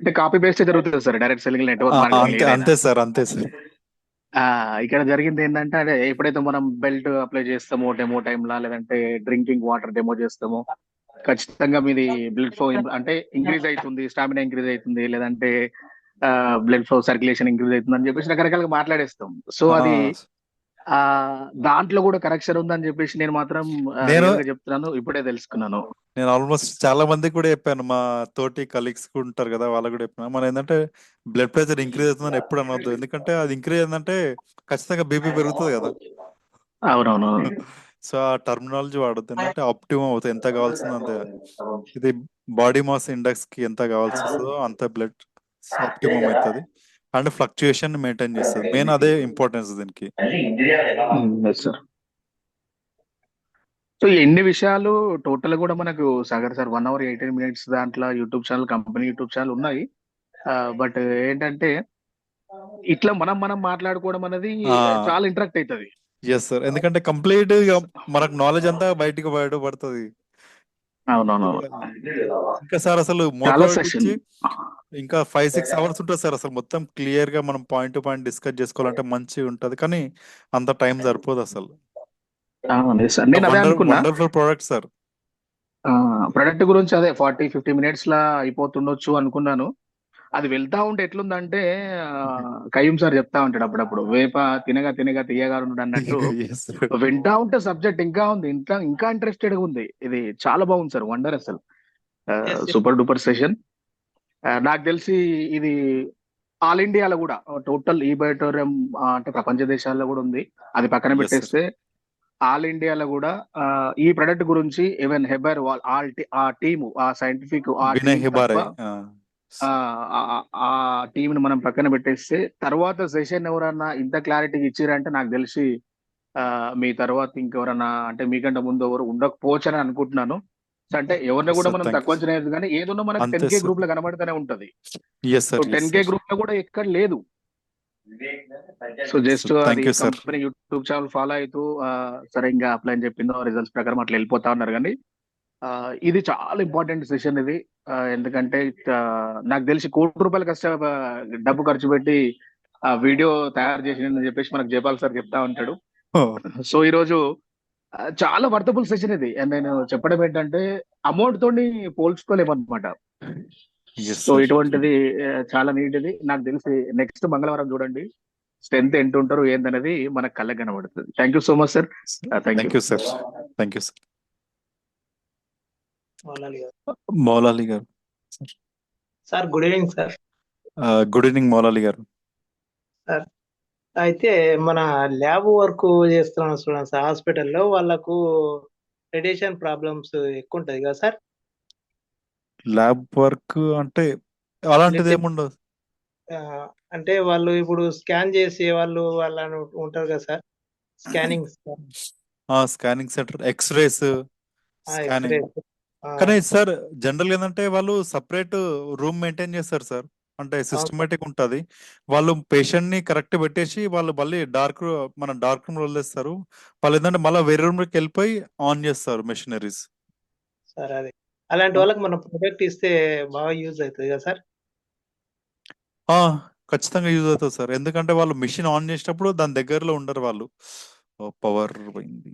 అంటే కాపీ పేస్ట్ జరుగుతుంది సార్, డైరెక్ట్ సెల్లింగ్ నెట్వర్క్. అంతే సార్, అంతే సార్. ఇక్కడ జరిగింది ఏంటంటే అదే ఎప్పుడైతే మనం బెల్ట్ అప్లై చేస్తామో డెమో టైంలా, లేదంటే డ్రింకింగ్ వాటర్ డెమో చేస్తామో ఖచ్చితంగా మీది బ్లడ్ ఫ్లో అంటే ఇంక్రీజ్ అవుతుంది, స్టామినా ఇంక్రీజ్ అవుతుంది, లేదంటే బ్లడ్ ఫ్లో సర్క్యులేషన్ ఇంక్రీజ్ అవుతుంది అని చెప్పేసి రకరకాలుగా మాట్లాడేస్తాం. సో అది దాంట్లో కూడా కరెక్షన్ ఉందని చెప్పేసి నేను మాత్రం చెప్తున్నాను, ఇప్పుడే తెలుసుకున్నాను. నేను ఆల్మోస్ట్ చాలా మంది కూడా చెప్పాను, మా తోటి కలీగ్స్ ఉంటారు కదా వాళ్ళకు కూడా చెప్పాను. మన ఏంటంటే బ్లడ్ ప్రెషర్ ఇంక్రీజ్ అవుతుందని ఎప్పుడు అనవద్దు, ఎందుకంటే అది ఇంక్రీజ్ అయిందంటే ఖచ్చితంగా బీపీ పెరుగుతుంది కదా. అవునవును. సో ఆ టర్మినాలజీ వాడద్దు, ఏంటంటే ఆప్టిమం అవుతుంది, ఎంత కావాల్సిందో అంతే. ఇది బాడీ మాస్ ఇండెక్స్ కి ఎంత కావాల్సి వస్తుందో అంత బ్లడ్ ఆప్టిమం అవుతుంది అండ్ ఫ్లక్చుయేషన్ మెయింటైన్ చేస్తుంది. మెయిన్ అదే ఇంపార్టెన్స్ దీనికి. సో ఎన్ని విషయాలు టోటల్ కూడా మనకు సాగర్ సార్ 1 hour 18 minutes దాంట్లో YouTube channel, company YouTube channel ఉన్నాయి. బట్ ఏంటంటే ఇట్లా మనం మాట్లాడుకోవడం అనేది చాలా ఇంటరాక్ట్ అవుతుంది. ఎస్ సార్, ఎందుకంటే కంప్లీట్ మనకు నాలెడ్జ్ అంతా బయటకు బయటపడుతుంది. అవునవును. ఇంకా సార్ అసలు ఇంకా 5-6 hours ఉంటుంది సార్, అసలు మొత్తం క్లియర్ గా మనం పాయింట్ టు పాయింట్ డిస్కస్ చేసుకోవాలంటే మంచిగా ఉంటది, కానీ అంత టైం సరిపోదు అసలు. Wonderful product sir. ప్రొడక్ట్ గురించి అదే 40-50 minutes లా అయిపోతుండొచ్చు అనుకున్నాను. అది వెళ్తా ఉంటే ఎట్లుందంటే కయ్యూం సార్ చెప్తా ఉంటాడు అప్పుడప్పుడు, వేప తినగా తినగా తీయగా ఉన్నాడు అన్నట్టు. వింటా ఉంటే సబ్జెక్ట్ ఇంకా ఉంది, ఇంకా ఇంట్రెస్టెడ్ గా ఉంది. ఇది చాలా బాగుంది సార్, వండర్ అసలు, సూపర్ డూపర్ సెషన్. నాకు తెలిసి ఇది ఆల్ ఇండియాలో కూడా టోటల్ ఈ బయోటోరియం అంటే ప్రపంచ దేశాల్లో కూడా ఉంది. అది పక్కన పెట్టేస్తే ఆల్ ఇండియాలో కూడా ఈ ప్రొడక్ట్ గురించి ఈవెన్ హెబర్ ఆ టీము, ఆ సైంటిఫిక్ ఆ టీమ్ ని మనం పక్కన పెట్టేస్తే తర్వాత సెషన్ ఎవరన్నా ఇంత క్లారిటీ ఇచ్చిరంటే నాకు తెలిసి మీ తర్వాత ఇంకెవరన్నా అంటే మీకంటే ముందు ఎవరు ఉండకపోవచ్చు అని అనుకుంటున్నాను. అంటే ఎవరిని కూడా మనం తక్కువ చేయలేదు, కానీ ఏదన్నా మనకు 10K గ్రూప్ లో కనబడుతూనే ఉంటది. 10K గ్రూప్ లో కూడా ఎక్కడ లేదు. So just company YouTube channel follow అవుతూ సరే ఇంకా అప్లై అని చెప్పిందో రిజల్ట్స్ ప్రకారం అట్లా వెళ్ళిపోతా ఉన్నారు. కానీ ఇది చాలా ఇంపార్టెంట్ సెషన్ ఇది. ఎందుకంటే నాకు తెలిసి ₹1,00,00,000 డబ్బు ఖర్చు పెట్టి ఆ వీడియో తయారు చేసిందని చెప్పేసి మనకు జయపాల్ సార్ చెప్తా ఉంటాడు. సో ఈ రోజు చాలా వర్తబుల్ సెషన్ ఇది. నేను చెప్పడం ఏంటంటే అమౌంట్ తోని పోల్చుకోలేమన్నమాట. సో ఇటువంటిది చాలా నీట్ ఇది. నాకు తెలిసి నెక్స్ట్ మంగళవారం చూడండి స్ట్రెంత్ ఎంత ఉంటారు ఏందనేది మనకు కళ్ళకి కనబడుతుంది. Thank you so much sir. Thank you sir. Thank you sir. Moulali గారు sir good evening sir. Good evening Moulali గారు. సార్ అయితే మన ల్యాబ్ వర్క్ చేస్తున్నాం స్టూడెంట్స్ హాస్పిటల్లో వాళ్ళకు రేడియేషన్ ప్రాబ్లమ్స్ ఎక్కువ ఉంటది కదా సార్. ల్యాబ్ వర్క్ అంటే అలాంటిది లేకపోతే ఏముండదు. అంటే వాళ్ళు ఇప్పుడు స్కాన్ చేసే వాళ్ళు వాళ్ళని ఉంటారు కదా sir, scanning scanning center, X-rays, scanning. X-ray. కానీ సార్ జనరల్ ఏంటంటే వాళ్ళు సపరేట్ రూమ్ మెయింటైన్ చేస్తారు సార్. అంటే సిస్టమేటిక్ ఉంటుంది. వాళ్ళు పేషెంట్ ని కరెక్ట్ పెట్టేసి వాళ్ళు మళ్ళీ మన డార్క్ రూమ్ వదిలేస్తారు. వాళ్ళు ఏంటంటే మళ్ళీ వేరే రూమ్ లోకి వెళ్ళిపోయి ఆన్ చేస్తారు మెషినరీస్. సార్ అదే అలాంటి వాళ్ళకి మనం ప్రొడక్ట్ ఇస్తే బాగా యూజ్ అవుతుంది కదా సార్. ఖచ్చితంగా యూజ్ అవుతుంది సార్. ఎందుకంటే వాళ్ళు మిషన్ ఆన్ చేసేటప్పుడు దాని దగ్గరలో ఉండరు వాళ్ళు. పవర్ పోయింది.